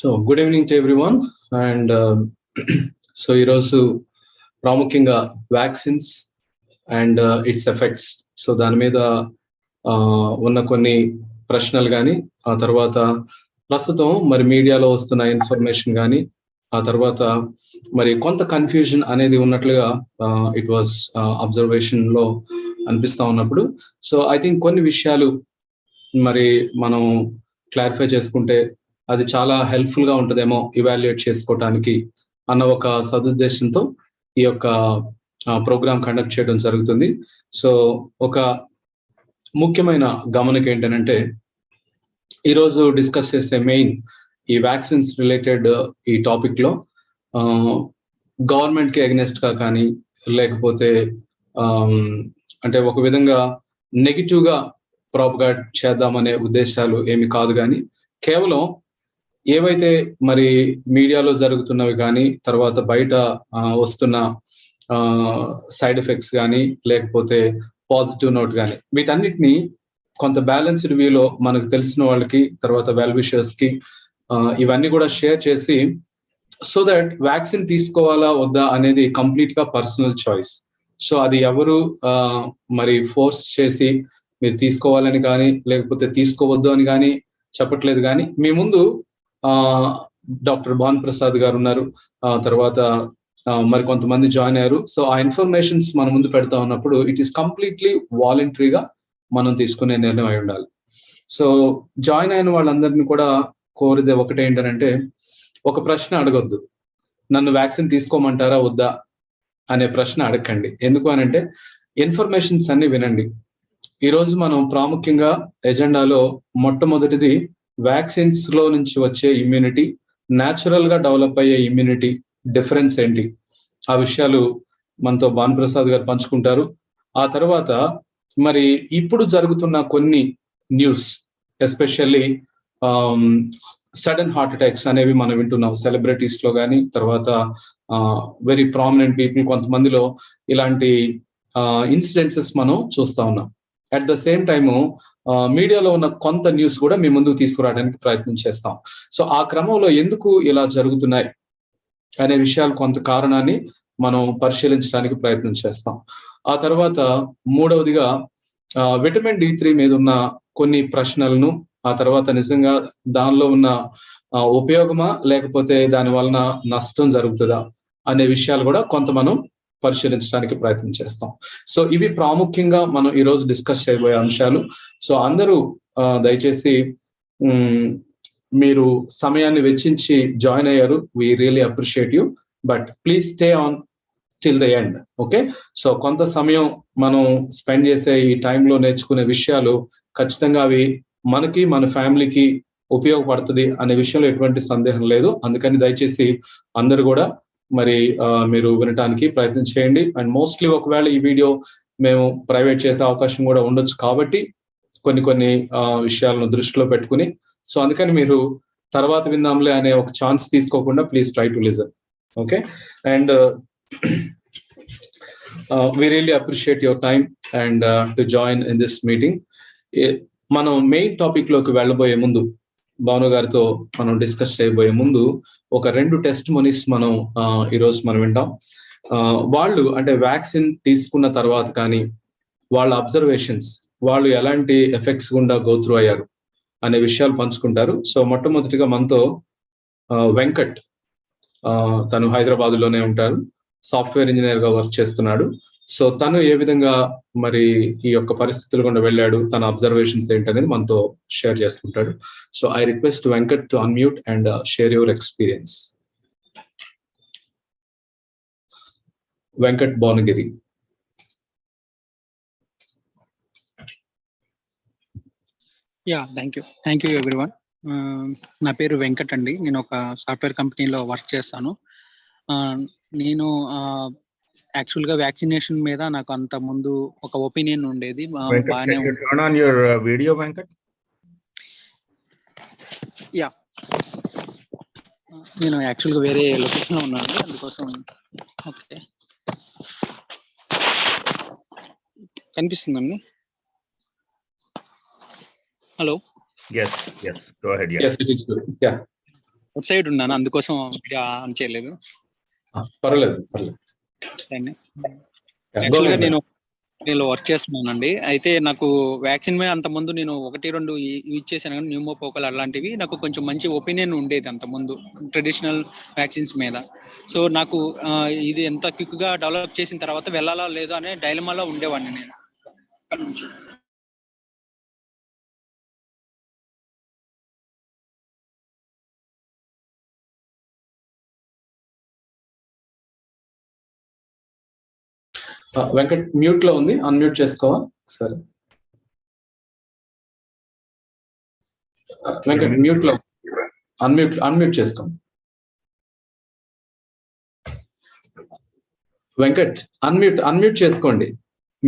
So good evening to everyone, and so ఈరోజు ప్రాముఖ్యంగా vaccines and its effects, so దాని మీద ఉన్న కొన్ని ప్రశ్నలు కానీ, ఆ తర్వాత ప్రస్తుతం మరి మీడియాలో వస్తున్న ఇన్ఫర్మేషన్ కానీ, ఆ తర్వాత మరి కొంత కన్ఫ్యూజన్ అనేది ఉన్నట్లుగా ఇట్ వాస్ అబ్జర్వేషన్ లో అనిపిస్తా ఉన్నప్పుడు, సో ఐ థింక్ కొన్ని విషయాలు మరి మనం క్లారిఫై చేసుకుంటే అది చాలా హెల్ప్ఫుల్ గా ఉంటుందేమో ఇవాల్యుయేట్ చేసుకోవటానికి అన్న ఒక సదుద్దేశంతో ఈ యొక్క ప్రోగ్రామ్ కండక్ట్ చేయడం జరుగుతుంది. సో ఒక ముఖ్యమైన గమనిక ఏంటంటే, ఈరోజు డిస్కస్ చేసే మెయిన్ ఈ వ్యాక్సిన్స్ రిలేటెడ్ ఈ టాపిక్ లో గవర్నమెంట్ కి అగెనెస్ట్ గా కానీ, లేకపోతే అంటే ఒక విధంగా నెగిటివ్ గా ప్రాపగేట్ చేద్దామనే ఉద్దేశాలు ఏమి కాదు, కానీ కేవలం ఏవైతే మరి మీడియాలో జరుగుతున్నవి కానీ, తర్వాత బయట వస్తున్న సైడ్ ఎఫెక్ట్స్ కానీ, లేకపోతే పాజిటివ్ నోట్ కానీ, వీటన్నిటిని కొంత బ్యాలెన్స్డ్ వ్యూలో మనకు తెలిసిన వాళ్ళకి, తర్వాత వెల్ విషర్స్ కి ఇవన్నీ కూడా షేర్ చేసి, సో దట్ వ్యాక్సిన్ తీసుకోవాలా వద్దా అనేది కంప్లీట్ గా పర్సనల్ చాయిస్. సో అది ఎవరు మరి ఫోర్స్ చేసి మీరు తీసుకోవాలని కానీ, లేకపోతే తీసుకోవద్దు అని కానీ చెప్పట్లేదు. కానీ మీ ముందు డాక్టర్ భాను ప్రసాద్ గారు ఉన్నారు, తర్వాత మరి కొంతమంది జాయిన్ అయ్యారు. సో ఆ ఇన్ఫర్మేషన్స్ మన ముందు పెడతా ఉన్నప్పుడు ఇట్ ఈస్ కంప్లీట్లీ వాలంటరీగా మనం తీసుకునే నిర్ణయం అయి ఉండాలి. సో జాయిన్ అయిన వాళ్ళందరినీ కూడా కోరిదే ఒకటి ఏంటంటే, ఒక ప్రశ్న అడగొద్దు, నన్ను వ్యాక్సిన్ తీసుకోమంటారా వద్దా అనే ప్రశ్న అడగండి. ఎందుకు అనంటే, ఇన్ఫర్మేషన్స్ అన్ని వినండి. ఈరోజు మనం ప్రాముఖ్యంగా ఎజెండాలో మొట్టమొదటిది వ్యాక్సిన్స్ లో నుంచి వచ్చే ఇమ్యూనిటీ, న్యాచురల్ గా డెవలప్ అయ్యే ఇమ్యూనిటీ డిఫరెన్స్ ఏంటి, ఆ విషయాలు మనతో భాను ప్రసాద్ గారు పంచుకుంటారు. ఆ తర్వాత మరి ఇప్పుడు జరుగుతున్న కొన్ని news, especially sudden heart attacks అనేవి మనం వింటున్నాం సెలబ్రిటీస్ లో కానీ, తర్వాత వెరీ ప్రామినెంట్ పీపుల్ కొంతమందిలో ఇలాంటి ఇన్సిడెన్సెస్ మనం చూస్తా ఉన్నాం. అట్ ద సేమ్ టైము మీడియాలో ఉన్న కొంత న్యూస్ కూడా మీ ముందుకు తీసుకురావడానికి ప్రయత్నం చేస్తాం. సో ఆ క్రమంలో ఎందుకు ఇలా జరుగుతున్నాయి అనే విషయాలు కొంత కారణాన్ని మనం పరిశీలించడానికి ప్రయత్నం చేస్తాం. ఆ తర్వాత మూడవదిగా విటమిన్ D3 మీద ఉన్న కొన్ని ప్రశ్నలను, ఆ తర్వాత నిజంగా దానిలో ఉన్న ఉపయోగమా లేకపోతే దాని వలన నష్టం జరుగుతుందా అనే విషయాలు కూడా కొంత మనం పరిశీలించడానికి ప్రయత్నం చేస్తాం. సో ఇవి ప్రాముఖ్యంగా మనం ఈరోజు డిస్కస్ చేయబోయే అంశాలు. సో అందరూ దయచేసి మీరు సమయాన్ని వెచ్చించి జాయిన్ అయ్యారు, we really appreciate you, but please stay on till the end. Okay, so కొంత సమయం మనం స్పెండ్ చేసే ఈ టైంలో నేర్చుకునే విషయాలు ఖచ్చితంగా అవి మనకి, మన ఫ్యామిలీకి ఉపయోగపడుతుంది అనే విషయంలో ఎటువంటి సందేహం లేదు. అందుకని దయచేసి అందరూ కూడా మరి మీరు వినటానికి ప్రయత్నం చేయండి. అండ్ మోస్ట్లీ ఒకవేళ ఈ వీడియో మేము ప్రైవేట్ చేసే అవకాశం కూడా ఉండొచ్చు, కాబట్టి కొన్ని విషయాలను దృష్టిలో పెట్టుకుని, సో అందుకని మీరు తర్వాత విందాంలే అనే ఒక ఛాన్స్ తీసుకోకుండా please try to listen. Okay, and we really appreciate your time and to join in this meeting. మనం మెయిన్ టాపిక్ లోకి వెళ్ళబోయే ముందు, భాను గారితో మనం డిస్కస్ చేయబోయే ముందు ఒక 2 టెస్ట్ మనీస్ మనం ఈరోజు మనం వింటాం. వాళ్ళు అంటే వ్యాక్సిన్ తీసుకున్న తర్వాత కానీ వాళ్ళ అబ్జర్వేషన్స్, వాళ్ళు ఎలాంటి ఎఫెక్ట్స్ గుండా గో త్రూ అయ్యారు అనే విషయాలు పంచుకుంటారు. సో మొట్టమొదటిగా మనతో వెంకట్, తను హైదరాబాద్ లోనే ఉంటారు, సాఫ్ట్వేర్ ఇంజనీర్ గా వర్క్ చేస్తున్నాడు. సో తను ఏ విధంగా మరి ఈ యొక్క పరిస్థితులు గుండా వెళ్ళాడు, తన అబ్జర్వేషన్స్ ఏంటనేది మనతో షేర్ చేసుకుంటాడు. So I request Venkat to unmute and share your experience. Venkat Bhuvanagiri. Thank you everyone. నా పేరు వెంకట్ అండి. నేను ఒక సాఫ్ట్వేర్ కంపెనీలో వర్క్ చేస్తాను. నేను యాక్చువల్ గా వ్యాక్సినేషన్ మీద నాకు అంత ముందు ఒక ఒపీనియన్ ఉండేది. నేను యాక్చువల్ గా వేరే లొకేషన్ లో ఉన్నాను, అందుకోసం. ఓకే, కనిపిస్తుందండి. Hello. Yes, go ahead. Yes, it is good. Yeah. Out side ఉన్నాను, అందుకోసం ఆన్ చేయలేదు. పర్లేదు. యాక్చువల్గా నేను వర్క్ చేస్తున్నానండి. అయితే నాకు వ్యాక్సిన్ మీద అంత ముందు నేను 1-2 యూజ్ చేశాను, కానీ న్యూమోకోకల్ అలాంటివి నాకు కొంచెం మంచి ఒపీనియన్ ఉండేది అంత ముందు ట్రెడిషనల్ వ్యాక్సిన్స్ మీద. సో నాకు ఇది ఎంత క్విక్ గా డెవలప్ చేసిన తర్వాత వెళ్ళాలా లేదా అనే డైలమాలో ఉండేవాడిని నేను. వెంకట్ మ్యూట్ లో ఉంది, అన్మ్యూట్ చేసుకోవా సరే. వెంకట్ మ్యూట్ లో అన్మ్యూట్ చేసుకో. వెంకట్ అన్మ్యూట్ చేసుకోండి,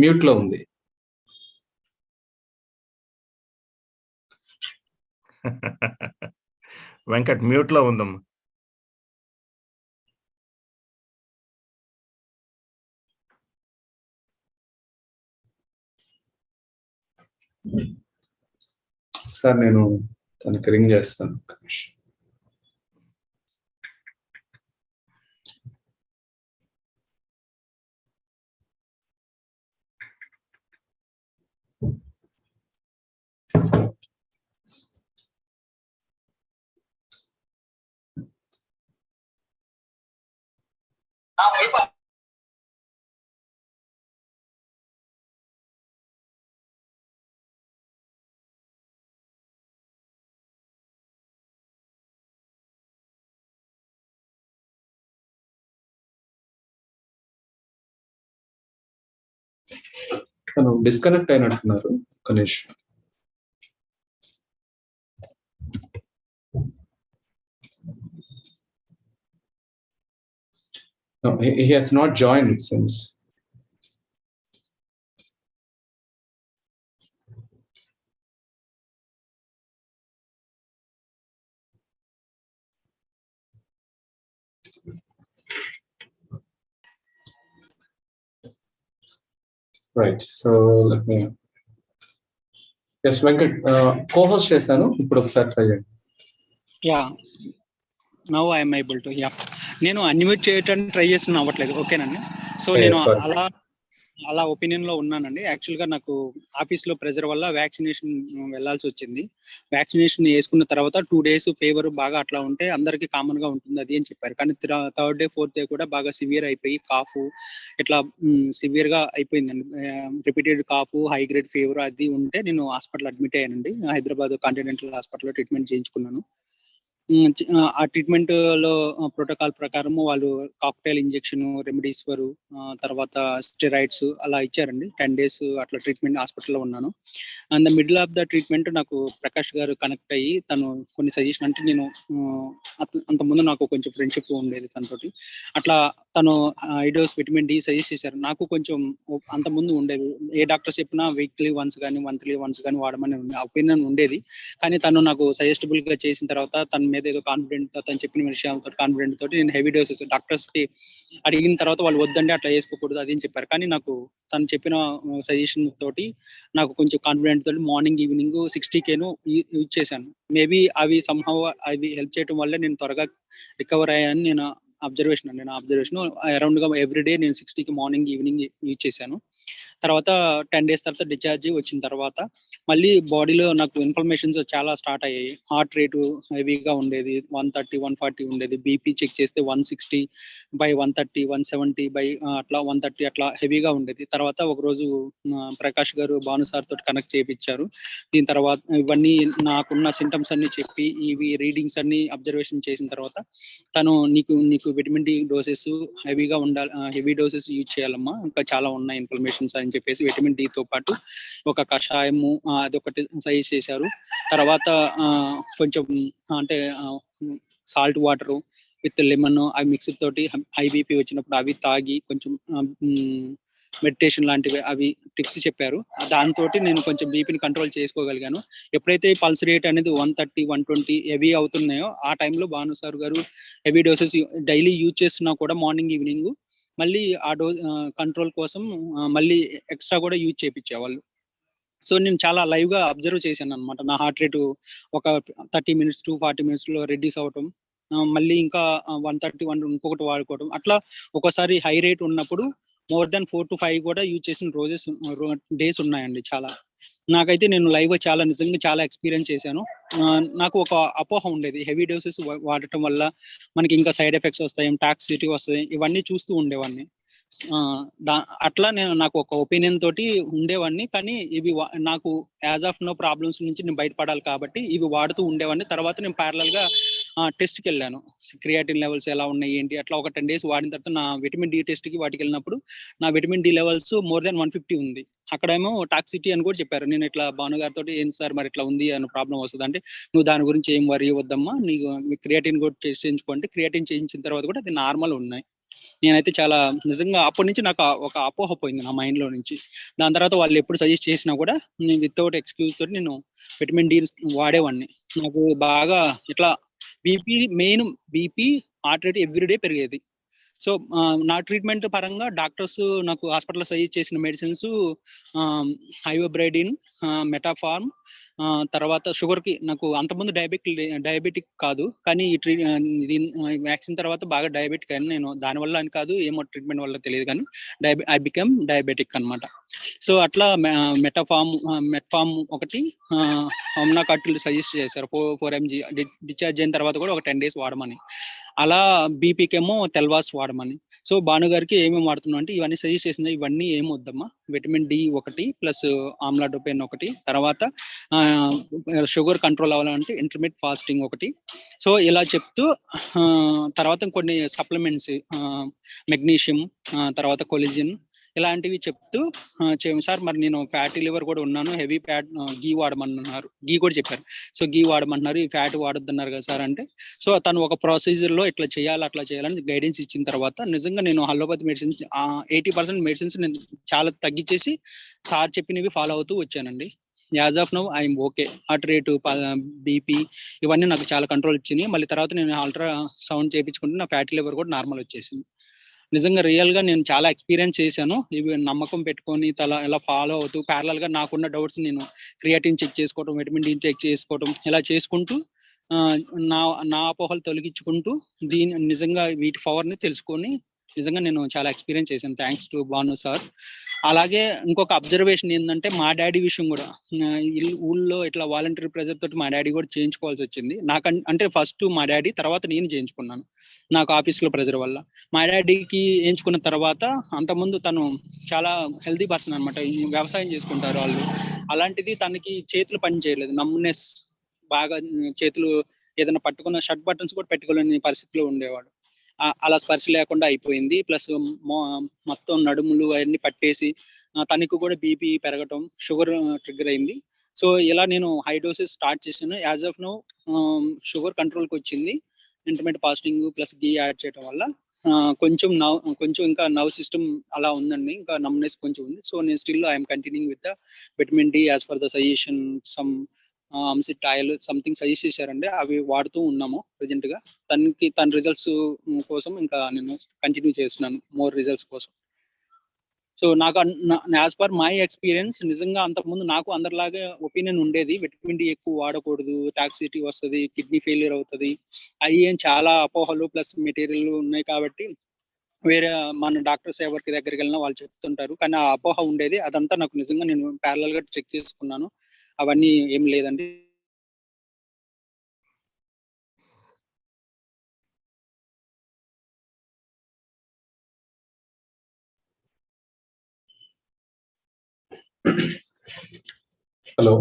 మ్యూట్ లో ఉంది. వెంకట్ మ్యూట్ లో ఉందమ్మా. సార్ నేను తనకి రింగ్ చేస్తాను. తను డిస్కనెక్ట్ అయినట్టున్నారు, ఒక నిమిషం. No, he has not joined, it seems. Right, so let me. Yes, Venkat, co-host చేశాను, ఇప్పుడు ఒకసారి ట్రై చేయండి. Yeah, now I'm able to. Yeah, నేను అన్మ్యూట్ చేయడానికి ట్రై చేస్తున్నా, అవ్వట్లేదు. ఓకేనండి. సో నేను అలా ఒపీనియన్ లో ఉన్నానండి. యాక్చువల్ గా నాకు ఆఫీస్ లో ప్రెజర్ వల్ల వ్యాక్సినేషన్ వెళ్లాల్సి వచ్చింది. వ్యాక్సినేషన్ వేసుకున్న తర్వాత 2 days ఫీవర్ బాగా అట్లా ఉంటే అందరికి కామన్ గా ఉంటుంది అది అని చెప్పారు. కానీ 3rd day 4th day కూడా బాగా సివియర్ అయిపోయి కాఫ్ ఇట్లా సివియర్ గా అయిపోయిందండి. Repeated cough, high grade fever అది ఉంటే నేను హాస్పిటల్ అడ్మిట్ అయ్యానండి. హైదరాబాద్ కాంటినెంటల్ హాస్పిటల్లో ట్రీట్మెంట్ చేయించుకున్నాను. ఆ ట్రీట్మెంట్ లో ప్రోటోకాల్ ప్రకారం వాళ్ళు కాక్టైల్ ఇంజెక్షన్, రెమిడీస్వర్, తర్వాత స్టెరాయిడ్స్ అలా ఇచ్చారండి. 10 days అట్లా ట్రీట్మెంట్ హాస్పిటల్లో ఉన్నాను. And the middle of the treatment నాకు ప్రకాష్ గారు కనెక్ట్ అయ్యి తను కొన్ని సజెషన్, అంటే నేను అంతకుముందు నాకు కొంచెం ఫ్రెండ్షిప్ ఉండేది తనతోటి. అట్లా తను ఐడోస్ విటమిన్ డి సజెస్ట్ చేశారు. నాకు కొంచెం అంతకుముందు ఉండేది, ఏ డాక్టర్ చెప్పినా వీక్లీ వన్స్ కానీ మంత్లీ వన్స్ కానీ వాడమని ఒపీనియన్ ఉండేది. కానీ తను నాకు సజెస్టబుల్ గా చేసిన తర్వాత తన మీద ఏదో కాన్ఫిడెంట్, తను చెప్పిన విషయాలతో కాన్ఫిడెంట్ తోటి నేను హెవీ డోసెస్ డాక్టర్స్ కి అడిగిన తర్వాత వాళ్ళు వద్దండి అట్లా వేసుకోకూడదు అది అని చెప్పారు. కానీ నాకు తను చెప్పిన సజెషన్ తోటి నాకు కొంచెం కాన్ఫిడెంట్ తోటి మార్నింగ్ ఈవినింగ్ 60 కేను యూజ్ చేశాను. మేబీ అవి హెల్ప్ చేయడం వల్ల నేను త్వరగా రికవర్ అయ్యానని నేను అబ్జర్వేషన్ అరౌండ్ గా ఎవ్రీడే నేను 60కి మార్నింగ్ ఈవినింగ్ యూజ్ చేశాను. తర్వాత 10 days తర్వాత డిశ్చార్జ్ వచ్చిన తర్వాత మళ్ళీ బాడీలో నాకు ఇన్ఫర్మేషన్స్ చాలా స్టార్ట్ అయ్యాయి. హార్ట్ రేటు హెవీగా ఉండేది, 130, 140 ఉండేది. బీపీ చెక్ చేస్తే 160/130, 170 అట్లా 130 అట్లా హెవీగా ఉండేది. తర్వాత ఒకరోజు ప్రకాష్ గారు భాను సార్ తోటి కనెక్ట్ చేయించారు. దీని తర్వాత ఇవన్నీ నాకున్న సింటమ్స్ అన్ని చెప్పి ఇవి రీడింగ్స్ అన్ని అబ్జర్వేషన్ చేసిన తర్వాత తను నీకు విటమిన్ డి డోసెస్ హెవీగా ఉండాలి, హెవీ డోసెస్ యూజ్ చేయాలమ్మా, ఇంకా చాలా ఉన్నాయి ఇన్ఫర్మేషన్స్ అని చెప్పేసి విటమిన్ డి తో పాటు ఒక కషాయము అదొకటి సజెస్ట్ చేశారు. తర్వాత కొంచెం అంటే సాల్ట్ వాటర్ విత్ లెమన్ అవి మిక్స్ తోటి హై బీపీ వచ్చినప్పుడు అవి తాగి కొంచెం మెడిటేషన్ లాంటివి అవి టిప్స్ చెప్పారు. దాంతో నేను కొంచెం బీపీని కంట్రోల్ చేసుకోగలిగాను. ఎప్పుడైతే పల్స్ రేట్ అనేది 130, 120 హెవీ అవుతున్నాయో ఆ టైంలో భాను సార్ గారు హెవీ డోసెస్ డైలీ యూజ్ చేస్తున్నా కూడా మార్నింగ్ ఈవినింగ్ మళ్ళీ ఆ కంట్రోల్ కోసం మళ్ళీ ఎక్స్ట్రా కూడా యూజ్ చేయించేవాళ్ళు. సో నేను చాలా లైవ్ గా అబ్జర్వ్ చేశాను అనమాట. నా హార్ట్ రేటు ఒక 30 మినిట్స్ టు 40 మినిట్స్ లో రెడ్యూస్ అవటం, మళ్ళీ ఇంకా 130 ఇంకొకటి వాడుకోవడం, అట్లా ఒకసారి హై రేట్ ఉన్నప్పుడు మోర్ దాన్ 4 to 5 కూడా యూజ్ చేసిన డేస్ ఉన్నాయండి చాలా. నాకైతే నేను లైవ్ చాలా నిజంగా చాలా ఎక్స్పీరియన్స్ చేశాను. నాకు ఒక అపోహ ఉండేది, హెవీ డోసెస్ వాడటం వల్ల మనకి ఇంకా సైడ్ ఎఫెక్ట్స్ వస్తాయి, టాక్సిటీ వస్తాయి, ఇవన్నీ చూస్తూ ఉండేవాడిని. అట్లా నాకు ఒక ఒపీనియన్ తోటి ఉండేవాడిని. కానీ ఇవి నాకు యాజ్ ఆఫ్ నో ప్రాబ్లమ్స్ నుంచి నేను బయటపడాలి కాబట్టి ఇవి వాడుతూ ఉండేవాడిని. తర్వాత నేను ప్యారలల్ గా టెస్ట్కి వెళ్ళాను, క్రియాటిన్ లెవెల్స్ ఎలా ఉన్నాయి ఏంటి, అట్లా ఒక 10 days వాడిన తర్వాత నా విటమిన్ డి టెస్ట్ కి వాటికి వెళ్ళినప్పుడు నా vitamin D levels more than 150 ఉంది. అక్కడేమో టాక్సిటీ అని కూడా చెప్పారు. నేను ఇట్లా భాను గారితో ఏంటి సార్ మరి ఇట్లా ఉంది అని ప్రాబ్లం వస్తుంది అంటే, నువ్వు దాని గురించి ఏం వరి వద్దమ్మా, నీకు క్రియాటిన్ కూడా చేయించుకోండి. క్రియాటిన్ చేయించిన తర్వాత కూడా అది నార్మల్ ఉన్నాయి. నేనైతే చాలా నిజంగా అప్పటి నుంచి నాకు ఒక అపోహ పోయింది నా మైండ్ లో నుంచి. దాని తర్వాత వాళ్ళు ఎప్పుడు సజెస్ట్ చేసినా కూడా నేను వితౌట్ ఎక్స్క్యూజ్ తోటి నేను విటమిన్ డి వాడేవాడిని. నాకు బాగా ఇట్లా main BP, heart rate everyday పెరిగేది. సో నా ట్రీట్మెంట్ పరంగా డాక్టర్స్ నాకు హాస్పిటల్లో సజెస్ట్ చేసిన మెడిసిన్స్ హైవోబ్రైడిన్, మెటాఫార్మ్, తర్వాత షుగర్ కి నాకు అంతకుముందు డయాబెటిక్ కాదు, కానీ ఈ వ్యాక్సిన్ తర్వాత బాగా డయాబెటిక్ అయ్యాను నేను. దానివల్ల అని కాదు, ఏమో ట్రీట్మెంట్ వల్ల తెలియదు, కానీ ఐ బికమ్ డయాబెటిక్ అనమాట. సో అట్లా మెట్ఫామ్ ఒకటి, హోమ్నా కార్టిల్ సజెస్ట్ చేశారు 4 mg డిశ్చార్జ్ అయిన తర్వాత కూడా ఒక 10 days వాడమని. అలా బీపీకేమో తెల్వాస్ వాడమని. సో భాను గారికి ఏమేమి వాడుతున్నాం అంటే ఇవన్నీ సజెస్ట్ చేసింది. ఇవన్నీ ఏమి వద్దమ్మా, విటమిన్ డి ఒకటి ప్లస్ ఆమ్లాడోపైన్ ఒకటి, తర్వాత షుగర్ కంట్రోల్ అవ్వాలంటే ఇంటర్మీడియట్ ఫాస్టింగ్ ఒకటి. సో ఇలా చెప్తూ తర్వాత కొన్ని సప్లిమెంట్స్, మెగ్నీషియం, తర్వాత కొలిజిన్, ఇలాంటివి చెప్తూ సార్ మరి నేను ఫ్యాటీ లివర్ కూడా ఉన్నాను, హెవీ ఫ్యాట్, గీ వాడమన్నారు, గీ కూడా చెప్పారు. సో గీ వాడమన్నారు, ఈ ఫ్యాట్ వాడొద్దన్నారు కదా సార్ అంటే, సో తను ఒక ప్రొసీజర్ లో ఇట్లా చేయాలి అట్లా చేయాలని గైడెన్స్ ఇచ్చిన తర్వాత నిజంగా నేను అలోపతి మెడిసిన్స్ 80% మెడిసిన్స్ నేను చాలా తగ్గించేసి సార్ చెప్పినవి ఫాలో అవుతూ వచ్చానండి. As of now I'm okay. Heart rate, BP ఇవన్నీ నాకు చాలా కంట్రోల్ ఇచ్చింది. మళ్ళీ తర్వాత నేను అల్ట్రా సౌండ్ చేయించుకుంటే నా ఫ్యాటీ లివర్ కూడా నార్మల్ వచ్చేసింది. నిజంగా రియల్ గా నేను చాలా ఎక్స్పీరియన్స్ చేశాను. ఇవి నమ్మకం పెట్టుకొని ఇలా ఫాలో అవుతూ ప్యారలల్ గా నాకున్న డౌట్స్ నేను క్రియాటిన్ చెక్ చేసుకోవడం, విటమిన్ డి చెక్ చేసుకోవడం, ఇలా చేసుకుంటూ నా నా అపోహలు తొలగించుకుంటూ నిజంగా వీటి పవర్ ని తెలుసుకొని నిజంగా నేను చాలా ఎక్స్పీరియన్స్ చేశాను. Thanks to Bhanu sir. అలాగే ఇంకొక అబ్జర్వేషన్ ఏంటంటే మా డాడీ విషయం కూడా, ఊళ్ళో ఇట్లా వాలంటరీ ప్రెజర్ తోటి మా డాడీ కూడా చేయించుకోవాల్సి వచ్చింది. అంటే ఫస్ట్ మా డాడీ, తర్వాత నేను చేయించుకున్నాను నాకు ఆఫీస్ లో ప్రెజర్ వల్ల. మా డాడీకి వేయించుకున్న తర్వాత, అంతకుముందు తను చాలా హెల్తీ పర్సన్ అనమాట, వ్యవసాయం చేసుకుంటారు వాళ్ళు. అలాంటిది తనకి చేతులు పని చేయలేదు, నమ్నెస్ బాగా, చేతులు ఏదైనా పట్టుకున్న షర్ట్ బటన్స్ కూడా పెట్టుకోలేని పరిస్థితిలో ఉండేవాడు. అలా స్పర్శ లేకుండా అయిపోయింది. ప్లస్ మొత్తం నడుములు అవన్నీ పట్టేసి తనకు కూడా బీపీ పెరగటం, షుగర్ ట్రిగ్గర్ అయింది. సో ఇలా నేను హై డోసెస్ స్టార్ట్ చేశాను. యాజ్ ఆఫ్ నౌ షుగర్ కంట్రోల్కి వచ్చింది. ఇంటర్మీడియట్ ఫాస్టింగ్ ప్లస్ గీ యాడ్ చేయడం వల్ల కొంచెం ఇంకా నర్వ్ సిస్టమ్ అలా ఉందండి, ఇంకా నమ్నెస్ కొంచెం ఉంది. సో నేను still I'm continuing with the vitamin D as per the suggestion. Some అంసిట్ ఆయిల్ సంథింగ్ సజెస్ట్ చేశారండి, అవి వాడుతూ ఉన్నాము ప్రెజెంట్ గా. తన రిజల్ట్స్ కోసం ఇంకా నేను కంటిన్యూ చేస్తున్నాను, మోర్ రిజల్ట్స్ కోసం. సో నాకు యాజ్ పర్ మై ఎక్స్పీరియన్స్ నిజంగా అంతకుముందు నాకు అందరిలాగే ఒపీనియన్ ఉండేది, విటమిన్ డి ఎక్కువ వాడకూడదు, టాక్సిటీ వస్తుంది, కిడ్నీ ఫెయిల్యూర్ అవుతుంది, అవి ఏం చాలా అపోహలు ప్లస్ మెటీరియల్ ఉన్నాయి కాబట్టి వేరే మన డాక్టర్స్ ఎవరికి దగ్గరికి వెళ్ళినా వాళ్ళు చెప్తుంటారు. కానీ ఆ అపోహ ఉండేది, అదంతా నాకు నిజంగా నేను ప్యారలల్ గా చెక్ చేసుకున్నాను, అవన్నీ ఏం లేదండి. హలో.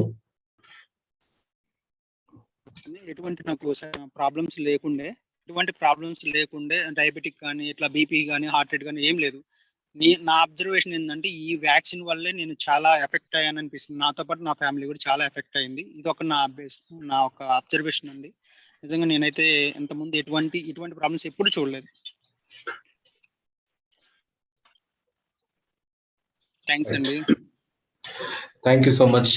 ఎటువంటి నాకు ప్రాబ్లమ్స్ లేకుండే, డయాబెటిక్ కానీ ఇట్లా బీపీ కానీ హార్ట్ రేట్ కానీ ఏం లేదు. నా అబ్జర్వేషన్ ఏంటంటే ఈ వ్యాక్సిన్ వల్లే నేను చాలా ఎఫెక్ట్ అయ్యాను అనిపిస్తుంది. నాతో పాటు నా ఫ్యామిలీ కూడా చాలా ఎఫెక్ట్ అయింది. ఇది ఒక నా ఒక అబ్జర్వేషన్ అండి. నిజంగా నేనైతే ఇంతకుముందు ఇటువంటి ప్రాబ్లమ్స్ ఎప్పుడు చూడలేదు. థ్యాంక్స్ అండి. Thank you so much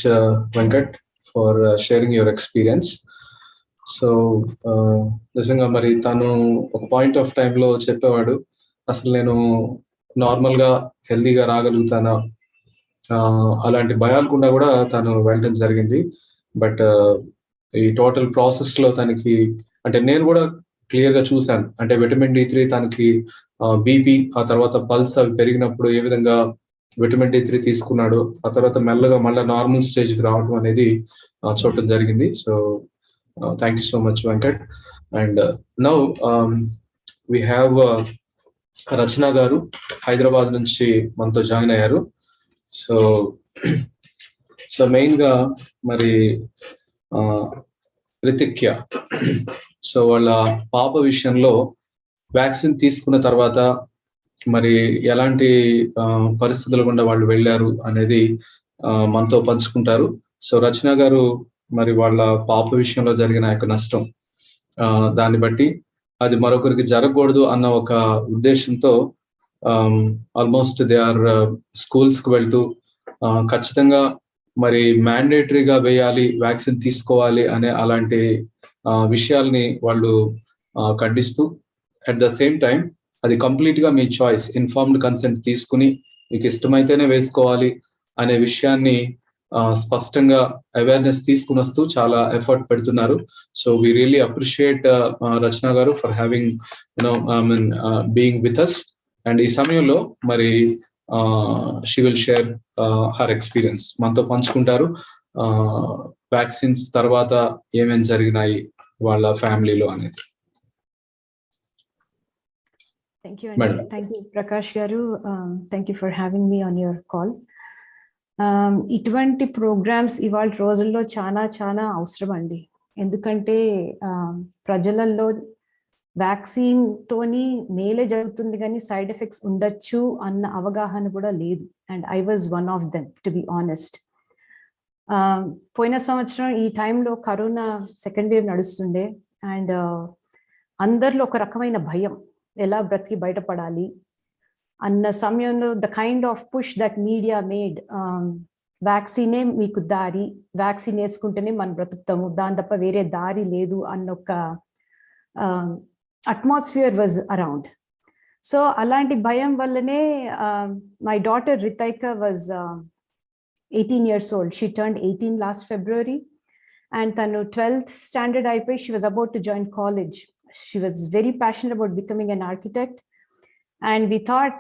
Venkat for sharing your experience. So నిజంగా మరి తను ఒక పాయింట్ ఆఫ్ టైంలో చెప్పేవాడు, అసలు నేను నార్మల్గా హెల్దీగా రాగలుగుతానా, అలాంటి భయాలు గుండా కూడా తను వెళ్ళడం జరిగింది. బట్ ఈ టోటల్ ప్రాసెస్ లో తనకి అంటే నేను కూడా క్లియర్ గా చూశాను. అంటే విటమిన్ D3 తనకి బీపీ, ఆ తర్వాత పల్స్ అవి పెరిగినప్పుడు ఏ విధంగా విటమిన్ D3 తీసుకున్నాడు, ఆ తర్వాత మెల్లగా మళ్ళీ నార్మల్ స్టేజ్ కి రావడం అనేది చూడటం జరిగింది. So thank you so much Venkat. And now we have Rachana garu Hyderabad నుంచి మనతో జాయిన్ అయ్యారు. సో మెయిన్ గా మరి రితిక్య, సో వాళ్ళ పాప విషయంలో వ్యాక్సిన్ తీసుకున్న తర్వాత మరి ఎలాంటి పరిస్థితుల గుండా వాళ్ళు వెళ్ళారు అనేది మనతో పంచుకుంటారు. సో రచన గారు మరి వాళ్ళ పాప విషయంలో జరిగిన యొక్క నష్టం, దాన్ని బట్టి అది మరొకరికి జరగకూడదు అన్న ఒక ఉద్దేశంతో ఆల్మోస్ట్ దే ఆర్ స్కూల్స్ కు వెళ్తూ ఖచ్చితంగా మరి మ్యాండేటరీగా వేయాలి, వ్యాక్సిన్ తీసుకోవాలి అనే అలాంటి విషయాల్ని వాళ్ళు ఖండిస్తూ అట్ ద సేమ్ టైం అది కంప్లీట్ గా మీ చాయిస్, ఇన్ఫార్మ్డ్ కన్సెంట్ తీసుకుని మీకు ఇష్టమైతేనే వేసుకోవాలి అనే విషయాన్ని స్పష్టంగా అవేర్నెస్ తీసుకుని వస్తూ చాలా ఎఫర్ట్ పెడుతున్నారు. So we really appreciate Rachana గారు for having being with us. And ఈ సమయంలో మరి she will share her experience, మనతో పంచుకుంటారు వ్యాక్సిన్స్ తర్వాత ఏమేమి జరిగినాయి వాళ్ళ ఫ్యామిలీలో అనేది. Thank you, Andy. Thank you, Prakash Garu. Thank you for having me on your call. ఇటువంటి ప్రోగ్రామ్స్ ఇవాళ రోజుల్లో చాలా అవసరం అండి. ఎందుకంటే ప్రజలలో వ్యాక్సిన్ తోని మేలే జరుగుతుంది కానీ సైడ్ ఎఫెక్ట్స్ ఉండొచ్చు అన్న అవగాహన కూడా లేదు. And I was one of them, to be honest. పోయిన సంవత్సరం ఈ టైంలో కరోనా సెకండ్ వేవ్ నడుస్తుండే. అండ్ అందరిలో ఒక రకమైన భయం, ఎలా బ్రతికి బయటపడాలి అన్న సమయంలో the kind of push that media made, వ్యాక్సినే మీకు దారి, వ్యాక్సిన్ వేసుకుంటేనే మనం బ్రతుకుతాము, దాని తప్ప వేరే దారి లేదు అన్న ఒక అట్మాస్ఫియర్ వాజ్ అరౌండ్. సో అలాంటి భయం వల్లనే my daughter Ritaika was 18 years old. She turned 18 last February. And tanu 12th standard అయిపోయి she was about to join college. She was very passionate about becoming an architect. And we thought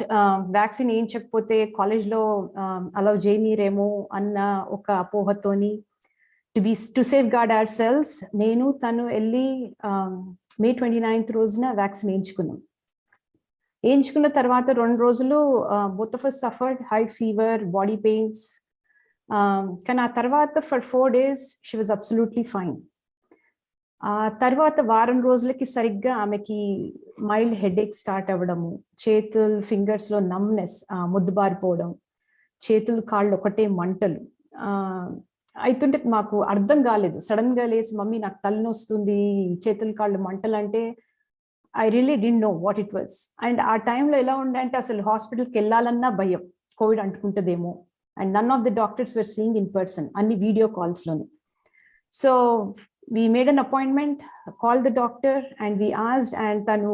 vaccine ఏం చెప్పకపోతే కాలేజ్లో allow చేయనీరేమో అన్న ఒక అపోహతోని to safeguard ourselves నేను తను వెళ్ళి May 29th రోజున వ్యాక్సిన్ వేయించుకున్న తర్వాత 2 రోజులు both of us suffered high fever, body pains. కానీ ఆ తర్వాత for 4 days she was absolutely fine. ఆ తర్వాత వారం రోజులకి సరిగ్గా ఆమెకి మైల్డ్ హెడేక్ స్టార్ట్ అవ్వడము, చేతులు ఫింగర్స్ లో నమ్నెస్, ముద్దుబారిపోవడం, చేతులు కాళ్ళు ఒకటే మంటలు అయితుంటే మాకు అర్థం కాలేదు. సడన్ గా లేసి మమ్మీ నాకు తలనొస్తుంది, చేతులు కాళ్ళు మంటలు అంటే I really didn't know what it was. And ఆ టైంలో ఎలా ఉండంటే అసలు హాస్పిటల్కి వెళ్ళాలన్నా భయం, కోవిడ్ అంటుకుంటుందేమో. And none of the doctors were seeing in person, అన్ని వీడియో కాల్స్ లోనే. So we made an appointment, called the doctor, and we asked, and tanu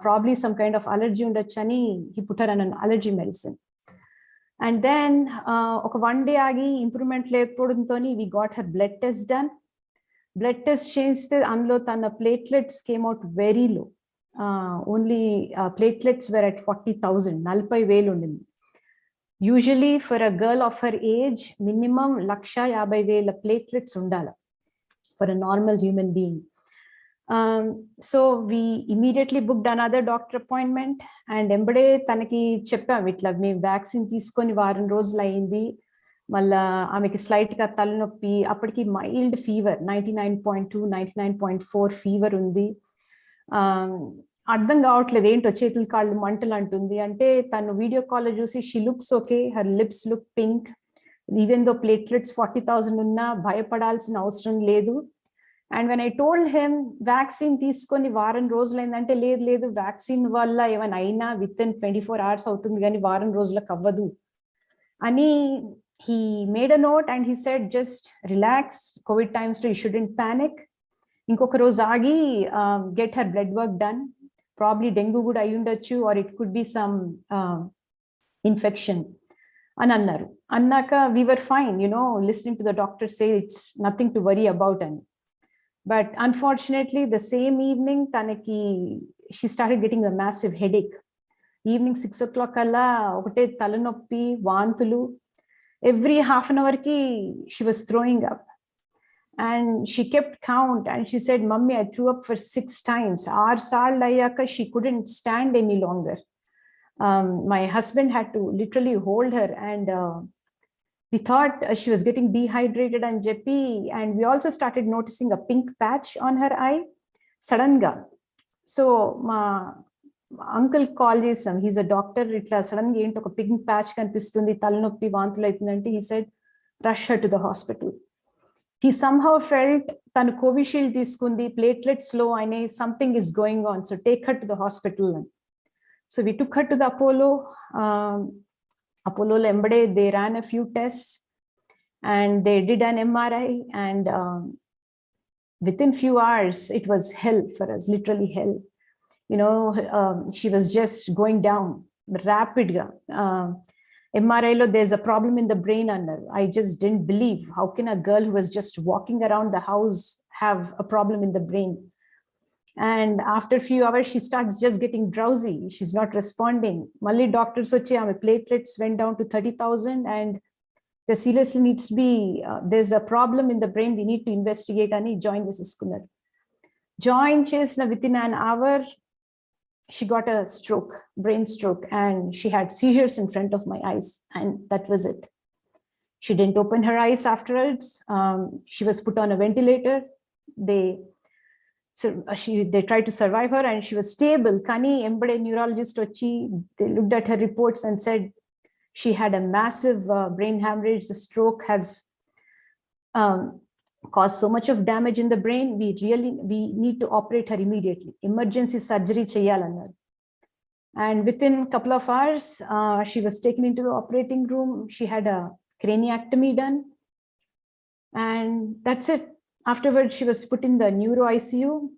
probably some kind of allergy undachani, he put her on an allergy medicine. And then oka 1 day agi improvement lekodantoni we got her blood test done. Blood test chesthe anlo tana platelets came out very low. Only platelets were at 40,000, 40,000 undindi. Usually for a girl of her age minimum 1,50,000 platelets undala for a normal human being. So we immediately booked another doctor appointment, and embade tanaki cheppam itla me vaccine teeskoni varam rojulu ayindi, malla ameki slight ga talanoppi, appadiki mild fever 99.2 99.4 fever undi. అర్థం కావట్లేదు ఏంటో చేతులు కాళ్ళు మంటలు అంటుంది. అంటే తను video call లో చూసి she looks okay, her lips look pink, even though platelets 40,000 ఉన్నా భయపడాల్సిన అవసరం లేదు. And when I told him vaccine తీసుకొని వారం రోజులైందంటే లేదు వ్యాక్సిన్ వల్ల ఏమైనా అయినా విత్ ఇన్ 24 hours అవుతుంది కానీ వారం రోజులకు అవ్వదు అని he made a note. And he said just relax, COVID times లో యూ షుడెంట్ పానిక్, ఇంకొక రోజు ఆగి get her blood work done, probably dengue కూడా అయి ఉండొచ్చు, or it could be some infection. అని అన్నారు. అన్నాక we were fine, listening to the doctor say it's nothing to worry about అని. But unfortunately, the same evening, she started getting a massive headache. Evening 6 o'clock kalla ఒకటే తలనొప్పి, వాంతులు. Every half an hour ki she was throwing up. And she kept count and she said, "Mummy, I threw up for 6 times." 6 saal ayyaka she couldn't stand any longer. My husband had to literally hold her, and we thought she was getting dehydrated and jeppy, and we also started noticing a pink patch on her eye sudden ga. So my uncle called him, he's a doctor, itla sudden ga enti oka pink patch kanipistundi, talanoppi, vaantulu aitundante. He said, rush her to the hospital. He somehow felt tanu Covishield తీసుకుంది, platelets low అయినాయి, something is going on, so take her to the hospital. So we took her to the Apollo. Apollo embade they ran a few tests and they did an MRI, and within few hours it was hell for us, literally hell. She was just going down rapidly. MRI lo there's a problem in the brain under. I just didn't believe, how can a girl who was just walking around the house have a problem in the brain? And after a few hours she starts just getting drowsy, she's not responding. Malli doctors vachi ame platelets went down to 30,000 and there seriously needs to be there's a problem in the brain, we need to investigate ani join cheskunnaru. Join chesina within an hour she got a stroke, brain stroke, and she had seizures in front of my eyes, and that was it. She didn't open her eyes afterwards. She was put on a ventilator. They tried to survive her and she was stable. Kani embade neurologist vachi, they looked at her reports and said she had a massive brain hemorrhage. The stroke has caused so much of damage in the brain, we need to operate her immediately, emergency surgery cheyalannaru. And within a couple of hours she was taken into the operating room. She had a craniectomy done, and that's it. Afterwards she was put in the neuro ICU.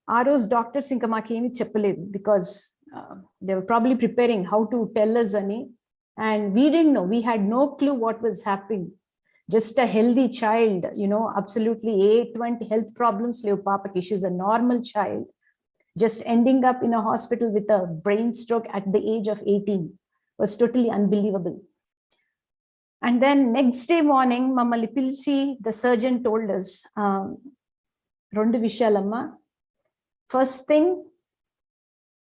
RO's doctors inka maku emi cheppaledu because they were probably preparing how to tell us ani, and we didn't know, we had no clue what was happening. Just a healthy child, absolutely ఎటువంటి health problems levu papaki. She's a normal child, just ending up in a hospital with a brain stroke at the age of 18 was totally unbelievable. And then next day morning mammalli pilchi the surgeon told us rendu vishayalamma. First thing,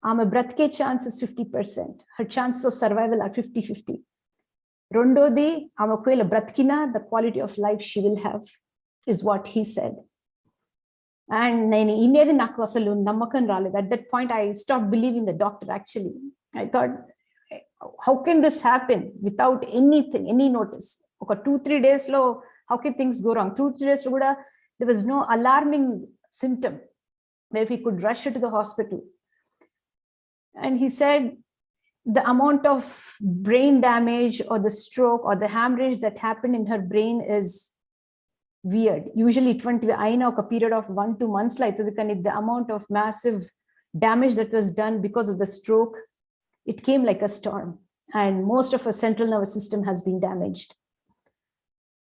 aame bratke chance is 50%, her chances of survival are 50-50. Rondodi, amakwela bratkina, the quality of life she will have is what he said. And nenu inedi naku asalu nammakam raled. At that point I stopped believing the doctor. Actually I thought, how can this happen without anything, any notice? Oka 2-3 days lo how can things go wrong? 2-3 days lo kuda there was no alarming symptom where we could rush her to the hospital. And he said the amount of brain damage or the stroke or the hemorrhage that happened in her brain is weird. Usually 20 aina oka period of 1-2 months la aitadi, kani the amount of massive damage that was done because of the stroke, it came like a storm, and most of her central nervous system has been damaged.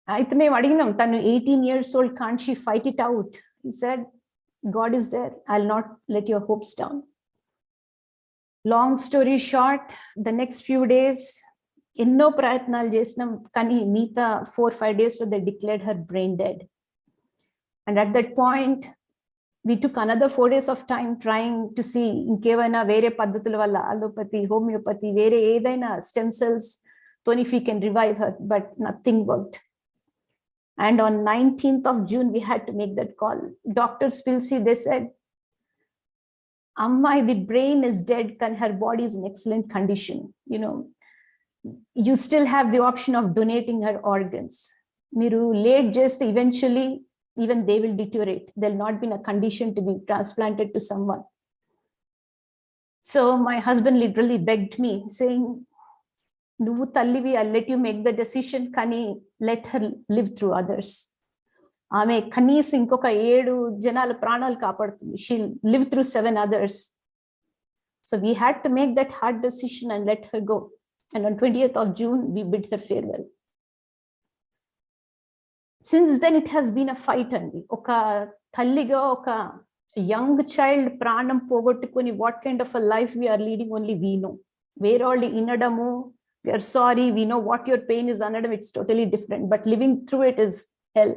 Aithe mem adiginam, tanu 18 years old, can't she fight it out? He said, God is there, I'll not let your hopes down. Long story short, the next few days ఎన్నో ప్రయత్నాలు చేసినాం, కానీ మిగతా 4-5 days లో they declared her brain dead. And at that point we took another 4 days of time trying to see ఇంకేమైనా వేరే పద్ధతుల వల్ల, అలోపతి, హోమియోపతి, వేరే ఏదైనా స్టెమ్ సెల్స్ తోని if we can revive her, but nothing worked. And on 19th of June we had to make that call. Doctors Pilsi, they said, Amma, the brain is dead, and her body is in excellent condition. You still have the option of donating her organs. Miru late just eventually, even they will deteriorate. They'll not be in a condition to be transplanted to someone. So my husband literally begged me, saying, Nuvu tallivi, I'll let you make the decision, kani let her live through others. ఆమె కనీసం ఇంకొక 7 జనాల ప్రాణాలు కాపాడుతుంది. She'll live through 7 others. So we had to make that hard decision and let her go. And on 20th of June, we bid her farewell. Since then, it has been a fight andi. Oka thalliga, oka young child pranam pogottukoni, what kind of a life we are leading, only we know. Where all the inadamu, we are sorry, we know what your pain is, anadam, it's totally different. But living through it is hell.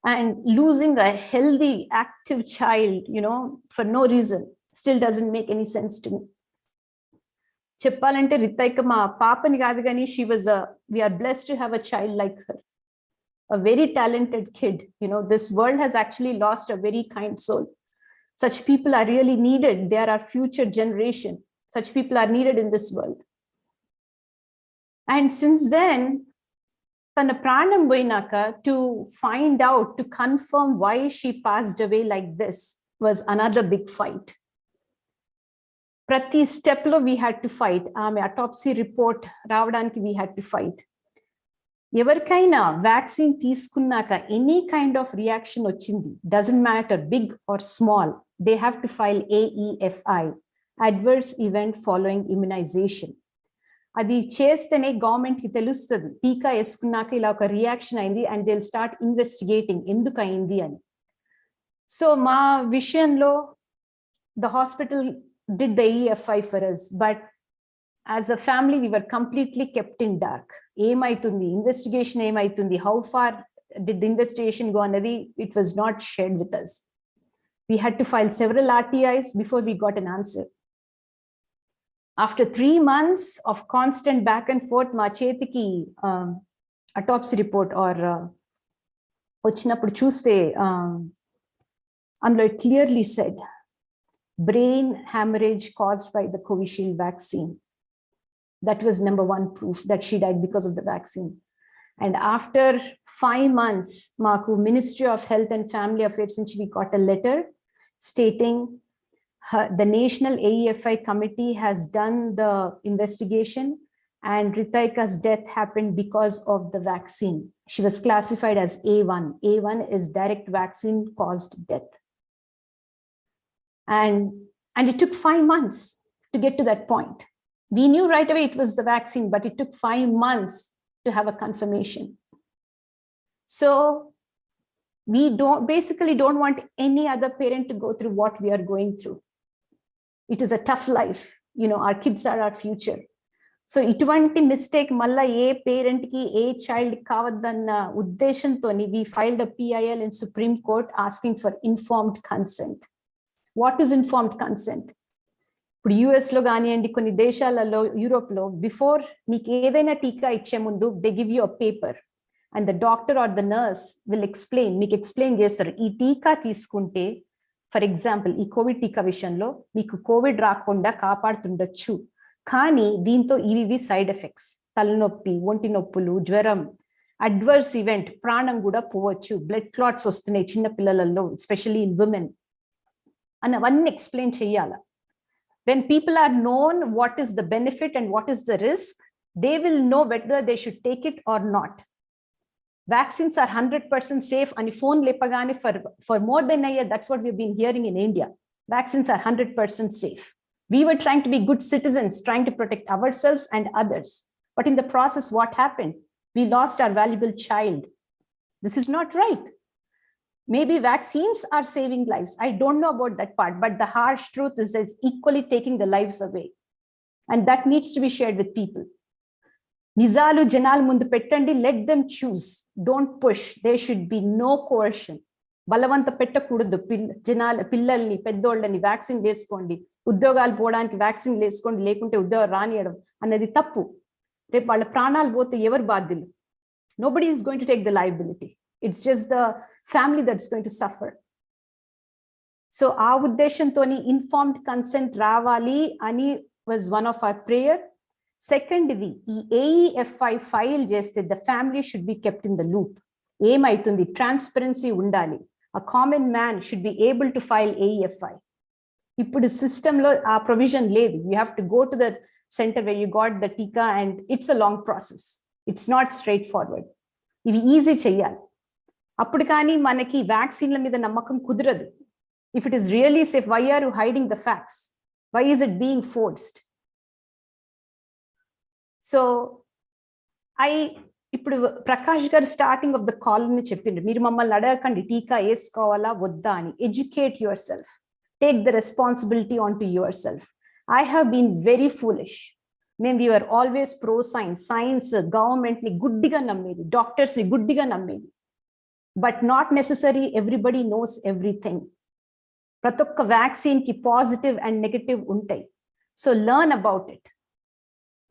And losing a healthy, active child, for no reason, still doesn't make any sense to me. Cheppalante Ritaika ma papani kaadu gaani, we are blessed to have a child like her. A very talented kid. This world has actually lost a very kind soul. Such people are really needed. They are our future generation. Such people are needed in this world. And since then, tana pranam poyinaka, to find out, to confirm why she passed away like this was another big fight. Prati step lo we had to fight. Autopsy report ravadaniki we had to fight. ఎవరికైనా vaccine తీసుకున్నాక any kind of reaction వచ్చింది, doesn't matter big or small, they have to file AEFI, adverse event following immunisation. అది చేస్తేనే government కి తెలుస్తుంది టీకా వేసుకున్నాక ఇలా ఒక రియాక్షన్ అయింది, and they will start investigating ఎందుకు అయింది అని. సో మా విషయంలో the hospital did the AEFI for us, but as a family we were completely kept in dark. ఏమైతుంది ఇన్వెస్టిగేషన్, ఏమైతుంది, how far did the investigation go anadi, it was not shared with us. We had to file several RTIs before we got an answer. After 3 months of constant back and forth, ma chetiki autopsy report or vachinappudu chuste అందులో it clearly said brain hemorrhage caused by the Covishield vaccine. That was number one proof that she died because of the vaccine. And after 5 months, Maku Ministry of Health and Family Affairs, since we got a letter stating the National AEFI Committee has done the investigation and Ritaika's death happened because of the vaccine. She was classified as A1. A1 is direct vaccine caused death. And it took 5 months to get to that point. We knew right away it was the vaccine, but it took 5 months to have a confirmation. So we basically don't want any other parent to go through what we are going through. It is a tough life. Our kids are our future. So itvanti mistake malla a parent ki a child kavadanna uddeshamtoni we filed a PIL in Supreme Court asking for informed consent. What is informed consent? ఇప్పుడు యుఎస్లో కానివ్వండి, కొన్ని దేశాలలో, యూరోప్లో, before మీకు ఏదైనా టీకా ఇచ్చే ముందు they give you a paper and the doctor or the nurse will మీకు ఎక్స్ప్లెయిన్ చేస్తారు, ఈ టీకా తీసుకుంటే ఫర్ ఎగ్జాంపుల్ ఈ కోవిడ్ టీకా విషయంలో మీకు కోవిడ్ రాకుండా కాపాడుతుండొచ్చు, కానీ దీంతో ఇవి సైడ్ ఎఫెక్ట్స్, తలనొప్పి, ఒంటి నొప్పులు, జ్వరం, అడ్వర్స్ ఈవెంట్, ప్రాణం కూడా పోవచ్చు, బ్లడ్ క్లాట్స్ వస్తున్నాయి చిన్న పిల్లలలో, ఎస్పెషల్లీ ఇన్ విమెన్ అని అవన్నీ ఎక్స్ప్లెయిన్ చేయాలి. When people are known what is the benefit and what is the risk, they will know whether they should take it or not. Vaccines are 100% safe. And phone lepagani for more than a year, that's what we've been hearing in India. Vaccines are 100% safe. We were trying to be good citizens, trying to protect ourselves and others. But in the process, what happened? We lost our valuable child. This is not right. Maybe vaccines are saving lives. I don't know about that part, but the harsh truth is it's equally taking the lives away. And that needs to be shared with people. Nizalu janal mundu pettandi, let them choose. Don't push. There should be no coercion. Balavanta pettakudadu, janal pillalni, peddollani vaccine veskondi, udyogalu podaniki vaccine veskondi, lekunte udyogam raaniyadam annadi tappu. Repu valla pranalu pothe evaru baadhyulu? Nobody is going to take the liability. It's just the family that's going to suffer. So our uddeshamtoni informed consent ravali ani was one of our prayer. Secondly, the AEFI file cheste the family should be kept in the loop. Emaitundi transparency undali. A common man should be able to file AEFI. Ippudu system lo aa provision ledhu. You have to go to the center where you got the tika, and it's a long process. It's not straightforward. Ivi easy cheyali. అప్పుడు కానీ మనకి వ్యాక్సిన్ల మీద నమ్మకం కుదరదు. If it is really safe, why are you hiding the facts? Why is it being forced? So ఇప్పుడు ప్రకాష్ గారు starting of the call ని చెప్పిండ్రు, మీరు మమ్మల్ని అడగకండి టీకా వేసుకోవాలా వద్దా అని. Educate yourself, take the responsibility on to yourself. I have been very foolish. మేము we're always pro science government ని గుడ్డిగా నమ్మేది, డాక్టర్స్ ని గుడ్డిగా నమ్మేది. But not necessary everybody knows everything. ప్రతి ఒక్క వ్యాక్సిన్ కి పాజిటివ్ అండ్ నెగటివ్ ఉంటాయి. So learn about it.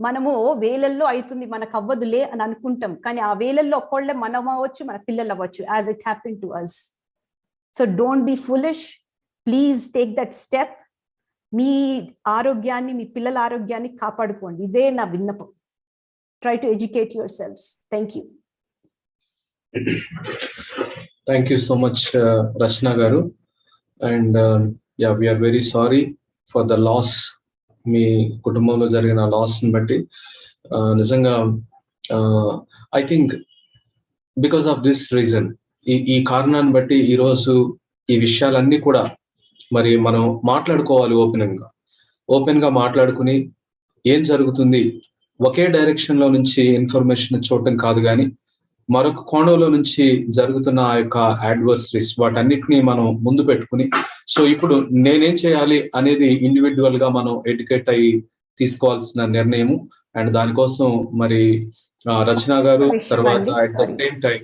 మనము వేలల్లో అవుతుంది మనకు అవ్వదులే అని అనుకుంటాం, కానీ ఆ వేలల్లో ఒక్కళ్ళే మనం అవ్వచ్చు, మన పిల్లలు అవ్వచ్చు, as it happen to us. So don't be foolish, please take that step. మీ ఆరోగ్యాన్ని, మీ పిల్లల ఆరోగ్యాన్ని కాపాడుకోండి. ఇదే నా విన్నపం. Try to educate your selfs. Thank you. Thank you so much Rachana garu. And we are very sorry for the loss. మీ కుటుంబంలో జరిగిన లాస్ని బట్టి నిజంగా I think because of this reason, ఈ కారణాన్ని బట్టి ఈరోజు ఈ విషయాలన్నీ కూడా మరి మనం మాట్లాడుకోవాలి. ఓపెన్ గా మాట్లాడుకుని ఏం జరుగుతుంది, ఒకే డైరెక్షన్ లో నుంచి ఇన్ఫర్మేషన్ చూడటం కాదు, కానీ మరొక కోణంలో నుంచి జరుగుతున్న ఆ యొక్క అడ్వర్సరీస్ వాటన్నిటిని మనం ముందు పెట్టుకుని, సో ఇప్పుడు నేనేం చేయాలి అనేది ఇండివిజువల్ గా మనం ఎడ్యుకేట్ అయ్యి తీసుకోవాల్సిన నిర్ణయము. అండ్ దానికోసం మరి రచన గారు తర్వాత at the same time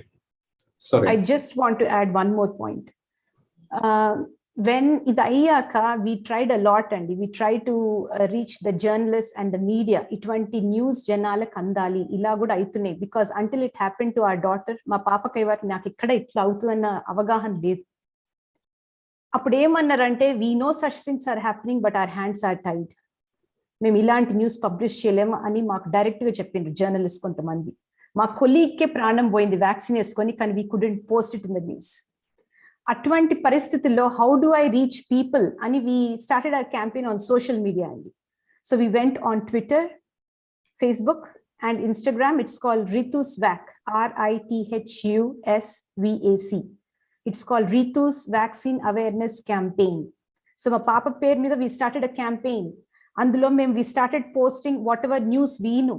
I just want to add one more point. When ఇది అయ్యాక we tried a lot and we tried to reach the journalists and the media. ఇటువంటి న్యూస్ జనాలకు అందాలి, ఇలా కూడా అవుతున్నాయి. Because until it happened to our daughter, మా పాపకి నాకు ఇక్కడ ఇట్లా అవుతుందన్న అవగాహన లేదు. అప్పుడు ఏమన్నారంటే, we know such things are happening but our hands are tied. మేము ఇలాంటి న్యూస్ పబ్లిష్ చేయలేము అని మాకు డైరెక్ట్ గా చెప్పిండ్రు జర్నలిస్ట్ కొంతమంది. మా కొలీగ్కే ప్రాణం పోయింది వ్యాక్సిన్ వేసుకొని, కానీ we couldn't post it in the news. అటువంటి పరిస్థితుల్లో how do I reach people అని we started our campaign on social media అండి. So we went on Twitter, Facebook and Instagram. It's called Ritu's Vac, RITHUSVAC. It's called Ritu's Vaccine Awareness Campaign. So మా పాప పేరు మీద we started a campaign. అందులో మేము we started posting whatever news వీను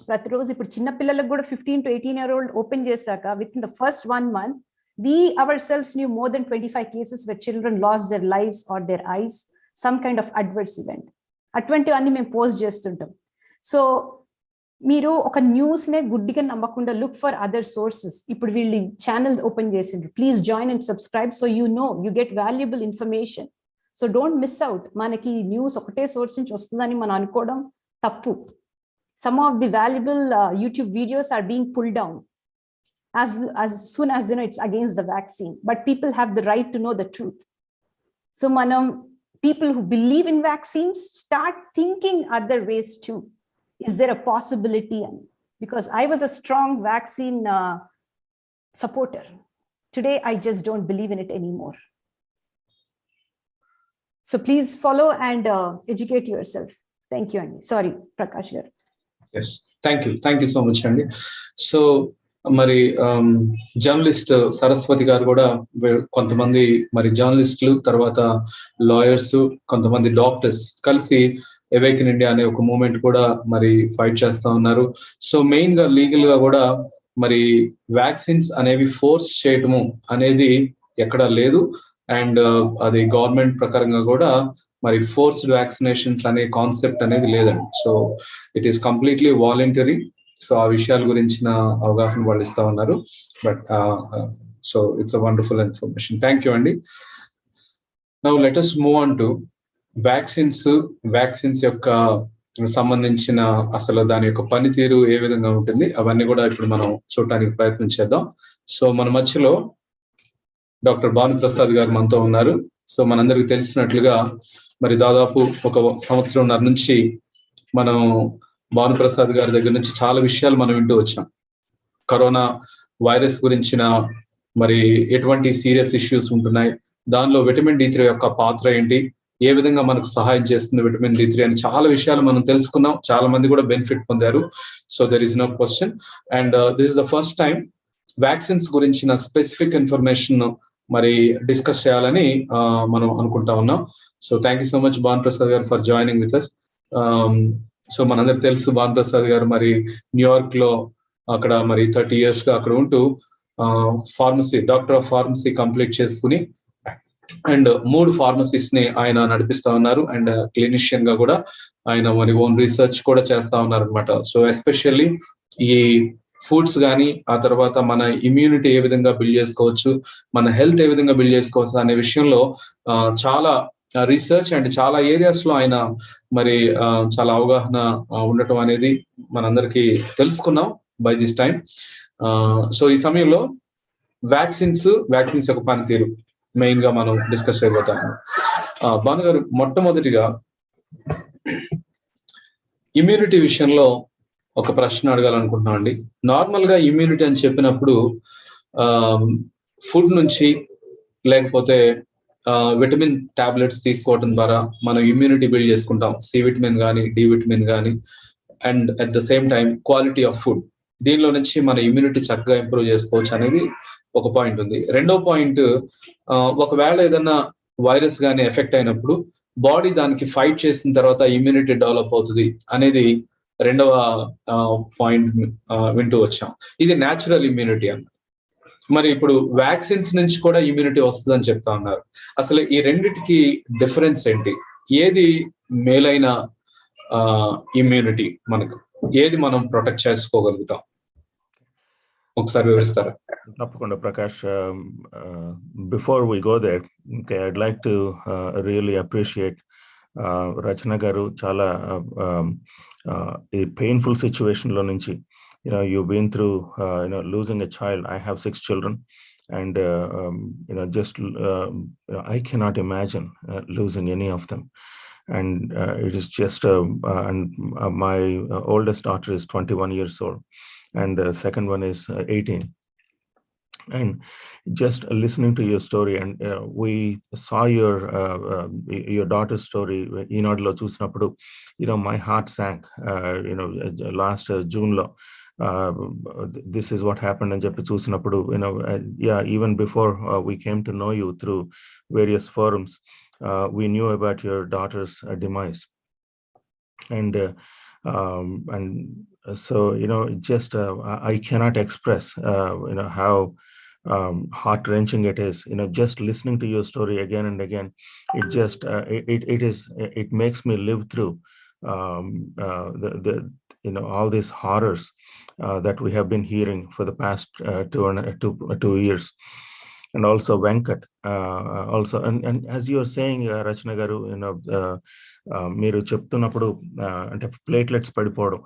ప్రతిరోజు. ఇప్పుడు చిన్న పిల్లలకు కూడా 15 to 18 year old ఓపెన్ చేశాక with in the first 1 month we ourselves knew more than 25 cases where children lost their lives or their eyes, some kind of adverse event. అటువంటివన్నీ మేము post చేస్తుంటాం. So మీరు ఒక న్యూస్ నే గుడ్డిగా నమ్మకుండా look for other sources. ఇప్పుడు వీళ్ళు channel open చేసిండ్రు, please join and subscribe so you know you get valuable information. So don't miss out. మనకి న్యూస్ ఒకటే సోర్స్ నుంచి వస్తుందని మనం అనుకోవడం తప్పు. Some of the valuable YouTube videos are being pulled down as soon as it's against the vaccine, but people have the right to know the truth. So people who believe in vaccines start thinking other ways too. Is there a possibility? Because I was a strong vaccine supporter. Today I just don't believe in it anymore. So please follow and educate yourself. Thank you, Andy. Sorry, Prakash garu. Yes, thank you so much అండి. So మరి journalist Saraswati గారు కూడా కొంతమంది మరి జర్నలిస్టులు, తర్వాత lawyers, కొంతమంది doctors కలిసి అవేకెన్ ఇండియా అనే ఒక మూవ్మెంట్ కూడా మరి ఫైట్ చేస్తా ఉన్నారు. సో మెయిన్ గా లీగల్ గా కూడా మరి వ్యాక్సిన్స్ అనేవి ఫోర్స్ చేయటము అనేది ఎక్కడా లేదు. అండ్ అది గవర్నమెంట్ ప్రకారంగా కూడా మరి ఫోర్స్డ్ వ్యాక్సినేషన్స్ అనే కాన్సెప్ట్ అనేది లేదండి. So it is completely voluntary. So ఆ విషయాల గురించిన అవగాహన వాళ్ళు ఇస్తా ఉన్నారు. But so it's a wonderful information. Thank you అండి. Now let us move on to vaccines యొక్క సంబంధించిన అసలు దాని యొక్క పనితీరు ఏ విధంగా ఉంటుంది అవన్నీ కూడా ఇప్పుడు మనం చూడటానికి ప్రయత్నం చేద్దాం. సో మన మధ్యలో డాక్టర్ భాను ప్రసాద్ గారు మనతో ఉన్నారు. సో మనందరికి తెలిసినట్లుగా మరి దాదాపు 1 సంవత్సరంన్నర నుంచి మనం భాను ప్రసాద్ గారి దగ్గర నుంచి చాలా విషయాలు మనం వింటూ వచ్చాం. కరోనా వైరస్ గురించిన మరి ఎటువంటి సీరియస్ ఇష్యూస్ ఉంటున్నాయి, దానిలో విటమిన్ D3 యొక్క పాత్ర ఏంటి, ఏ విధంగా మనకు సహాయం చేస్తుంది విటమిన్ D3 అని చాలా విషయాలు మనం తెలుసుకున్నాం. చాలా మంది కూడా బెనిఫిట్ పొందారు. So there is no question. And this is the first time vaccines గురించిన స్పెసిఫిక్ ఇన్ఫర్మేషన్ మరి డిస్కస్ చేయాలని మనం అనుకుంటా ఉన్నాం. So thank you so much Bhanu Prasad garu for joining with us. So మనందరికి తెలుసు భాను ప్రసాద్ గారు మరి న్యూయార్క్ లో అక్కడ మరి 30 years గా అక్కడ ఉంటూ pharmacy, doctor of pharmacy complete చేసుకుని అండ్ 3 pharmacies ని ఆయన నడిపిస్తా ఉన్నారు. అండ్ క్లినిషియన్ గా కూడా ఆయన మరి ఓన్ రీసెర్చ్ కూడా చేస్తా ఉన్నారు అనమాట. సో ఎస్పెషల్లీ ఈ ఫుడ్స్ కానీ, ఆ తర్వాత మన ఇమ్యూనిటీ ఏ విధంగా బిల్డ్ చేసుకోవచ్చు, మన హెల్త్ ఏ విధంగా బిల్డ్ చేసుకోవచ్చు అనే విషయంలో చాలా రీసెర్చ్ అండ్ చాలా ఏరియాస్ లో ఆయన మరి చాలా అవగాహన ఉండటం అనేది మనందరికీ తెలుసుకున్నాం బై దిస్ టైం. సో ఈ సమయంలో వ్యాక్సిన్స్ యొక్క పనితీరు మెయిన్ గా మనం డిస్కస్ చేయబోతాము. భాను గారు, మొట్టమొదటిగా ఇమ్యూనిటీ విషయంలో ఒక ప్రశ్న అడగాలనుకుంటున్నాం అండి. నార్మల్ గా ఇమ్యూనిటీ అని చెప్పినప్పుడు ఫుడ్ నుంచి లేకపోతే విటమిన్ టాబ్లెట్స్ తీసుకోవడం ద్వారా మనం ఇమ్యూనిటీ బిల్డ్ చేసుకుంటాం. సి విటమిన్ కానీ, డి విటమిన్ కానీ, and at the same time quality of food, దీనిలో నుంచి మన ఇమ్యూనిటీ చక్కగా ఇంప్రూవ్ చేసుకోవచ్చు అనేది ఒక పాయింట్ ఉంది. రెండో పాయింట్, ఒకవేళ ఏదైనా వైరస్ కానీ ఎఫెక్ట్ అయినప్పుడు బాడీ దానికి ఫైట్ చేసిన తర్వాత ఇమ్యూనిటీ డెవలప్ అవుతుంది అనేది రెండవ పాయింట్ వింటూ వచ్చాం. ఇది న్యాచురల్ ఇమ్యూనిటీ అన్న. మరి ఇప్పుడు వ్యాక్సిన్స్ నుంచి కూడా ఇమ్యూనిటీ వస్తుందని చెప్తా ఉన్నారు. అసలు ఈ రెండిటికి డిఫరెన్స్ ఏంటి? ఏది మేలైన ఇమ్యూనిటీ? మనకు ఏది మనం ప్రొటెక్ట్ చేసుకోగలుగుతాం? ఒకసారి వివరిస్తారా? తప్పకుండా Prakash. Before we go there, I'd like to really appreciate Rachana garu. చాలా ఈ పెయిన్ఫుల్ సిచ్యువేషన్ లో నుంచి, you've been through losing a child. I have 6 children, and just I cannot imagine losing any of them. And it is just and my oldest daughter is 21 years old, and the second one is 18. And just listening to your story, and we saw your daughter's story ఈనాడులో చూసినప్పుడు, my heart sank. Last June లో this is what happened అని చెప్పి చూసినప్పుడు, even before we came to know you through various forums, we knew about your daughter's demise. And so just I cannot express how heart-wrenching it is. Just listening to your story again and again, it just it makes me live through the all these horrors that we have been hearing for the past 2 years. And also Venkat, also, and as you are saying, Rachna garu, మీరు చెప్తున్నప్పుడు అంటే platelets పడిపోవడం,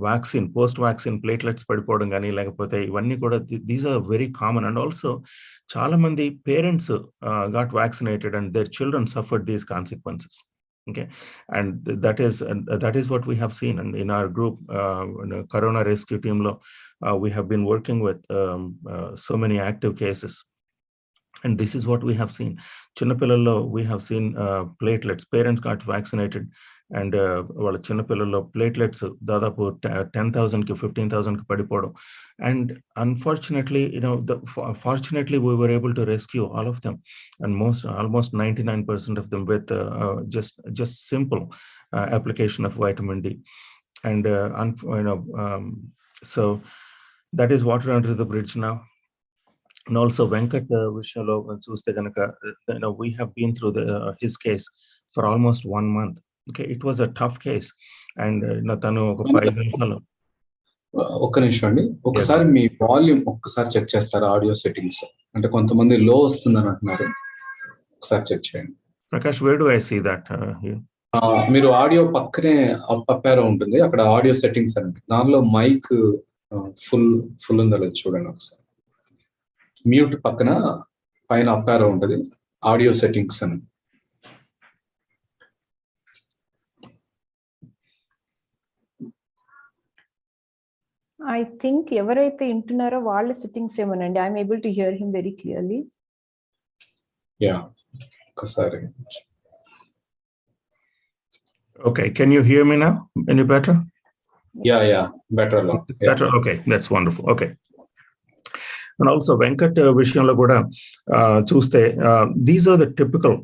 vaccine, post vaccine platelets పడిపోవడం కానీ, లేకపోతే ఇవన్నీ కూడా these are very common. And also చాలా మంది parents got vaccinated and their children suffered these consequences. Okay, and that is what we have seen. And in our group, Corona Rescue Team lo, we have been working with so many active cases. And this is what we have seen. Chinnapillallo, we have seen platelets. Parents got vaccinated, and వాళ్ళ చిన్నపిల్లల్లో platelets దాదాపు 10,000 కి 15,000 కి పడిపోవడం. And unfortunately, fortunately we were able to rescue all of them, and almost 99% of them with just simple application of vitamin D. And so that is water under the bridge now. And also Venkat Vishalo చూస్తే కనుక, we have been through his case for almost 1 month. Okay, it was a tough case. And తను ఒక 5 నిమిషాలు. ఒక్క నిమిషం అండి, ఒకసారి మీ volume ఒక్కసారి చెక్ చేస్తారా? ఆడియో సెట్టింగ్స్ అంటే కొంతమంది లో వస్తుందని అంటున్నారు, ఒకసారి చెక్ చేయండి. Prakash, where do I see that here? మీరు ఆడియో పక్కనే అప్ యారో ఉంటుంది, అక్కడ ఆడియో సెట్టింగ్స్ అని దానిలో మైక్ ఫుల్ ఉందో లేదు చూడండి ఒకసారి. మ్యూట్ పక్కన పైన అప్ యారో ఉంటుంది, ఆడియో సెట్టింగ్స్ అని. I think ఎవరైతే వింటున్నారో వాళ్ళ సెట్టింగ్స్ ఏమోనండి. I'm able to hear him very clearly. Yeah, ఒకసారి. Okay, can you hear me now? Any better? Yeah, better. Better. Okay, that's wonderful. Okay. And also Venkat విషయంలో కూడా చూస్తే these are the typical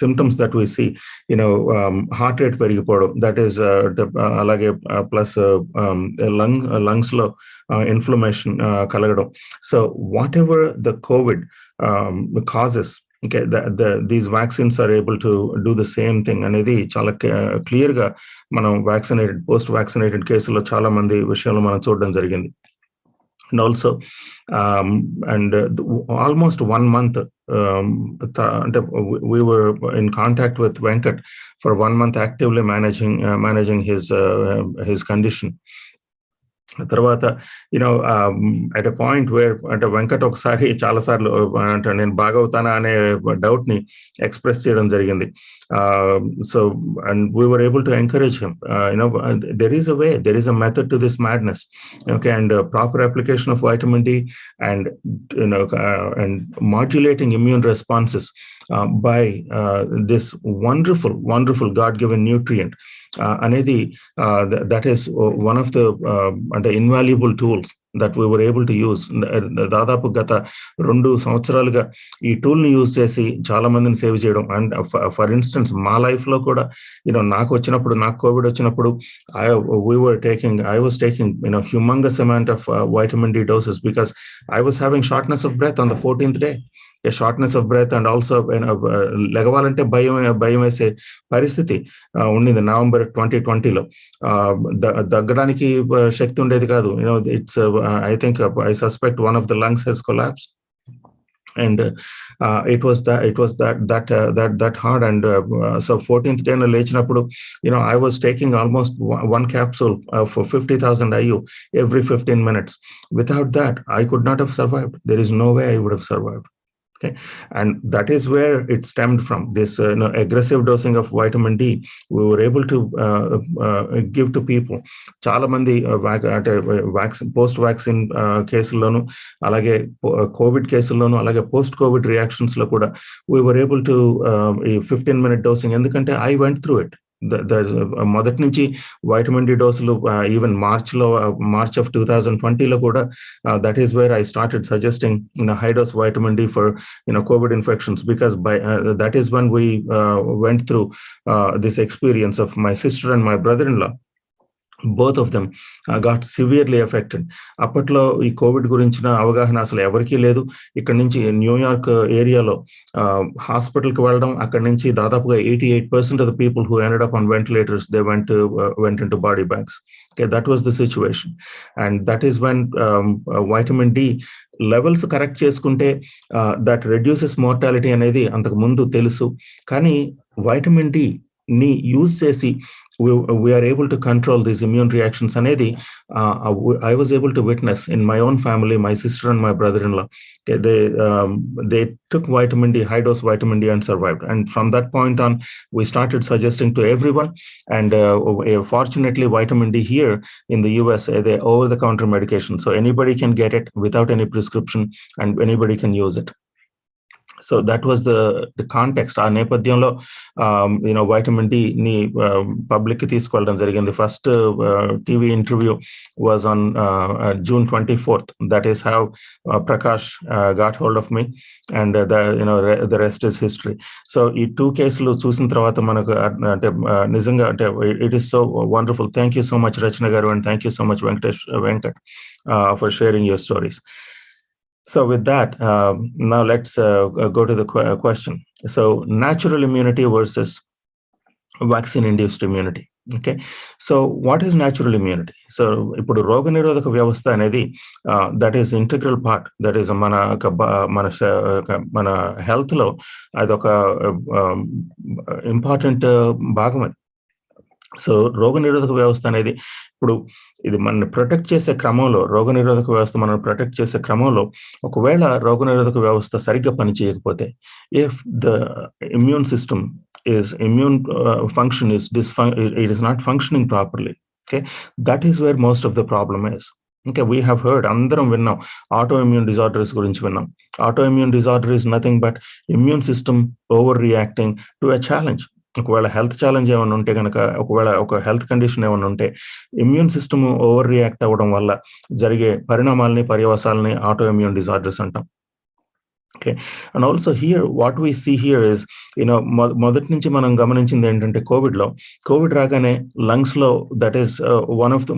symptoms that we see, heart rate పెరిగిపోవడం, that is అలాగే plus lungs లో inflammation కలగడం. So whatever the COVID causes, okay, these vaccines are able to do the same thing అనేది చాలా clear గా మనం post vaccinated కేసుల్లో చాలా మంది విషయంలో మనం చూడడం జరిగింది. And also almost 1 month we were in contact with Venkat for 1 month, actively managing his condition. తర్వాత at a point where అంటే వెంకట్ ఒకసారి చాలా సార్లు అంటే నేను బాగవుతానా అనే డౌట్ ని ఎక్స్ప్రెస్ చేయడం జరిగింది. So and we were able to encourage him, there is a way, there is a method to this madness, okay, and proper application of vitamin D and and modulating immune responses by this wonderful God-given nutrient అనేది that is one of the invaluable tools that we were able to use. దాదాపు గత 2 సంవత్సరాలుగా ఈ tool ని use చేసి చాలా మందిని save చేయడం. అండ్ ఫర్ ఇన్స్టెన్స్ మా లైఫ్ లో కూడా నాకు కోవిడ్ వచ్చినప్పుడు I was taking humongous amount of vitamin D doses because I was having shortness of breath on the 14th day. A shortness of breath and also లెగవాలంటే భయం వేసే పరిస్థితి ఉండింది November 2020లో. దగ్గడానికి శక్తి ఉండేది కాదు. It's I think I suspect one of the lungs has collapsed, and it was that hard. And so 14th day na lechinappudu I was taking almost one capsule for 50,000 IU every 15 minutes. Without that I could not have survived. There is no way I would have survived. Okay, and that is where it stemmed from, this aggressive dosing of vitamin D we were able to give to people. Chaala mandi post vaccine కేసుల్లోను అలాగే Covid కేసుల్లోను అలాగే post Covid reactions లో కూడా we were able to 15-minute dosing, ఎందుకంటే I went through it. మొదటి నుంచి vitamin D డోసులు even March of 2020 లో కూడా that is where I started suggesting high dose vitamin D for COVID infections, because that is when we went through this experience of my sister and my brother-in-law. Both of them got severely affected. అప్పట్లో ఈ Covid గురించిన అవగాహన అసలు ఎవరికీ లేదు. ఇక్కడ నుంచి New York ఏరియాలో హాస్పిటల్కి వెళ్ళడం, అక్కడ నుంచి దాదాపుగా 88% of the people who ended up on ventilators, they went into body bags. Okay, that was the situation. And that is when vitamin D levels correct చేసుకుంటే that reduces mortality అనేది అంతకు ముందు తెలుసు. కానీ వైటమిన్ డి ని use చేసి we are able to control these immune reactions అనేది I was able to witness in my own family. My sister and my brother-in-law, they took vitamin D, high dose vitamin D, and survived. And from that point on we started suggesting to everyone, and fortunately vitamin D here in the US, they over the counter medication, so anybody can get it without any prescription and anybody can use it. So that was the context. ఆ నేపథ్యంలో vitamin D ని public కి తీసుకెళ్ళడం జరిగింది. First TV interview was on June 24th. That is how Prakash got hold of me, and the rest is history. So ఈ 2 కేసులు చూసిన తర్వాత మనకు అంటే నిజంగా అంటే it is so wonderful. Thank you so much Rachna garu, and thank you so much Venkat for sharing your stories. So with that, now let's go to the question. So natural immunity versus vaccine-induced immunity. Okay, so what is natural immunity? So ఇప్పుడు రోగ నిరోధక వ్యవస్థ అనేది that is integral part, that is మన health లో అదొక important భాగం. So రోగ నిరోధక వ్యవస్థ అనేది ఇప్పుడు ఇది మనల్ని ప్రొటెక్ట్ చేసే క్రమంలో, రోగ నిరోధక వ్యవస్థ మనల్ని ప్రొటెక్ట్ చేసే క్రమంలో ఒకవేళ రోగ నిరోధక వ్యవస్థ సరిగ్గా పనిచేయకపోతే, if the immune system immune function is it is not functioning properly, okay, that is where most of the problem is. Okay, we have heard, andaram vinnam, autoimmune disorders gurinchi vinnam. Autoimmune disorder is nothing but immune system overreacting to a challenge. ఒకవేళ health challenge ఏమైనా ఉంటే కనుక, ఒకవేళ ఒక health condition ఏమైనా ఉంటే, immune system over react అవ్వడం వల్ల జరిగే పరిణామాలని, పర్యవసాలని ఆటో ఇమ్యూన్ డిజార్డర్స్ అంటాం. Okay, and also here what we see here is, మొదటి నుంచి మనం గమనించింది ఏంటంటే కోవిడ్ రాగానే లంగ్స్ లో that is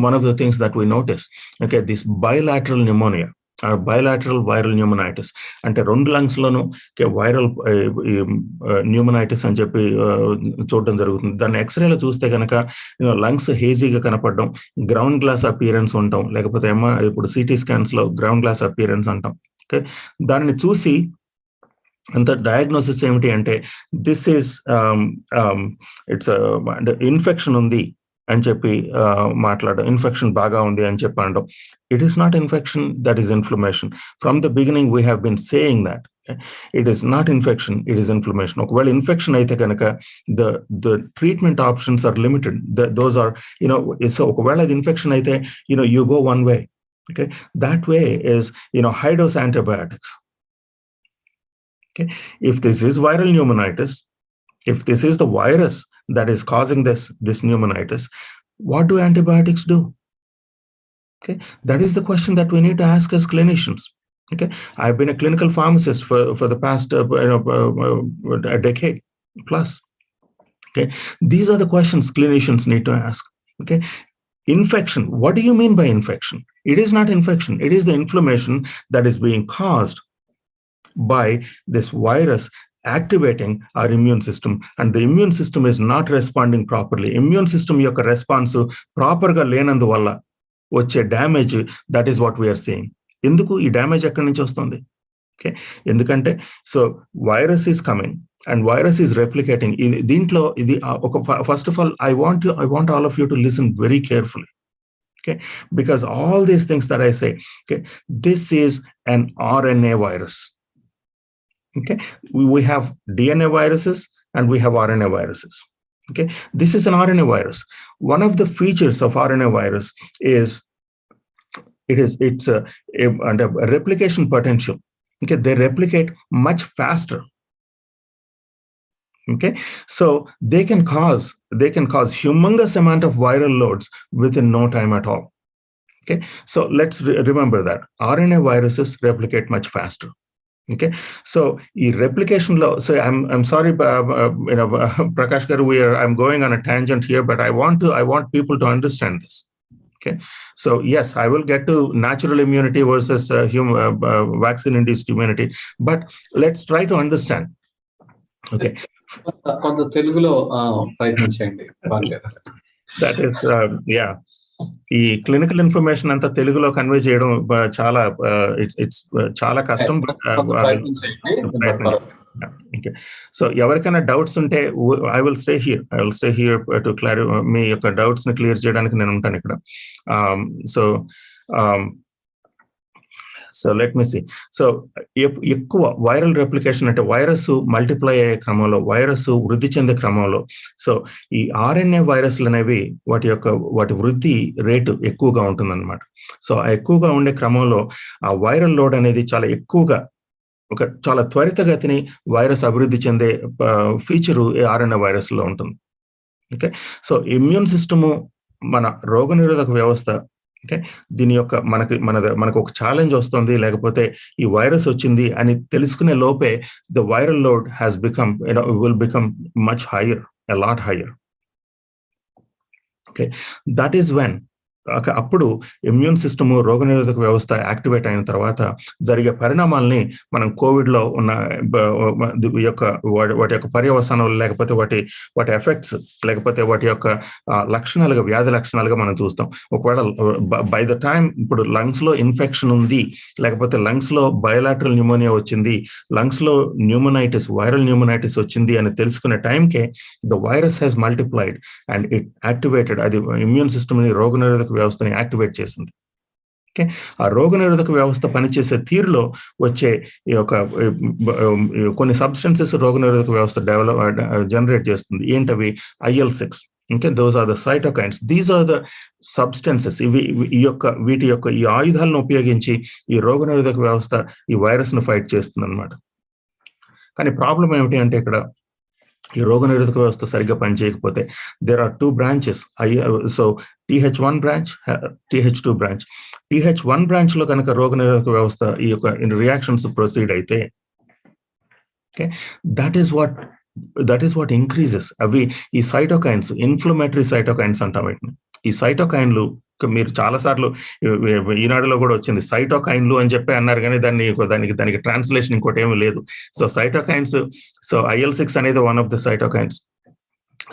one of the things that we notice. Okay, this bilateral pneumonia or bilateral viral pneumonitis, అంటే 2 lungs లోను viral pneumonitis అని చెప్పి చూడడం జరుగుతుంది. దాన్ని ఎక్స్రేలో చూస్తే కనుక లంగ్స్ హేజీగా కనపడడం, గ్రౌండ్ గ్లాస్ అపియరెన్స్ ఉంటాం, లేకపోతే ఇప్పుడు సిటీ స్కాన్స్ లో గ్రౌండ్ గ్లాస్ అపియరెన్స్ అంటాం. ఓకే, దానిని చూసి అంత డయాగ్నోసిస్ ఏమిటి అంటే దిస్ ఈస్ ఇట్స్ ఇన్ఫెక్షన్ ఉంది అని చెప్పి మాట్లాడడం, ఇన్ఫెక్షన్ బాగా ఉంది అని చెప్పి అనడం. It is not infection, that is inflammation. From the beginning we have been saying that it is not infection, it is inflammation. ఒకవేళ ఇన్ఫెక్షన్ అయితే కనుక the treatment options are limited. Those are so ఒకవేళ అది infection అయితే you go one way. Okay, that way is high dose antibiotics. Okay, if this is viral pneumonitis, if this is the virus that is causing this pneumonitis, what do antibiotics do? Okay, that is the question that we need to ask as clinicians. Okay, I've been a clinical pharmacist for the past a decade plus. Okay, these are the questions clinicians need to ask. Okay, infection, what do you mean by infection? It is not infection, it is the inflammation that is being caused by this virus activating our immune system, and the immune system is not responding properly. Immune system యొక్క response proper గా లేనందువల్ల వచ్చే damage, that is what we're saying. ఎందుకు ఈ damage ఎక్కడి నుంచి వస్తుంది? Okay, ఎందుకంటే so virus is coming and virus is replicating. దీంట్లో ఇది first of all I want all of you to listen very carefully. Okay, because all these things that I say, okay, this is an RNA virus. Okay, we have DNA viruses and we have RNA viruses. Okay, this is an RNA virus. One of the features of RNA virus is it's a replication potential. Okay, they replicate much faster. Okay, so they can cause humongous amount of viral loads within no time at all. Okay, so let's remember that RNA viruses replicate much faster. Okay, so the replication law. So I'm sorry, Prakash garu, I'm going on a tangent here, but I want people to understand this. Okay, so yes, I will get to natural immunity versus vaccine-induced immunity, but let's try to understand. Okay. కొంత తెలుగులో ప్రయత్నించండి. That is ఈ clinical information అంతా తెలుగులో convey చేయడం చాలా it's చాలా కష్టం. సో ఎవరికైనా డౌట్స్ ఉంటే I will stay here to clarify. మీ యొక్క డౌట్స్ ని క్లియర్ చేయడానికి నేను ఉంటాను ఇక్కడ. So let me see. So ఎక్కువ వైరల్ రెప్లికేషన్ అంటే వైరస్ మల్టిప్లై అయ్యే క్రమంలో, వైరస్ వృద్ధి చెందే క్రమంలో, సో ఈ ఆర్ఎన్ఏ వైరస్లు అనేవి వాటి వృద్ధి రేటు ఎక్కువగా ఉంటుందన్నమాట. సో ఆ ఎక్కువగా ఉండే క్రమంలో ఆ వైరల్ లోడ్ అనేది చాలా ఎక్కువగా చాలా త్వరితగతిని వైరస్ అభివృద్ధి చెందే ఫీచరు ఆర్ఎన్ఏ వైరస్ లో ఉంటుంది. ఓకే, సో ఇమ్యూన్ సిస్టము, మన రోగనిరోధక వ్యవస్థ, ఓకే, దీని యొక్క మనకు ఒక ఛాలెంజ్ వస్తుంది, లేకపోతే ఈ వైరస్ వచ్చింది అని తెలుసుకునే లోపే the viral load has become will become much higher, a lot hire. Okay, that is when అప్పుడు ఇమ్యూన్ సిస్టమ్, రోగనిరోధక వ్యవస్థ యాక్టివేట్ అయిన తర్వాత జరిగే పరిణామాలని మనం కోవిడ్ లో ఉన్న వాటి యొక్క పర్యవసానాలు, లేకపోతే వాటి ఎఫెక్ట్స్, లేకపోతే వాటి యొక్క లక్షణాలుగా, వ్యాధి లక్షణాలుగా మనం చూస్తాం. ఒకవేళ బై ద టైం ఇప్పుడు లంగ్స్ లో ఇన్ఫెక్షన్ ఉంది, లేకపోతే లంగ్స్ లో బయోలాటరల్ న్యూమోనియా వచ్చింది, లంగ్స్ లో న్యూమోనైటిస్, వైరల్ న్యూమోనైటిస్ వచ్చింది అని తెలుసుకునే టైంకే the virus has multiplied and it activated. అది ఇమ్యూన్ సిస్టమ్ ని, రోగనిరోధక వ్యవస్థని యాక్టివేట్ చేసింది. ఓకే, ఆ రోగనిరోధక వ్యవస్థ పనిచేసే తీరులో వచ్చే ఈ యొక్క కొన్ని సబ్స్టెన్సెస్ రోగనిరోధక వ్యవస్థ జనరేట్ చేస్తుంది. ఏంటవి? IL-6. Okay, those are the cytokines. These are the substances. వీటి యొక్క ఈ ఆయుధాలను ఉపయోగించి ఈ రోగనిరోధక వ్యవస్థ ఈ వైరస్ ను ఫైట్ చేస్తుంది అనమాట. కానీ ప్రాబ్లం ఏమిటి అంటే ఇక్కడ ఈ రోగనిరోధక వ్యవస్థ సరిగ్గా పనిచేయకపోతే there are 2 branches. So TH1 branch, TH2 branch. TH1 branch లో కనుక రోగనిరోధక వ్యవస్థ ఈ యొక్క రియాక్షన్స్ ప్రొసీడ్ అయితే, okay, that is what increases. అవి ఈ సైటోకైన్స్, ఇన్ఫ్లమేటరీ సైటోకైన్స్ అంటాం వీటిని. ఈ సైటోకైన్లు మీరు చాలా సార్లు ఈనాడులో కూడా వచ్చింది సైటోకైన్లు అని చెప్పి అన్నారు, కానీ దానికి ట్రాన్స్లేషన్ ఇంకోటి ఏమీ లేదు. సో సైటోకైన్స్, సో IL-6 అనేది one of the cytokines.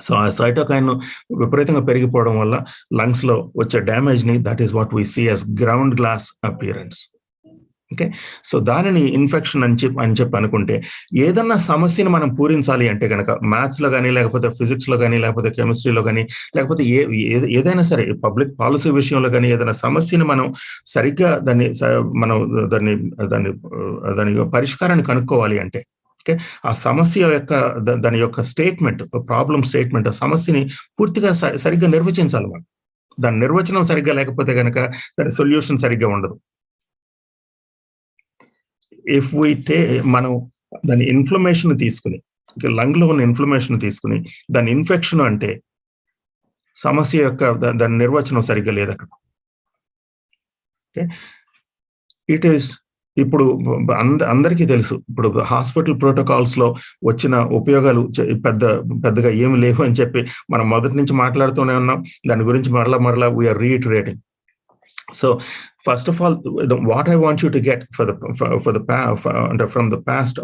So ఆ సైటోకైన్ విపరీతంగా పెరిగిపోవడం వల్ల లంగ్స్ లో వచ్చే డ్యామేజ్ ని, that is what we see as ground glass appearance. Okay, so దానిని ఇన్ఫెక్షన్ అని చెప్పి అనుకుంటే, ఏదన్నా సమస్యను మనం పూరించాలి అంటే కనుక మ్యాథ్స్ లో కానీ, లేకపోతే ఫిజిక్స్ లో కానీ, లేకపోతే కెమిస్ట్రీలో కానీ, లేకపోతే ఏదైనా సరే పబ్లిక్ పాలసీ విషయంలో కానీ ఏదైనా సమస్యను మనం సరిగ్గా దాని పరిష్కారాన్ని కనుక్కోవాలి అంటే, ఓకే, ఆ సమస్య యొక్క దాని యొక్క స్టేట్మెంట్, ప్రాబ్లం స్టేట్మెంట్, ఆ సమస్యని పూర్తిగా సరిగ్గా నిర్వచించాలి మనం. దాని నిర్వచనం సరిగ్గా లేకపోతే కనుక దాని సొల్యూషన్ సరిగ్గా ఉండదు. ఇఫ్ మనం దాని ఇన్ఫ్లమేషన్ తీసుకుని, లంగ్ లో ఉన్న ఇన్ఫ్లమేషన్ తీసుకుని దాని ఇన్ఫెక్షన్ అంటే సమస్య యొక్క దాని నిర్వచనం సరిగ్గా లేదు అక్కడ. ఓకే, ఇట్ ఈస్ ఇప్పుడు అందరికీ తెలుసు, ఇప్పుడు హాస్పిటల్ ప్రోటోకాల్స్ లో వచ్చిన ఉపయోగాలు పెద్దగా ఏమి లేవు అని చెప్పి మనం మొదటి నుంచి మాట్లాడుతూనే ఉన్నాం. దాని గురించి మరలా we're reiterating. So first of all, what I want you to get from the past,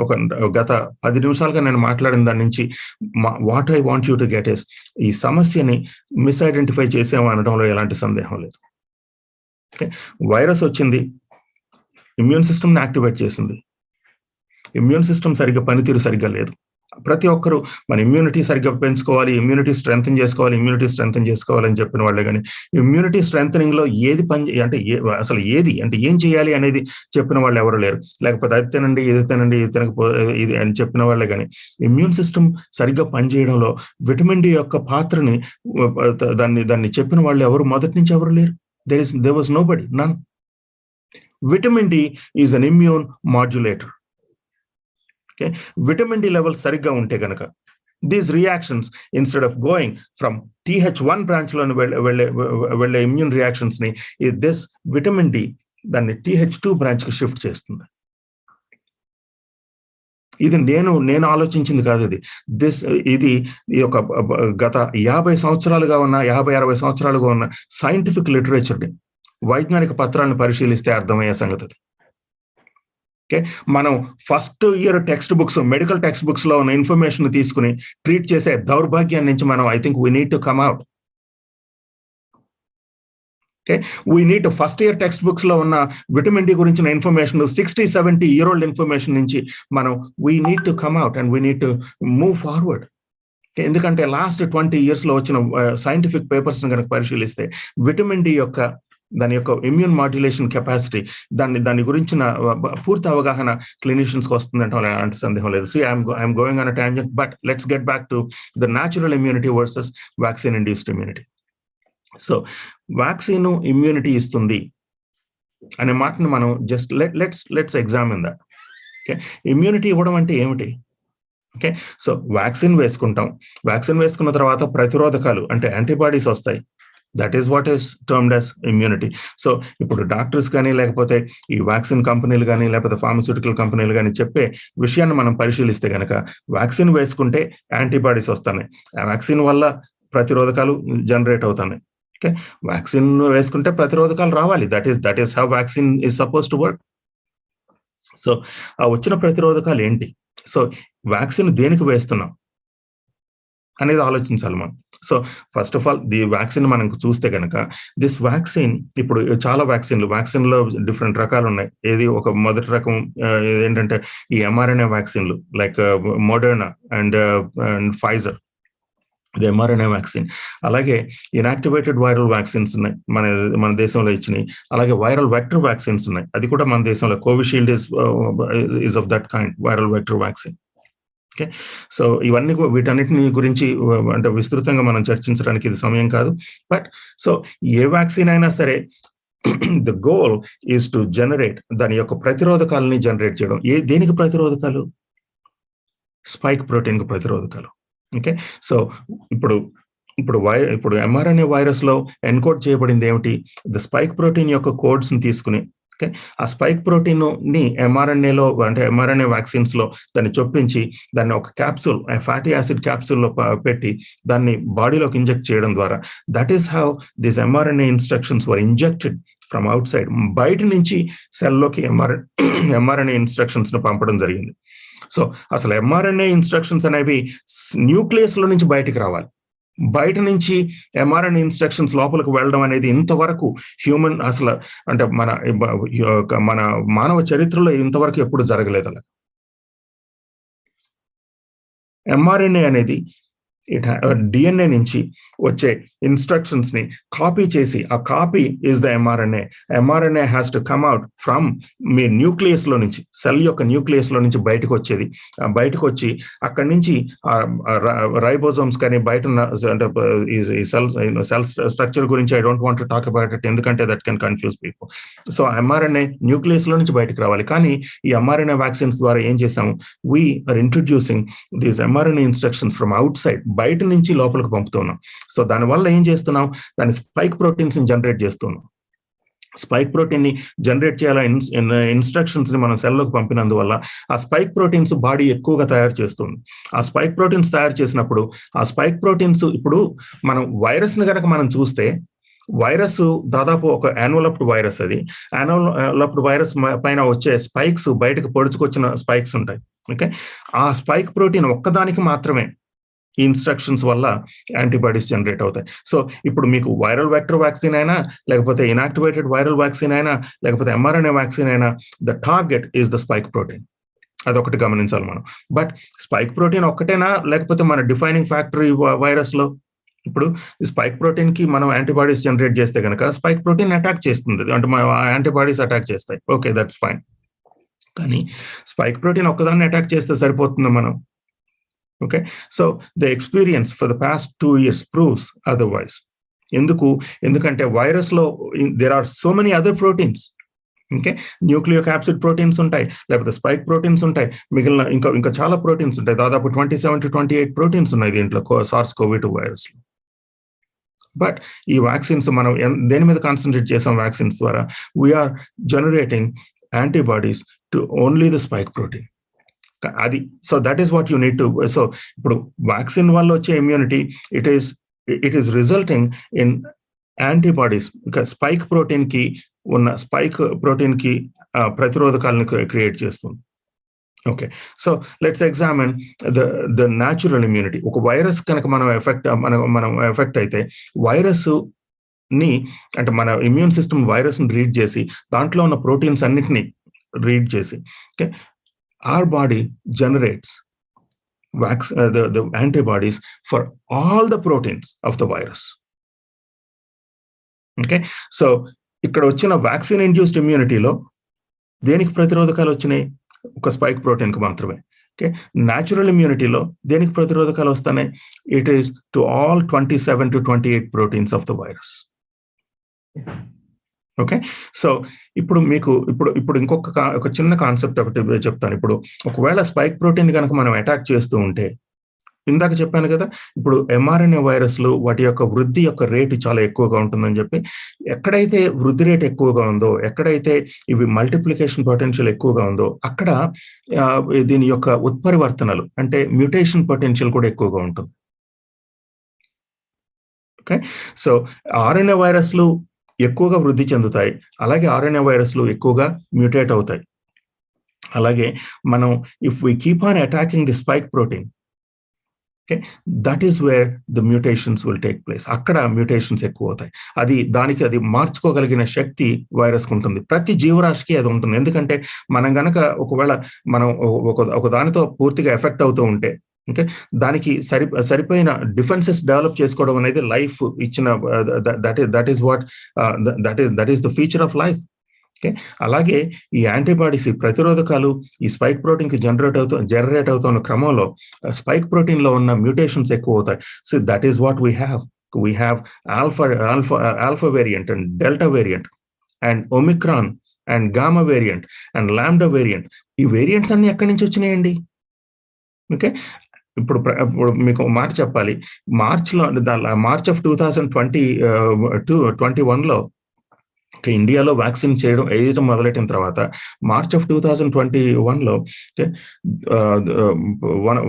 గత 10 నిమిషాలుగా నేను మాట్లాడిన దాని నుంచి what I want you to get is, ఈ సమస్యని మిస్ఐడెంటిఫై చేసాము అనడంలో ఎలాంటి సందేహం లేదు. వైరస్ వచ్చింది, ఇమ్యూన్ సిస్టమ్ని యాక్టివేట్ చేసింది. ఇమ్యూన్ సిస్టమ్ సరిగ్గా పనితీరు సరిగ్గా లేదు. ప్రతి ఒక్కరూ మన ఇమ్యూనిటీ సరిగ్గా పెంచుకోవాలి, ఇమ్యూనిటీ స్ట్రెంథన్ చేసుకోవాలని చెప్పిన వాళ్ళే కానీ ఇమ్యూనిటీ స్ట్రెంథనింగ్ లో ఏది అసలు ఏది అంటే ఏం చేయాలి అనేది చెప్పిన వాళ్ళు ఎవరు లేరు. లేకపోతే అది తినండి, ఇది ఇది అని చెప్పిన వాళ్ళే కానీ ఇమ్యూన్ సిస్టమ్ సరిగ్గా పనిచేయడంలో విటమిన్ డి యొక్క పాత్రని దాన్ని చెప్పిన వాళ్ళు ఎవరు మొదటి నుంచి ఎవరు లేరు. there was nobody, none. Vitamin D is an immune modulator. Okay, vitamin D levels సరిగ్గా ఉంటే గనక these reactions, instead of going from TH1 branch లో వెళ్ళే ఇమ్యూన్ రియాక్షన్స్ ని this vitamin D దాన్ని TH2 బ్రాంచ్ కి షిఫ్ట్ చేస్తుంది. ఇది నేను ఆలోచించింది కాదు. ఇది ఈ యొక్క గత 50 సంవత్సరాలుగా ఉన్న 50-60 సంవత్సరాలుగా ఉన్న సైంటిఫిక్ లిటరేచర్ని, వైజ్ఞానిక పత్రాలను పరిశీలిస్తే అర్థమయ్యే సంగతి. ఓకే, మనం first year text books, medical textbooks లో ఉన్న ఇన్ఫర్మేషన్ తీసుకుని ట్రీట్ చేసే దౌర్భాగ్యం నుంచి మనం I think we need to come out. Okay, we need to first year textbooks లో ఉన్న విటమిన్ డి గురించిన ఇన్ఫర్మేషన్ 60-70 year old ఇన్ఫర్మేషన్ నుంచి మనం we need to come out and we need to move forward. ఎందుకంటే last 20 years లో వచ్చిన scientific papers కనుక పరిశీలిస్తే విటమిన్ డి యొక్క దాని యొక్క ఇమ్యూన్ మాడ్యులేషన్ కెపాసిటీ, దాని గురించిన పూర్తి అవగాహన క్లినిషియన్స్కి వస్తుందంటే అలాంటి సందేహం లేదు. I'm going on a tangent, but let's get back to the natural immunity versus vaccine induced immunity. So vaccine immunity ఇస్తుంది అనే మాటను మనం just let's examine that. Okay, immunity ఇవ్వడం అంటే ఏమిటి? ఓకే, సో వ్యాక్సిన్ వేసుకుంటాం, వ్యాక్సిన్ వేసుకున్న తర్వాత ప్రతిరోధకాలు అంటే యాంటీబాడీస్ వస్తాయి. That is what is termed as immunity. So ఇప్పుడు డాక్టర్స్ కానీ, లేకపోతే ఈ వ్యాక్సిన్ కంపెనీలు కానీ, లేకపోతే ఫార్మస్యూటికల్ కంపెనీలు కానీ చెప్పే విషయాన్ని మనం పరిశీలిస్తే కనుక వ్యాక్సిన్ వేసుకుంటే యాంటీబాడీస్ వస్తున్నాయి, ఆ వ్యాక్సిన్ వల్ల ప్రతిరోధకాలు జనరేట్ అవుతున్నాయి. ఓకే, వ్యాక్సిన్ వేసుకుంటే ప్రతిరోధకాలు రావాలి. That is how vaccine is suppose to work. So ఆ వచ్చిన ప్రతిరోధకాలు ఏంటి? సో వ్యాక్సిన్ దేనికి వేస్తున్నాం అనేది ఆలోచించాలి మనం. So first of all the vaccine మనం చూస్తే కనుక దిస్ వ్యాక్సిన్, ఇప్పుడు చాలా వ్యాక్సిన్లో డిఫరెంట్ రకాలు ఉన్నాయి. ఏది ఒక మొదటి రకం ఏంటంటే ఈ mRNA వ్యాక్సిన్లు లైక్ మోడర్నా అండ్ ఫైజర్, ఇది mRNA వ్యాక్సిన్. అలాగే ఇన్యాక్టివేటెడ్ వైరల్ వ్యాక్సిన్స్ ఉన్నాయి మన దేశంలో ఇచ్చినాయి. అలాగే వైరల్ వెక్టర్ వ్యాక్సిన్స్ ఉన్నాయి, అది కూడా మన దేశంలో Covishield is of that kind, viral vector vaccine. Okay, so వీటన్నిటిని గురించి అంటే విస్తృతంగా మనం చర్చించడానికి ఇది సమయం కాదు. బట్ సో ఏ వ్యాక్సిన్ అయినా సరే the goal is to generate, దాని యొక్క ప్రతిరోధకాలని జనరేట్ చేయడం. దేనికి ప్రతిరోధకాలు? స్పైక్ ప్రోటీన్ కు ప్రతిరోధకాలు. ఓకే, సో ఇప్పుడు ఇప్పుడు mRNA వైరస్ లో ఎన్కోడ్ చేయబడింది ఏమిటి? ద స్పైక్ ప్రోటీన్ యొక్క కోడ్స్ ని తీసుకుని, ఓకే, ఆ స్పైక్ ప్రోటీన్ ని mRNAలో అంటే mRNA వ్యాక్సిన్స్ లో దాన్ని చొప్పించి దాన్ని ఒక క్యాప్సూల్, ఫ్యాటీ యాసిడ్ క్యాప్సూల్ లో పెట్టి దాన్ని బాడీలోకి ఇంజెక్ట్ చేయడం ద్వారా, that is how this mRNA instructions were injected from out side. బయట నుంచి సెల్లోకి mRNA ఇన్స్ట్రక్షన్స్ ను పంపడం జరిగింది. సో అసలు mRNA ఇన్స్ట్రక్షన్స్ అనేవి న్యూక్లియస్ లో నుంచి బయటికి రావాలి. బయట నుంచి mRNA ఇన్స్ట్రక్షన్స్ లోపలికి వెళ్ళడం అనేది ఇంతవరకు హ్యూమన్ అసలు అంటే మన మానవ చరిత్రలో ఇంతవరకు ఎప్పుడు జరగలేదు. అలా mRNA అనేది DNA నుంచి వచ్చే ఇన్స్ట్రక్షన్స్ ని కాపీ చేసి, ఆ copy is the mRNA has to come out from me nucleus లో నుంచి, సెల్ యొక్క న్యూక్లియస్ లో నుంచి బయటకు వచ్చేది. బయటకు వచ్చి అక్కడి నుంచి రైబోజోమ్స్ కానీ బయట ఉన్న అంటే ఈ సెల్ స్ట్రక్చర్ గురించి I don't want to talk about it, ఎందుకంటే that can confuse people. So mRNA nucleus లో నుంచి బయటకు రావాలి. కానీ ఈ mRNA వ్యాక్సిన్స్ ద్వారా ఏం చేసాము, we are introducing these mRNA instructions from outside, బయట నుంచి లోపలికి పంపుతున్నాం. సో దానివల్ల ఏం చేస్తున్నాం, దాని స్పైక్ ప్రోటీన్స్ ని జనరేట్ చేస్తున్నాం. స్పైక్ ప్రోటీన్ ని జనరేట్ చేయాల ఇన్స్ట్రక్షన్స్ ని మనం సెల్లోకి పంపినందువల్ల ఆ స్పైక్ ప్రోటీన్స్ బాడీ ఎక్కువగా తయారు చేస్తుంది. ఆ స్పైక్ ప్రోటీన్స్ తయారు చేసినప్పుడు ఆ స్పైక్ ప్రోటీన్స్, ఇప్పుడు మనం వైరస్ ని కనుక మనం చూస్తే, వైరస్ దాదాపు ఒక యాన్వలప్డ్ వైరస్. అది యాన్వలప్డ్ వైరస్ పైన వచ్చే స్పైక్స్, బయటకు పొడుచుకొచ్చిన స్పైక్స్ ఉంటాయి. ఓకే, ఆ స్పైక్ ప్రోటీన్ ఒక్కదానికి మాత్రమే ఈ ఇన్స్ట్రక్షన్స్ వల్ల యాంటీబాడీస్ జనరేట్ అవుతాయి. సో ఇప్పుడు మీకు వైరల్ వెక్టర్ వ్యాక్సిన్ అయినా, లేకపోతే ఇనాక్టివేటెడ్ వైరల్ వ్యాక్సిన్ అయినా, లేకపోతే mRNA వ్యాక్సిన్ అయినా, the target is the spike protein. అదొకటి గమనించాలి మనం. బట్ స్పైక్ ప్రోటీన్ ఒక్కటేనా, లేకపోతే మన డిఫైనింగ్ ఫ్యాక్టర్ వైరస్ లో, ఇప్పుడు స్పైక్ ప్రోటీన్ కి మనం యాంటీబాడీస్ జనరేట్ చేస్తే కనుక స్పైక్ ప్రోటీన్ అటాక్ చేస్తుంది, అంటే యాంటీబాడీస్ అటాక్ చేస్తాయి. Okay, that's fine. కానీ స్పైక్ ప్రోటీన్ ఒక్కదాన్ని అటాక్ చేస్తే సరిపోతుందా మనం? Okay, so the experience for the past 2 years proves otherwise. ఎందుకంటే వైరస్ లో there are so many other proteins. Okay, nucleocapsid proteins ఉంటాయి, లేకపోతే స్పైక్ ప్రోటీన్స్ ఉంటాయి, మిగిలిన ఇంకా చాలా ప్రోటీన్స్ ఉంటాయి. దాదాపు 27 to 28 ప్రోటీన్స్ ఉన్నాయి దీంట్లో SARS-CoV-2 వైరస్ లో. బట్ ఈ వ్యాక్సిన్స్ మనం దేని మీద కాన్సన్ట్రేట్ చేసాం? వ్యాక్సిన్స్ ద్వారా we are generating antibodies to only the spike protein. అది so that is what you need to. So ఇప్పుడు వ్యాక్సిన్ వల్ల వచ్చే immunity it is resulting in antibodies. ఇంకా స్పైక్ ప్రోటీన్ కి ప్రతిరోధకాలను క్రియేట్ చేస్తుంది. Okay, so let's examine the natural immunity. ఒక virus కనుక మనం ఎఫెక్ట్ అయితే, వైరస్ ని అంటే మన ఇమ్యూన్ సిస్టమ్ వైరస్ ని రీడ్ చేసి దాంట్లో ఉన్న ప్రోటీన్స్ అన్నిటినీ రీడ్ చేసి, okay, our body generates the antibodies for all the proteins of the virus. Okay, so ఇక్కడ వచ్చిన వ్యాక్సిన్ ఇండ్యూస్డ్ ఇమ్యూనిటీలో దేనికి ప్రతిరోధకాలు వచ్చినాయి? ఒక స్పైక్ ప్రోటీన్ కి మాత్రమే. ఓకే, న్యాచురల్ ఇమ్యూనిటీలో దేనికి ప్రతిరోధకాలు వస్తున్నాయి? It is to all 27 to 28 proteins of the virus. Okay, so ఇప్పుడు మీకు ఇప్పుడు ఇంకొక చిన్న కాన్సెప్ట్ ఒకటి చెప్తాను. ఇప్పుడు ఒకవేళ స్పైక్ ప్రోటీన్ కనుక మనం అటాక్ చేస్తూ ఉంటే, ఇందాక చెప్పాను కదా, ఇప్పుడు mRNA వైరస్లు వాటి యొక్క వృద్ధి యొక్క రేటు చాలా ఎక్కువగా ఉంటుందని చెప్పి, ఎక్కడైతే వృద్ధి రేట్ ఎక్కువగా ఉందో, ఎక్కడైతే ఇవి మల్టిప్లికేషన్ పొటెన్షియల్ ఎక్కువగా ఉందో, అక్కడ దీని యొక్క ఉత్పరివర్తనలు అంటే మ్యూటేషన్ పొటెన్షియల్ కూడా ఎక్కువగా ఉంటుంది. ఓకే, సో RNA వైరస్లు ఎక్కువగా వృద్ధి చెందుతాయి, అలాగే RNA వైరస్లు ఎక్కువగా మ్యూటేట్ అవుతాయి. అలాగే మనం if we keep on attacking the spike protein, okay, that is where the mutations will take place. అక్కడ మ్యూటేషన్స్ ఎక్కువ అవుతాయి. అది మార్చుకోగలిగిన శక్తి వైరస్కి ఉంటుంది. ప్రతి జీవరాశికి అది ఉంటుంది. ఎందుకంటే మనం గనక ఒకవేళ మనం ఒక దానితో పూర్తిగా ఎఫెక్ట్ అవుతూ ఉంటే, ఓకే, దానికి సరిపోయిన డిఫెన్సెస్ డెవలప్ చేసుకోవడం అనేది లైఫ్ ఇచ్చిన that is the feature of life. Okay, అలాగే ఈ యాంటీబాడీస్, ఈ ప్రతిరోధకాలు ఈ స్పైక్ ప్రోటీన్ కి జనరేట్ అవుతున్న క్రమంలో స్పైక్ ప్రోటీన్ లో ఉన్న మ్యూటేషన్స్ ఎక్కువ అవుతాయి. So that is what we have alpha variant and delta variant and Omicron and gamma variant and lambda variant. ఈ వేరియంట్స్ అన్ని ఎక్కడి నుంచి వచ్చినాయండి? ఓకే, ఇప్పుడు మీకు మాట చెప్పాలి, మార్చ్ ఆఫ్ 2021లో ఇండియాలో వ్యాక్సిన్ వేయడం మొదలెట్టిన తర్వాత మార్చ్ ఆఫ్ 2021లో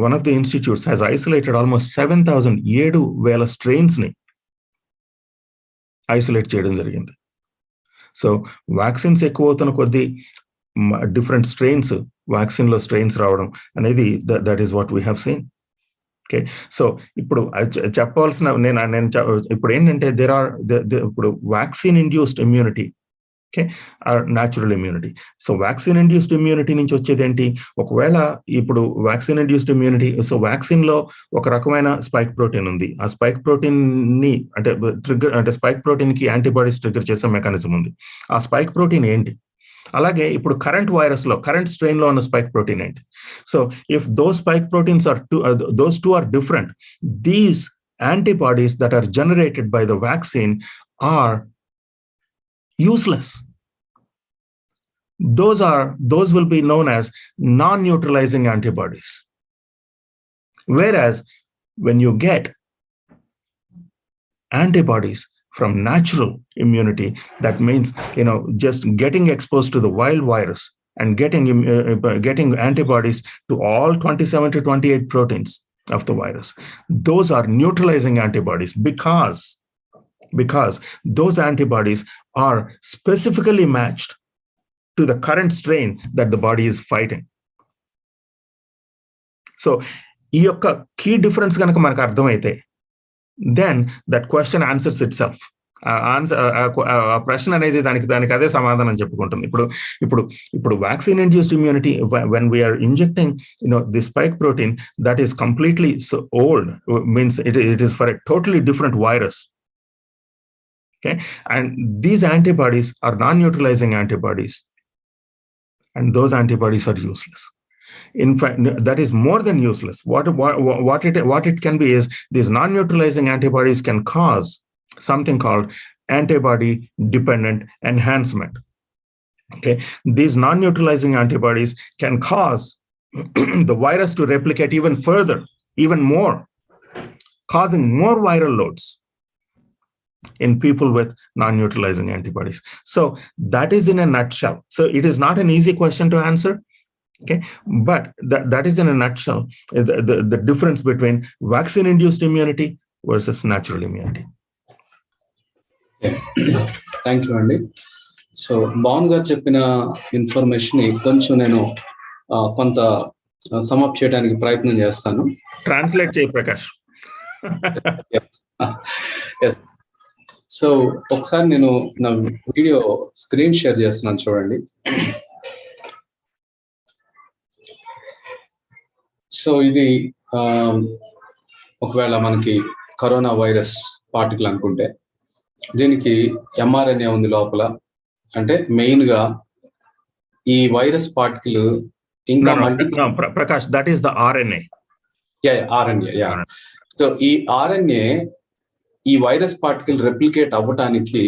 one of the institutes has isolated almost 7,000 strains ని ఐసోలేట్ చేయడం జరిగింది. సో వ్యాక్సిన్స్ ఎక్కువ అవుతున్న కొద్దీ డిఫరెంట్ స్ట్రెయిన్స్, వ్యాక్సిన్ లో స్ట్రెయిన్స్ రావడం అనేది that is what we have seen. Okay, so ఇప్పుడు చెప్పవలసిన నేను ఇప్పుడు ఏంటంటే ఇప్పుడు vaccine induced immunity, okay, natural immunity. So vaccine induced immunity నుంచి వచ్చేది ఏంటి? ఒకవేళ ఇప్పుడు vaccine induced immunity, so vaccine లో ఒక రకమైన స్పైక్ ప్రోటీన్ ఉంది. ఆ స్పైక్ ప్రోటీన్ ని అంటే స్పైక్ ప్రోటీన్ కి యాంటీబాడీస్ ట్రిగ్గర్ చేసే మెకానిజం ఉంది. ఆ స్పైక్ ప్రోటీన్ ఏంటి? అలాగే ఇప్పుడు కరెంట్ స్ట్రెయిన్ లో ఉన్న స్పైక్ ప్రోటీన్ ఏంటి? So if those spike proteins those two are different, these antibodies that are generated by the vaccine are useless. Those will be known as non-neutralizing antibodies. Whereas when you get antibodies from natural immunity, that means just getting exposed to the wild virus and getting antibodies to all 27 to 28 proteins of the virus. Those are neutralizing antibodies because those antibodies are specifically matched to the current strain that the body is fighting. So ఈ యొక్క key difference కనుక మనకు అర్థమైతే then that question answers itself. ఆ ప్రశ్న అనేది దానికి అదే సమాధానం చెప్పుకుంటుంది. ఇప్పుడు vaccine induced immunity, when we are injecting the spike protein that is completely so old, means it is for a totally different virus. Okay, and these antibodies are non-neutralizing antibodies, and those antibodies are useless. In fact, that is more than useless. What it can be is these non-neutralizing antibodies can cause something called antibody dependent enhancement. Okay, these non-neutralizing antibodies can cause the virus to replicate even further, even more, causing more viral loads in people with non-neutralizing antibodies. So that is in a nutshell. So it is not an easy question to answer. Okay, but that is in a nutshell the difference between vaccine-induced immunity versus natural immunity. Thank you అండి. So Bhavan గారు చెప్పిన information ని కొంచెం నేను కొంత sum up చేయడానికి ప్రయత్నం చేస్తాను. ట్రాన్స్లేట్ చేయి ప్రకాష్. సో ఒకసారి నేను నా వీడియో స్క్రీన్ షేర్ చేస్తున్నాను, చూడండి. సో ఇది ఒకవేళ మనకి కరోనా వైరస్ పార్టికల్ అనుకుంటే దీనికి ఎంఆర్ఎన్ఏ ఉంది లోపల. అంటే మెయిన్ గా ఈ వైరస్ పార్టికల్ ఇంకా Prakash, that is the RNA. RNA. So ఈ ఆర్ఎన్ఏ ఈ వైరస్ పార్టికల్ రెప్లికేట్ అవ్వటానికి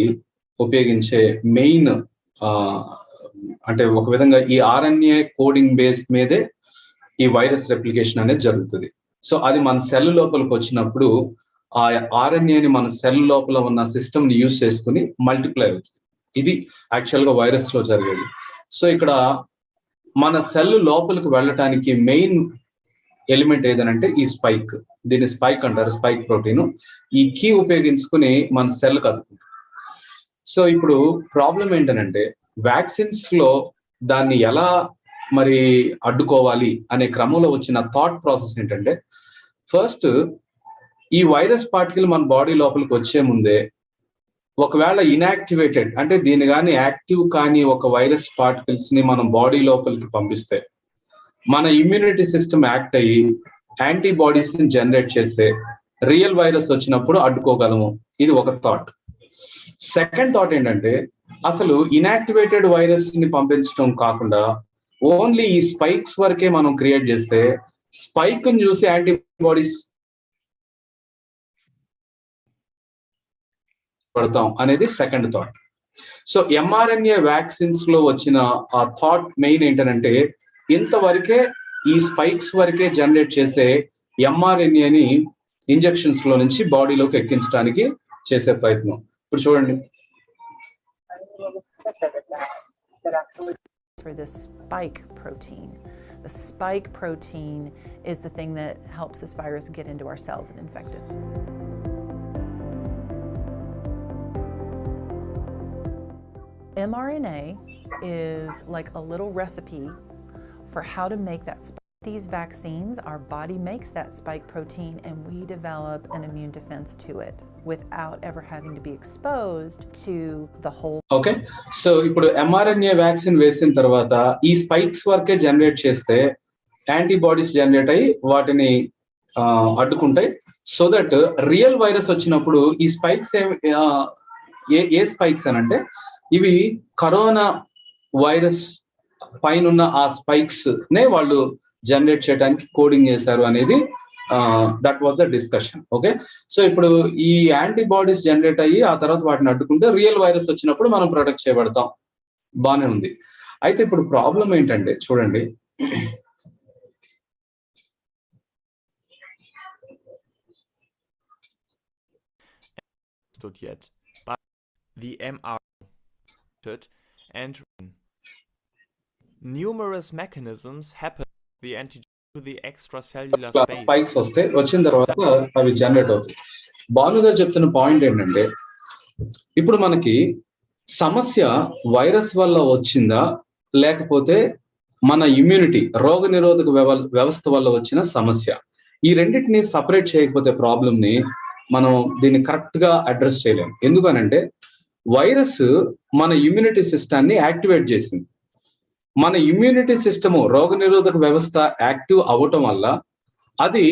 ఉపయోగించే మెయిన్ అంటే ఒక విధంగా ఈ ఆర్ఎన్ఏ కోడింగ్ బేస్ మీదే ఈ వైరస్ రెప్లికేషన్ అనేది జరుగుతుంది. సో అది మన సెల్ లోపలికి వచ్చినప్పుడు ఆ ఆర్ఎన్ఏని మన సెల్ లోపల ఉన్న సిస్టమ్ ని యూజ్ చేసుకుని మల్టిప్లై అవుతుంది. ఇది యాక్చువల్ గా వైరస్ లో జరిగేది. సో ఇక్కడ మన సెల్ లోపలికి వెళ్ళటానికి మెయిన్ ఎలిమెంట్ ఏదనంటే ఈ స్పైక్. దీన్ని స్పైక్ అంటారు, స్పైక్ ప్రోటీన్. ఈ కీ ఉపయోగించుకుని మన సెల్ కదుకుంటుంది. సో ఇప్పుడు ప్రాబ్లం ఏంటనంటే వ్యాక్సిన్స్ లో దాన్ని ఎలా మరి అడ్డుకోవాలి అనే క్రమంలో వచ్చిన థాట్ ప్రాసెస్ ఏంటంటే, ఫస్ట్ ఈ వైరస్ పార్టికల్ మన బాడీ లోపలికి వచ్చే ముందే ఒకవేళ ఇన్యాక్టివేటెడ్ అంటే దీని కానీ యాక్టివ్ కానీ ఒక వైరస్ పార్టికల్స్ ని మనం బాడీ లోపలికి పంపిస్తే మన ఇమ్యూనిటీ సిస్టమ్ యాక్ట్ అయ్యి యాంటీబాడీస్ ని జనరేట్ చేస్తే రియల్ వైరస్ వచ్చినప్పుడు అడ్డుకోగలము. ఇది ఒక థాట్. సెకండ్ థాట్ ఏంటంటే, అసలు ఇన్యాక్టివేటెడ్ వైరస్ ని పంపించడం కాకుండా ఓన్లీ ఈ స్పైక్స్ వరకే మనం క్రియేట్ చేస్తే స్పైక్ ని చూసి యాంటీబాడీస్ పడతాం అనేది second thought. So mRNA vaccines లో వచ్చిన ఆ థాట్ మెయిన్ ఏంటంటే, ఇంతవరకే ఈ స్పైక్స్ వరకే జనరేట్ చేసే mRNAని ఇంజెక్షన్స్ లో నుంచి బాడీలోకి ఎక్కించడానికి చేసే ప్రయత్నం. ఇప్పుడు చూడండి. For the spike protein. The spike protein is the thing that helps this virus get into our cells and infect us. mRNA is like a little recipe for how to make that spike. These vaccines, our body makes that spike protein and we develop an immune defense to it without ever having to be exposed to the whole. Okay, so ఇప్పుడు mRNA vaccine వేసిన తర్వాత ఈ spikes వరకే generate చేస్తే antibodies generate అయ్యి వాటిని అడ్డుకుంటాయి. So that real virus వచ్చినప్పుడు ఈ స్పైక్స్ ఏ స్పైక్స్ అని అంటే ఇవి కరోనా వైరస్ పైన ఆ స్పైక్స్ నే వాళ్ళు జనరేట్ చేయడానికి కోడింగ్ చేశారు అనేది that was the discussion. Okay, so ఇప్పుడు ఈ యాంటీబాడీస్ జనరేట్ అయ్యి ఆ తర్వాత వాటిని అడ్డుకుంటే రియల్ వైరస్ వచ్చినప్పుడు మనం ప్రొటెక్ట్ చేయబడతాం. బానే ఉంది. అయితే ఇప్పుడు ప్రాబ్లం ఏంటంటే చూడండి, yet, but the mRNA and numerous mechanisms happen the antigen to the extracellular space. Spikes వచ్చిన తర్వాత అవి జనరేట్ అవుతాయి. భాను గారు చెప్తున్న పాయింట్ ఏంటంటే ఇప్పుడు మనకి సమస్య వైరస్ వల్ల వచ్చిందా లేకపోతే మన ఇమ్యూనిటీ రోగ నిరోధక వ్యవస్థ వల్ల వచ్చిన సమస్య, ఈ రెండింటిని సపరేట్ చేయకపోతే ప్రాబ్లమ్ ని మనం దీన్ని కరెక్ట్ గా అడ్రస్ చేయలేం. ఎందుకనంటే వైరస్ మన ఇమ్యూనిటీ సిస్టాన్ని యాక్టివేట్ చేసింది. మన ఇమ్యూనిటీ సిస్టము రోగ నిరోధక వ్యవస్థ యాక్టివ్ అవ్వటం వల్ల అది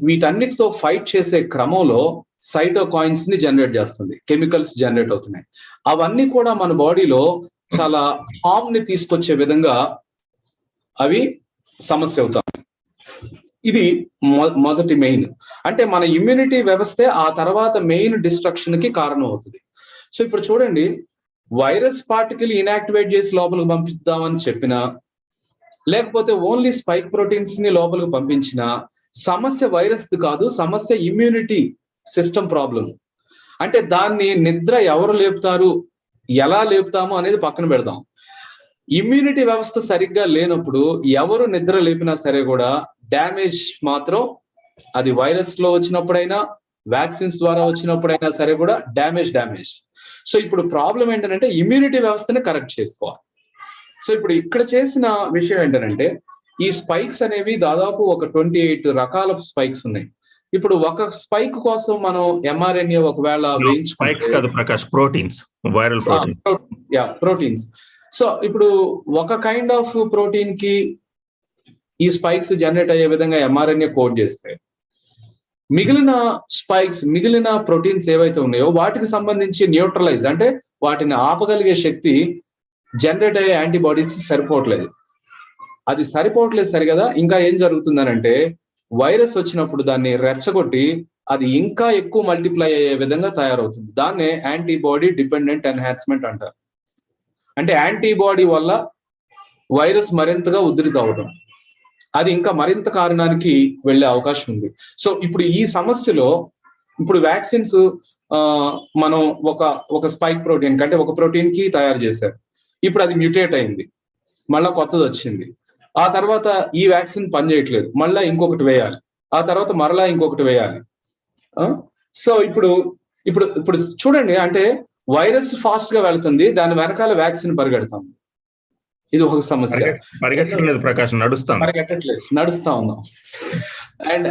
వీటన్నిటితో ఫైట్ చేసే క్రమంలో సైటోకాయిన్స్ ని జనరేట్ చేస్తుంది, కెమికల్స్ జనరేట్ అవుతున్నాయి. అవన్నీ కూడా మన బాడీలో చాలా హార్మ్ ని తీసుకొచ్చే విధంగా అవి సమస్య అవుతాయి. ఇది మొదటి మెయిన్. అంటే మన ఇమ్యూనిటీ వ్యవస్థే ఆ తర్వాత మెయిన్ డిస్ట్రక్షన్ కి కారణం అవుతుంది. సో ఇప్పుడు చూడండి, వైరస్ పార్టికల్ ఇన్యాక్టివేట్ చేసి లోపలికి పంపిద్దామని చెప్పినా లేకపోతే ఓన్లీ స్పైక్ ప్రోటీన్స్ ని లోపలికి పంపించినా సమస్య వైరస్ కాదు, సమస్య ఇమ్యూనిటీ సిస్టమ్ ప్రాబ్లం. అంటే దాన్ని నిద్ర ఎవరు లేపుతారు, ఎలా లేపుతాము అనేది పక్కన పెడదాం. ఇమ్యూనిటీ వ్యవస్థ సరిగ్గా లేనప్పుడు ఎవరు నిద్ర లేపినా సరే కూడా డ్యామేజ్ మాత్రం అది వైరస్ లో వచ్చినప్పుడైనా వ్యాక్సిన్స్ ద్వారా వచ్చినప్పుడైనా సరే కూడా డ్యామేజ్. సో ఇప్పుడు ప్రాబ్లం ఏంటంటే ఇమ్యూనిటీ వ్యవస్థని కరెక్ట్ చేసుకోవాలి. సో ఇప్పుడు ఇక్కడ చేసిన విషయం ఏంటంటే ఈ స్పైక్స్ అనేవి దాదాపు ఒక 28 రకాల స్పైక్స్ ఉన్నాయి. ఇప్పుడు ఒక స్పైక్ కోసం మనం mRNA ఒకవేళ ప్రోటీన్స్. సో ఇప్పుడు ఒక కైండ్ ఆఫ్ ప్రోటీన్ కి ఈ స్పైక్స్ జనరేట్ అయ్యే విధంగా mRNA కోడ్ చేస్తే మిగిలిన స్పైక్స్, మిగిలిన ప్రోటీన్స్ ఏవైతే ఉన్నాయో వాటికి సంబంధించి న్యూట్రలైజ్ అంటే వాటిని ఆపగలిగే శక్తి జనరేట్ అయ్యే యాంటీబాడీస్ సరిపోవట్లేదు. అది సరిపోవట్లేదు సరిగదా. ఇంకా ఏం జరుగుతుందనంటే వైరస్ వచ్చినప్పుడు దాన్ని రెచ్చగొట్టి అది ఇంకా ఎక్కువ మల్టిప్లై అయ్యే విధంగా తయారవుతుంది. దాన్నే యాంటీబాడీ డిపెండెంట్ ఎన్హాన్స్మెంట్ అంటారు. అంటే యాంటీబాడీ వల్ల వైరస్ మరింతగా ఉధృతి అవడం, అది ఇంకా మరింత కారణానికి వెళ్ళే అవకాశం ఉంది. సో ఇప్పుడు ఈ సమస్యలో ఇప్పుడు వ్యాక్సిన్స్ మనం ఒక స్పైక్ ప్రోటీన్ కంటే ఒక ప్రోటీన్ కి తయారు చేశారు. ఇప్పుడు అది మ్యూటేట్ అయింది, మళ్ళా కొత్తది వచ్చింది. ఆ తర్వాత ఈ వ్యాక్సిన్ పనిచేయట్లేదు, మళ్ళా ఇంకొకటి వేయాలి, ఆ తర్వాత మరలా ఇంకొకటి వేయాలి. సో ఇప్పుడు చూడండి, అంటే వైరస్ ఫాస్ట్ గా వెళ్తుంది, దాని వెనకాల వ్యాక్సిన్ పరిగెడతాం. ఇది ఒక సమస్య. పరిగెట్టలేదు ప్రకాశం, నడుస్తా ఉన్నాం.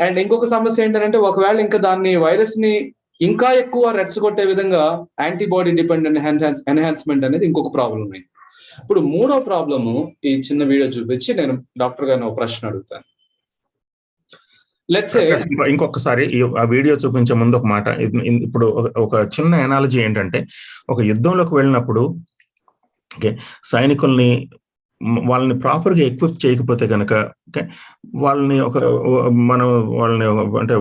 అండ్ ఇంకొక సమస్య ఏంటంటే ఒకవేళ ఇంకా దాన్ని వైరస్ ని ఇంకా ఎక్కువ రెచ్చగొట్టే విధంగా యాంటీబాడీ డిపెండెంట్ ఎన్హాన్స్మెంట్ అనేది ఇంకొక ప్రాబ్లం అయింది. ఇప్పుడు మూడో ప్రాబ్లము ఈ చిన్న వీడియో చూపించి నేను డాక్టర్ గారిని ఒక ప్రశ్న అడుగుతాను. ఇంకొకసారి ఆ వీడియో చూపించే ముందు ఒక మాట. ఇప్పుడు ఒక చిన్న ఎనాలజీ ఏంటంటే, ఒక యుద్ధంలోకి వెళ్ళినప్పుడు సైనికుల్ని వాళ్ళని ప్రాపర్ గా ఎక్విప్ చేయకపోతే కనుక వాళ్ళని అంటే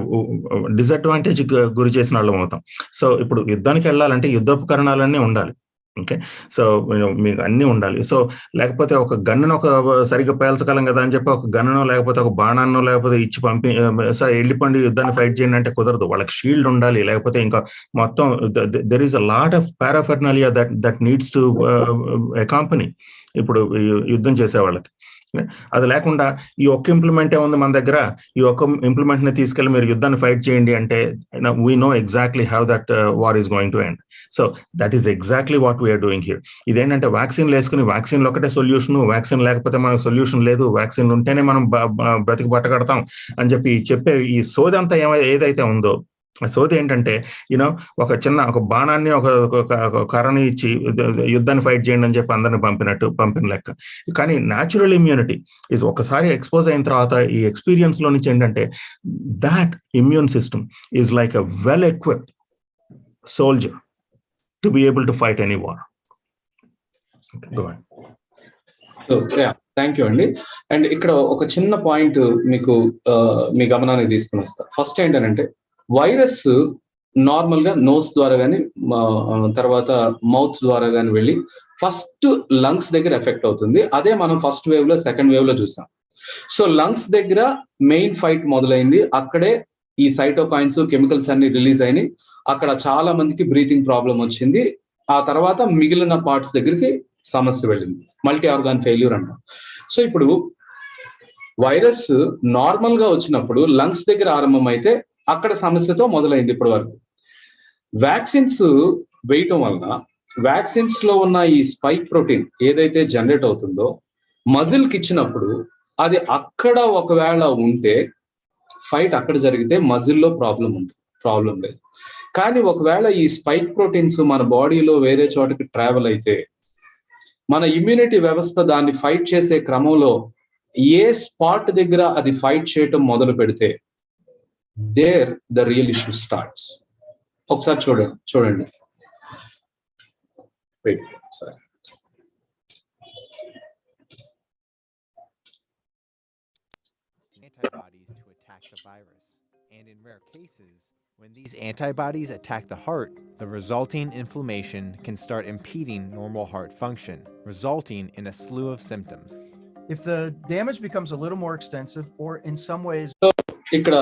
డిసడ్వాంటేజ్ గురి చేసిన వాళ్ళం అవుతాం. సో ఇప్పుడు యుద్ధానికి వెళ్ళాలంటే యుద్ధోపకరణాలన్నీ ఉండాలి. ఓకే, సో మీకు అన్నీ ఉండాలి. సో లేకపోతే ఒక గన్నును ఒక సరిగ్గా పేల్చగలం కదా అని చెప్పి ఒక గన్నునో లేకపోతే ఒక బాణాన్నో లేకపోతే ఇచ్చి సార్ వెళ్ళిపోండి యుద్ధాన్ని ఫైట్ చేయండి అంటే కుదరదు. వాళ్ళకి షీల్డ్ ఉండాలి, లేకపోతే ఇంకా మొత్తం there is a lot of paraphernalia that needs to accompany ఇప్పుడు యుద్ధం చేసే వాళ్ళకి. అది లేకుండా ఈ ఒక్క ఇంప్లిమెంటే ఉంది మన దగ్గర, ఈ ఒక్క ఇంప్లిమెంట్ ని తీసుకెళ్లి మీరు యుద్ధాన్ని ఫైట్ చేయండి అంటే we know exactly how that war is going to end. So that is exactly what we're doing here. ఇదేంటంటే వ్యాక్సిన్లు వేసుకుని వ్యాక్సిన్లు ఒకటే సొల్యూషన్, వ్యాక్సిన్ లేకపోతే మనకు సొల్యూషన్ లేదు, వ్యాక్సిన్ ఉంటేనే మనం బ్రతికి బట్టకడతాం అని చెప్పే ఈ సోది అంతా ఏదైతే ఉందో, సోది ఏంటంటే ఒక బాణాన్ని ఒక కర్రని ఇచ్చి యుద్ధాన్ని ఫైట్ చేయండి అని చెప్పి అందరిని పంపిన లెక్క. కానీ న్యాచురల్ ఇమ్యూనిటీ ఈజ్ ఒకసారి ఎక్స్పోజ్ అయిన తర్వాత ఈ ఎక్స్పీరియన్స్ లో నుంచి ఏంటంటే that immune system is like a well equipped soldier to be able to fight any war. Thank you అండి. అండ్ ఇక్కడ ఒక చిన్న పాయింట్ మీకు మీ గమనానికి తీసుకుని వస్తా. ఫస్ట్ ఏంటంటే వైరస్ నార్మల్ గా నోస్ ద్వారా కానీ తర్వాత మౌత్ ద్వారా కానీ వెళ్ళి ఫస్ట్ లంగ్స్ దగ్గర ఎఫెక్ట్ అవుతుంది. అదే మనం ఫస్ట్ వేవ్ లో సెకండ్ వేవ్ లో చూసాం. సో లంగ్స్ దగ్గర మెయిన్ ఫైట్ మొదలైంది. అక్కడే ఈ సైటోకైన్స్ కెమికల్స్ అన్ని రిలీజ్ అయినాయి. అక్కడ చాలా మందికి బ్రీతింగ్ ప్రాబ్లం వచ్చింది. ఆ తర్వాత మిగిలిన పార్ట్స్ దగ్గరికి సమస్య వెళ్ళింది, మల్టీ ఆర్గాన్ ఫెయిల్యూర్ అంటాం. సో ఇప్పుడు వైరస్ నార్మల్ గా వచ్చినప్పుడు లంగ్స్ దగ్గర ఆరంభం అయితే అక్కడ సమస్యతో మొదలైంది. ఇప్పటి వరకు వ్యాక్సిన్స్ వేయటం వలన వ్యాక్సిన్స్ లో ఉన్న ఈ స్పైక్ ప్రోటీన్ ఏదైతే జనరేట్ అవుతుందో మజిల్ కి ఇచ్చినప్పుడు అది అక్కడ ఒకవేళ ఉంటే ఫైట్ అక్కడ జరిగితే మజిల్లో ప్రాబ్లం లేదు. కానీ ఒకవేళ ఈ స్పైక్ ప్రోటీన్స్ మన బాడీలో వేరే చోటకి ట్రావెల్ అయితే మన ఇమ్యూనిటీ వ్యవస్థ దాన్ని ఫైట్ చేసే క్రమంలో ఏ స్పాట్ దగ్గర అది ఫైట్ చేయటం మొదలు పెడితే there the real issue starts. ఒకసారి చూడండి. Wait, sorry. Antibodies to attack the virus, and in rare cases, when these antibodies attack the heart, the resulting inflammation can start impeding normal heart function, resulting in a slew of symptoms. If the damage becomes a little more extensive, or in some ways ఇక్కడ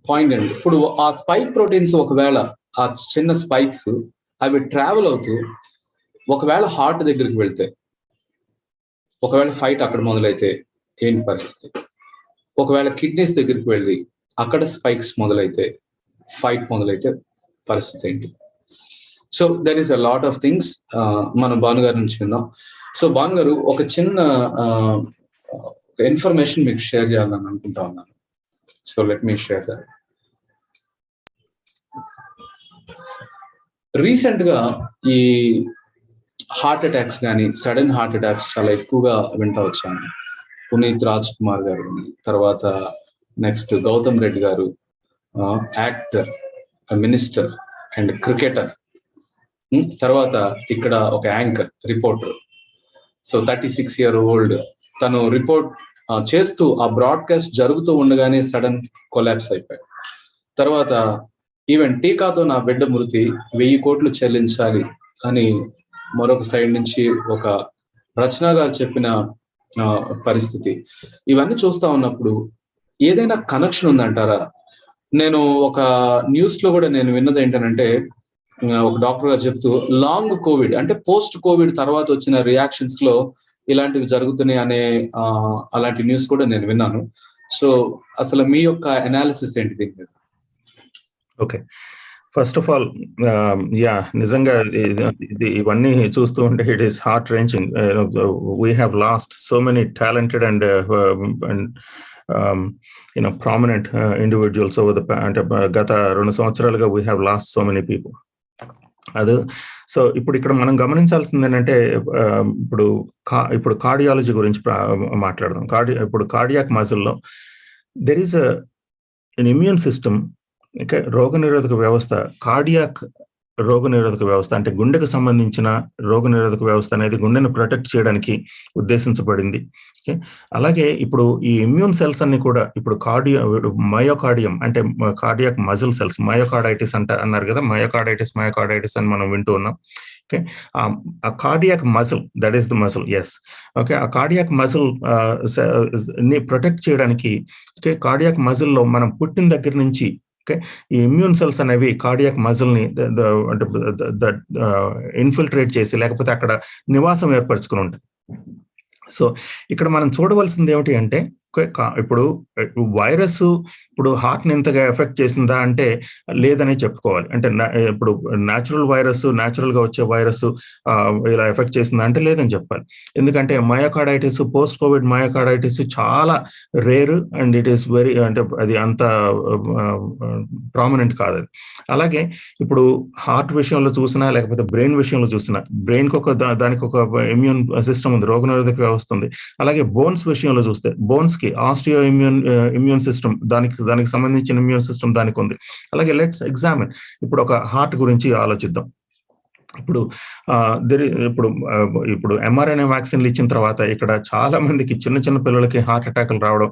point అండి, ఇప్పుడు ఆ spike proteins ఒకవేళ ఆ చిన్న spikes అవి travel అవుతూ ఒకవేళ హార్ట్ దగ్గరికి వెళ్తే, ఒకవేళ ఫైట్ అక్కడ మొదలైతే ఏంటి పరిస్థితి? ఒకవేళ కిడ్నీస్ దగ్గరికి వెళ్ళి అక్కడ స్పైక్స్ మొదలైతే ఫైట్ మొదలైతే పరిస్థితి ఏంటి? So there is a lot of things. మనం భాను గారి నుంచి విందాం. సో భాను గారు ఒక చిన్న ఇన్ఫర్మేషన్ మీకు షేర్ చేయాలని అనుకుంటా ఉన్నాను. So let me share that. Recent గా ఈ హార్ట్ అటాక్స్ కానీ సడన్ హార్ట్ అటాక్స్ చాలా ఎక్కువగా వింటా వచ్చాను. పునీత్ రాజ్ కుమార్ గారు, తర్వాత నెక్స్ట్ గౌతమ్ రెడ్డి గారు, యాక్టర్, మినిస్టర్ అండ్ క్రికెటర్, తర్వాత ఇక్కడ ఒక anchor, reporter. So 36 year old తను రిపోర్ట్ చేస్తూ ఆ బ్రాడ్కాస్ట్ జరుగుతూ ఉండగానే సడన్ కొలాప్స్ అయిపోయాడు. తర్వాత ఈవెన్ టీకాతో నా బిడ్డ మృతి 1000 కోట్లు చెల్లించాలి అని మరొక సైడ్ నుంచి ఒక రచన గారు చెప్పిన పరిస్థితి. ఇవన్నీ చూస్తా ఉన్నప్పుడు ఏదైనా కనెక్షన్ ఉందంటారా? నేను ఒక న్యూస్ లో కూడా నేను విన్నది ఏంటంటే, ఒక డాక్టర్ గారు చెప్తూ లాంగ్ కోవిడ్ అంటే పోస్ట్ కోవిడ్ తర్వాత వచ్చిన రియాక్షన్స్ లో ఇలాంటివి జరుగుతున్నాయి అనే అలాంటి న్యూస్ కూడా నేను విన్నాను. సో అసలు మీ యొక్క అనాలిసిస్ ఏంటి దీని మీద? ఓకే, ఫస్ట్ ఆఫ్ ఆల్ నిజంగా ఇవన్నీ చూస్తూ ఉంటే it is heart wrenching. We have lost so many talented and prominent individuals over అంటే గత 2 సంవత్సరాలుగా we have lost so many people. అది సో ఇప్పుడు ఇక్కడ మనం గమనించాల్సింది ఏంటంటే, ఇప్పుడు కార్డియాలజీ గురించి మాట్లాడదాం. ఇప్పుడు కార్డియాక్ మజిల్లో there is an immune system. Okay, రోగనిరోధక వ్యవస్థ, కార్డియాక్ రోగనిరోధక వ్యవస్థ అంటే గుండెకు సంబంధించిన రోగనిరోధక వ్యవస్థ అనేది గుండెను ప్రొటెక్ట్ చేయడానికి ఉద్దేశించబడింది. ఓకే, అలాగే ఇప్పుడు ఈ ఇమ్యూన్ సెల్స్ అన్ని కూడా ఇప్పుడు మయోకార్డియం అంటే కార్డియాక్ మజిల్ సెల్స్, మయోకార్డైటిస్ అన్నారు కదా, మయోకార్డైటిస్ అని మనం వింటూ ఉన్నాం. Okay, a cardiac muscle, that is the muscle, yes. Okay, a cardiac muscle ని ప్రొటెక్ట్ చేయడానికి, okay, కార్డియాక్ మజిల్ లో మనం పుట్టిన దగ్గర నుంచి, okay, ఈ ఇమ్యూన్ సెల్స్ అనేవి కార్డియాక్ మజిల్ ని ఇన్ఫిల్ట్రేట్ చేసి లేకపోతే అక్కడ నివాసం ఏర్పరచుకుని ఉంటాయి. సో ఇక్కడ మనం చూడవలసింది ఏమిటి అంటే, ఇప్పుడు వైరస్ ఇప్పుడు హార్ట్ ని ఇంతగా ఎఫెక్ట్ చేసిందా అంటే లేదని చెప్పుకోవాలి. అంటే ఇప్పుడు న్యాచురల్ వైరస్, న్యాచురల్ గా వచ్చే వైరస్ ఇలా ఎఫెక్ట్ చేసిందా అంటే లేదని చెప్పాలి. ఎందుకంటే మయోకార్డైటిస్, పోస్ట్ కోవిడ్ మయోకార్డైటిస్ చాలా rare and it is very, అంటే అది అంత ప్రామినెంట్ కాదు అది. అలాగే ఇప్పుడు హార్ట్ విషయంలో చూసినా లేకపోతే బ్రెయిన్ విషయంలో చూసినా, బ్రెయిన్ కి దానికి ఒక ఇమ్యూన్ సిస్టమ్ ఉంది, రోగనిరోధక వ్యవస్థ ఉంది. అలాగే బోన్స్ విషయంలో చూస్తే బోన్స్ కి ఆస్టియో ఇమ్యూన్ సిస్టమ్, దానికి సంబంధించిన ఇమ్యూన్ సిస్టమ్ దానికి ఉంది. అలాగే లెట్స్ ఎగ్జామిన్, ఇప్పుడు ఒక హార్ట్ గురించి ఆలోచిద్దాం. ఇప్పుడు ఇప్పుడు mRNA వ్యాక్సిన్లు ఇచ్చిన తర్వాత ఇక్కడ చాలా మందికి చిన్న పిల్లలకి హార్ట్ అటాక్లు రావడం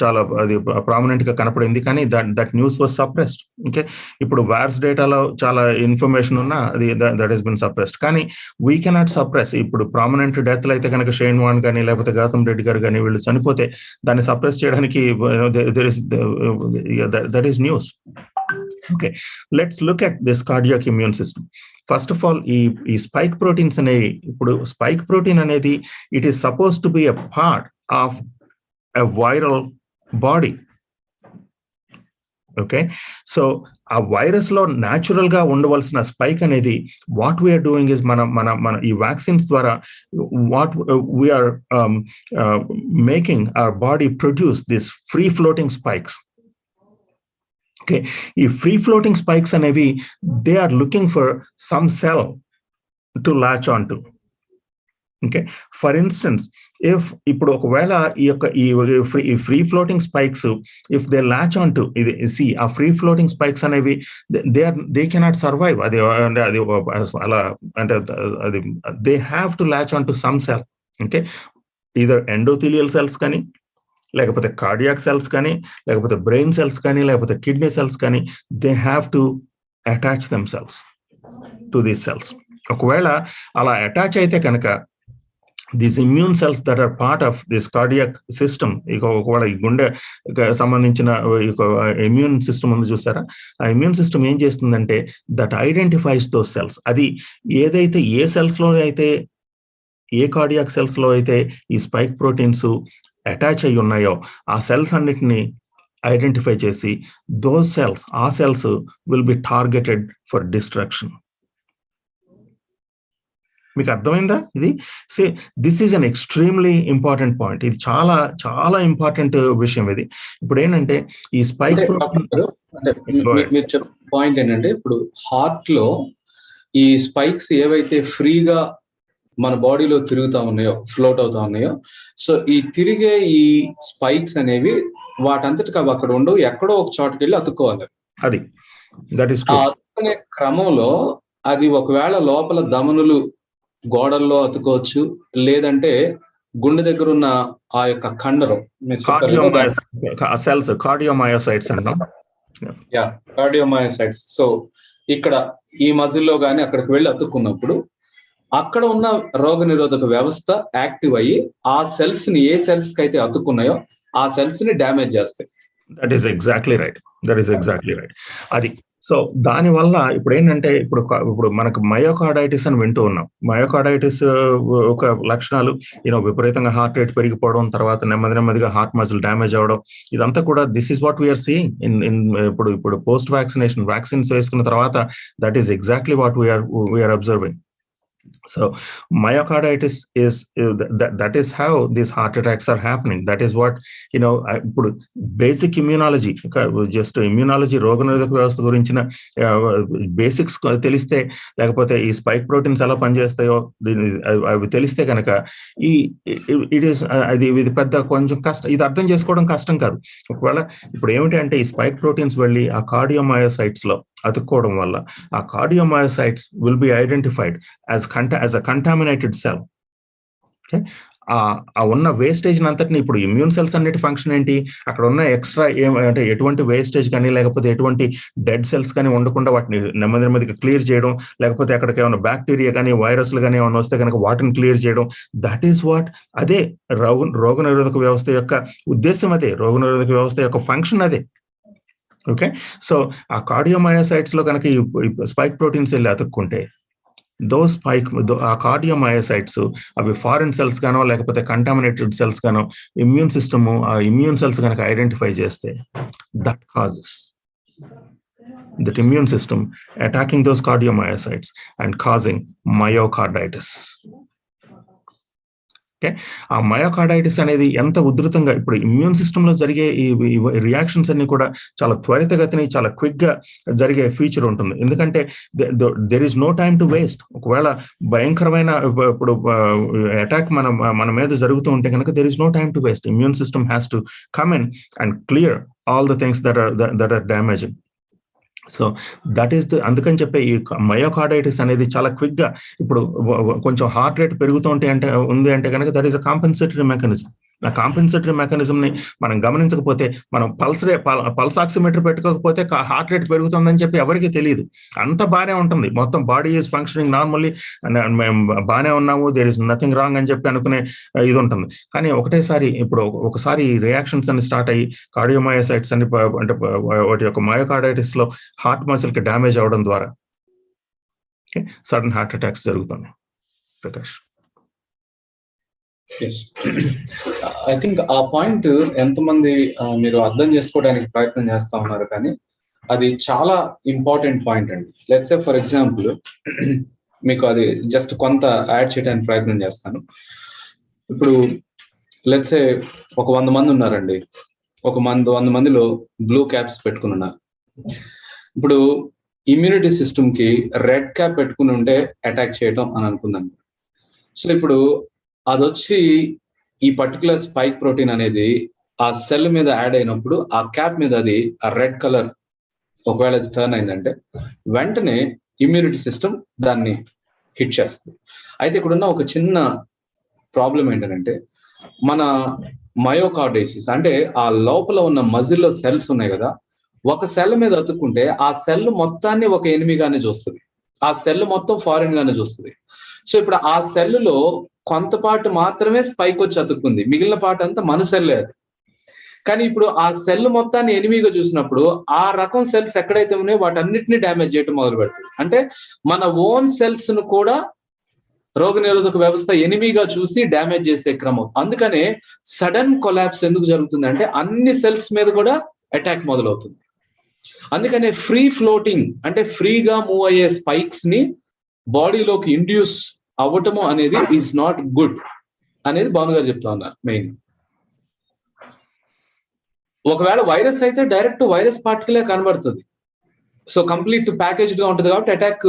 చాలా అది ప్రామినెంట్ గా కనపడింది. కానీ that news was suppressed. Okay, ఇప్పుడు వార్స్ డేటాలో చాలా ఇన్ఫర్మేషన్ ఉన్నా అది దట్ హెస్ బిన్ సప్రెస్డ్. కానీ వీ కెనాట్ సప్రెస్. ఇప్పుడు ప్రామినెంట్ డెత్లు అయితే కనుక షేన్ వాన్ కానీ లేకపోతే గౌతమ్ రెడ్డి గారు కానీ వీళ్ళు చనిపోతే దాన్ని సప్రెస్ చేయడానికి that is news. Okay, let's look at this cardiac immune system. First of all, ఈ spike proteins అనేవి, ఇప్పుడు spike protein అనేది it is supposed to be a part of a viral body. Okay, so ఆ virus లో natural గా ఉండవలసిన spike అనేది what we're doing is మన ఈ వ్యాక్సిన్స్ ద్వారా what we're making our body produce this free floating spikes. Okay, ఈ free floating spikes అనేవి they are looking for some cell to latch on to. Okay, for instance if ఇప్పుడు ఒకవేళ ఈ free floating spikes if they latch on to ఇది ఆ free floating spikes అనేవి they cannot survive. అది అలా అంటే అది they have to latch on to some cell. Okay, either endothelial cells కానీ లేకపోతే కార్డియాక్ సెల్స్ కానీ లేకపోతే బ్రెయిన్ సెల్స్ కానీ లేకపోతే కిడ్నీ సెల్స్ కానీ they have to attach them cells to these cells. ఒకవేళ అలా అటాచ్ అయితే కనుక these immune cells that are part of this cardiac system, ఇక ఒకవేళ ఈ గుండె సంబంధించిన ఇమ్యూన్ సిస్టమ్ ఉంది చూసారా, ఆ ఇమ్యూన్ సిస్టమ్ ఏం చేస్తుందంటే దట్ ఐడెంటిఫైస్ దోస్ సెల్స్. అది ఏదైతే ఏ సెల్స్ లో అయితే ఏ కార్డియాక్ సెల్స్ లో అయితే ఈ స్పైక్ ప్రోటీన్స్ అటాచ్ అయి ఉన్నాయో ఆ సెల్స్ అన్నిటిని ఐడెంటిఫై చేసి దోస్ సెల్స్, ఆ cells will be targeted for destruction. మీకు అర్థమైందా? ఇది this is an extremely important point. ఇది చాలా చాలా ఇంపార్టెంట్ విషయం ఇది. ఇప్పుడు ఏంటంటే ఈ స్పైక్ మీరు చెప్పే పాయింట్ ఏంటంటే, ఇప్పుడు హార్ట్ లో ఈ స్పైక్స్ ఏవైతే ఫ్రీగా మన బాడీలో తిరుగుతా ఉన్నాయో, ఫ్లోట్ అవుతా ఉన్నాయో, సో ఈ తిరిగే ఈ స్పైక్స్ అనేవి వాటంతటికి అవి అక్కడ ఉండవు, ఎక్కడో ఒక చోటుకి వెళ్ళి అతుక్కోవాలి. అది దట్ ఈస్ ట్రూ. అతుక్కునే క్రమంలో అది ఒకవేళ లోపల ధమనులు గోడల్లో అతుకోవచ్చు, లేదంటే గుండె దగ్గర ఉన్న ఆ యొక్క కండరం సెల్స్ కార్డియోమయోసైట్స్ అంటాం. కార్డియోమయోసైట్స్. సో ఇక్కడ ఈ మజిల్లో కానీ అక్కడికి వెళ్ళి అతుక్కున్నప్పుడు అక్కడ ఉన్న రోగ నిరోధక వ్యవస్థ యాక్టివ్ అయ్యి ఆ సెల్స్ ని, ఏ సెల్స్ కి అయితే అతుక్కున్నాయో ఆ సెల్స్ ని డ్యామేజ్ చేస్తాయి. That is exactly right. అది సో దానివల్ల ఇప్పుడు ఏంటంటే ఇప్పుడు మనకు మయోకార్డైటిస్ అని వింటూ ఉన్నాం. మయోకార్డైటిస్ ఒక లక్షణాలు విపరీతంగా హార్ట్ రేట్ పెరిగిపోవడం, తర్వాత నెమ్మదిగా హార్ట్ మజిల్ డ్యామేజ్ అవ్వడం, ఇదంతా కూడా this is what we are seeing in ఇప్పుడు పోస్ట్ వ్యాక్సినేషన్ వ్యాక్సిన్స్ వేసుకున్న తర్వాత that is exactly what we are observing. So myocarditis is that is how these heart attacks are happening. That is what ఇప్పుడు basic immunology, just immunology రోగనిరోధక వ్యవస్థ గురించిన basics తెలిస్తే, లేకపోతే ఈ స్పైక్ ప్రోటీన్స్ ఎలా పనిచేస్తాయో అవి తెలిస్తే కనుక ఇది పెద్ద కొంచెం కష్టం, ఇది అర్థం చేసుకోవడం కష్టం కాదు. ఒకవేళ ఇప్పుడు ఏమిటి అంటే ఈ స్పైక్ ప్రోటీన్స్ వెళ్ళి ఆ కార్డియోమయోసైట్స్ లో అతుక్కోవడం వల్ల ఆ cardiomyocytes will be identified as a contaminated cell. Okay, ఆ ఉన్న వేస్టేజ్ అంతటిని ఇప్పుడు ఇమ్యూన్ సెల్స్ అన్నిటి ఫంక్షన్ ఏంటి, అక్కడ ఉన్న ఎక్స్ట్రా అంటే ఎటువంటి వేస్టేజ్ కానీ లేకపోతే ఎటువంటి డెడ్ సెల్స్ కానీ ఉండకుండా వాటిని నెమ్మదిగా క్లియర్ చేయడం, లేకపోతే అక్కడికి ఏమైనా బ్యాక్టీరియా కానీ వైరస్లు కానీ ఏమైనా వస్తే కనుక వాటిని క్లియర్ చేయడం. దట్ ఈస్ వాట్, అదే రోగనిరోధక వ్యవస్థ యొక్క ఉద్దేశం, అదే రోగనిరోధక వ్యవస్థ యొక్క ఫంక్షన్ అదే. ఓకే, సో ఆ కార్డియోమయోసైట్స్ లో కనుక ఈ స్పైక్ ప్రోటీన్స్ వెళ్ళి అతుక్కుంటే ఆ కార్డియోమయోసైట్స్ అవి ఫారిన్ సెల్స్ గానో లేకపోతే కంటామినేటెడ్ సెల్స్ గానో ఇమ్యూన్ సిస్టమ్ ఆ ఇమ్యూన్ సెల్స్ కనుక ఐడెంటిఫై చేస్తే that causes that immune system attacking those cardiomyocytes and causing myocarditis. Okay, ఆ మయోకార్డైటిస్ అనేది ఎంత ఉధృతంగా ఇప్పుడు ఇమ్యూన్ సిస్టమ్ లో జరిగే ఈ రియాక్షన్స్ అన్ని కూడా చాలా త్వరితగతిని చాలా క్విక్ గా జరిగే ఫీచర్ ఉంటుంది. ఎందుకంటే there is no time to waste. ఒకవేళ భయంకరమైన ఇప్పుడు అటాక్ మన మీద జరుగుతూ ఉంటే కనుక there is no time to waste. Immune system has to come in and clear all the things that are damaging. So that is అందుకని చెప్పే ఈ మయోకార్డైటిస్ అనేది చాలా క్విక్ గా ఇప్పుడు కొంచెం హార్ట్ రేట్ పెరుగుతూ ఉంది అంటే కనుక that is a compensatory mechanism. ఆ కాంపెన్సేటరీ మెకానిజం ని మనం గమనించకపోతే, మనం పల్స్ ఆక్సిమీటర్ పెట్టుకోకపోతే హార్ట్ రేట్ పెరుగుతుందని చెప్పి ఎవరికి తెలియదు. అంత బాగానే ఉంటుంది, మొత్తం బాడీ ఈజ్ ఫంక్షనింగ్ నార్మల్లీ, మేము బాగానే ఉన్నాము, దేర్ ఇస్ నథింగ్ రాంగ్ అని చెప్పి అనుకునే ఇది ఉంటుంది. కానీ ఒకసారి రియాక్షన్స్ అన్ని స్టార్ట్ అయ్యి కార్డియోమయోసైట్స్ అని అంటే వాటి యొక్క మయోకార్డైటిస్ లో హార్ట్ మసిల్ కి డ్యామేజ్ అవడం ద్వారా సడన్ హార్ట్ అటాక్స్ జరుగుతుంది. ప్రకాష్. ఐ థింక్ ఆ పాయింట్ ఎంతమంది మీరు అర్థం చేసుకోవడానికి ప్రయత్నం చేస్తా ఉన్నారు, కానీ అది చాలా ఇంపార్టెంట్ పాయింట్ అండి. లెట్స్ సే ఫర్ ఎగ్జాంపుల్ మీకు అది జస్ట్ కొంత యాడ్ చేయడానికి ప్రయత్నం చేస్తాను. ఇప్పుడు లెట్స్ సే ఒక 100 మంది ఉన్నారండి. 100 మందిలో బ్లూ క్యాప్స్ పెట్టుకుని ఉన్నారు. ఇప్పుడు ఇమ్యూనిటీ సిస్టమ్ కి రెడ్ క్యాప్ పెట్టుకుని ఉంటే అటాక్ చేయటం అని అనుకుందాం. సో ఇప్పుడు అదొచ్చి ఈ పర్టికులర్ స్పైక్ ప్రోటీన్ అనేది ఆ సెల్ మీద యాడ్ అయినప్పుడు ఆ క్యాప్ మీద అది ఆ రెడ్ కలర్ ఒకవేళ టర్న్ అయిందంటే వెంటనే ఇమ్యూనిటీ సిస్టమ్ దాన్ని హిట్ చేస్తుంది. అయితే ఇక్కడున్న ఒక చిన్న ప్రాబ్లం ఏంటంటే, మన మయోకార్డైసిస్ అంటే ఆ లోపల ఉన్న మజిల్లో సెల్స్ ఉన్నాయి కదా, ఒక సెల్ మీద అతుక్కుంటే ఆ సెల్ మొత్తాన్ని ఒక ఎనిమిగానే చూస్తుంది, ఆ సెల్ మొత్తం ఫారిన్ గానే చూస్తుంది. సో ఇప్పుడు ఆ సెల్లో కొంత పార్ట్ మాత్రమే స్పైక్ వచ్చి అతుక్కుంది, మిగిలిన పార్ట్ అంతా మన సెల్లే అది. కానీ ఇప్పుడు ఆ సెల్ మొత్తాన్ని ఎనిమిగా చూసినప్పుడు ఆ రకం సెల్స్ ఎక్కడైతే ఉన్నాయో వాటన్నిటిని డ్యామేజ్ చేయడం మొదలు పెడుతుంది. అంటే మన ఓన్ సెల్స్ ను కూడా రోగనిరోధక వ్యవస్థ ఎనిమిగా చూసి డ్యామేజ్ చేసే క్రమం. అందుకనే సడన్ కొలాప్స్ ఎందుకు జరుగుతుంది అంటే అన్ని సెల్స్ మీద కూడా అటాక్ మొదలవుతుంది. అందుకనే ఫ్రీ ఫ్లోటింగ్ అంటే ఫ్రీగా మూవ్ అయ్యే స్పైక్స్ ని బాడీలోకి ఇండ్యూస్ అవ్వటము అనేది ఈజ్ నాట్ గుడ్ అనేది భాను గారు చెప్తా ఉన్నారు. మెయిన్ ఒకవేళ వైరస్ అయితే డైరెక్ట్ వైరస్ పార్టికలే కనబడుతుంది. సో కంప్లీట్ ప్యాకేజ్డ్ గా ఉంటుంది కాబట్టి అటాక్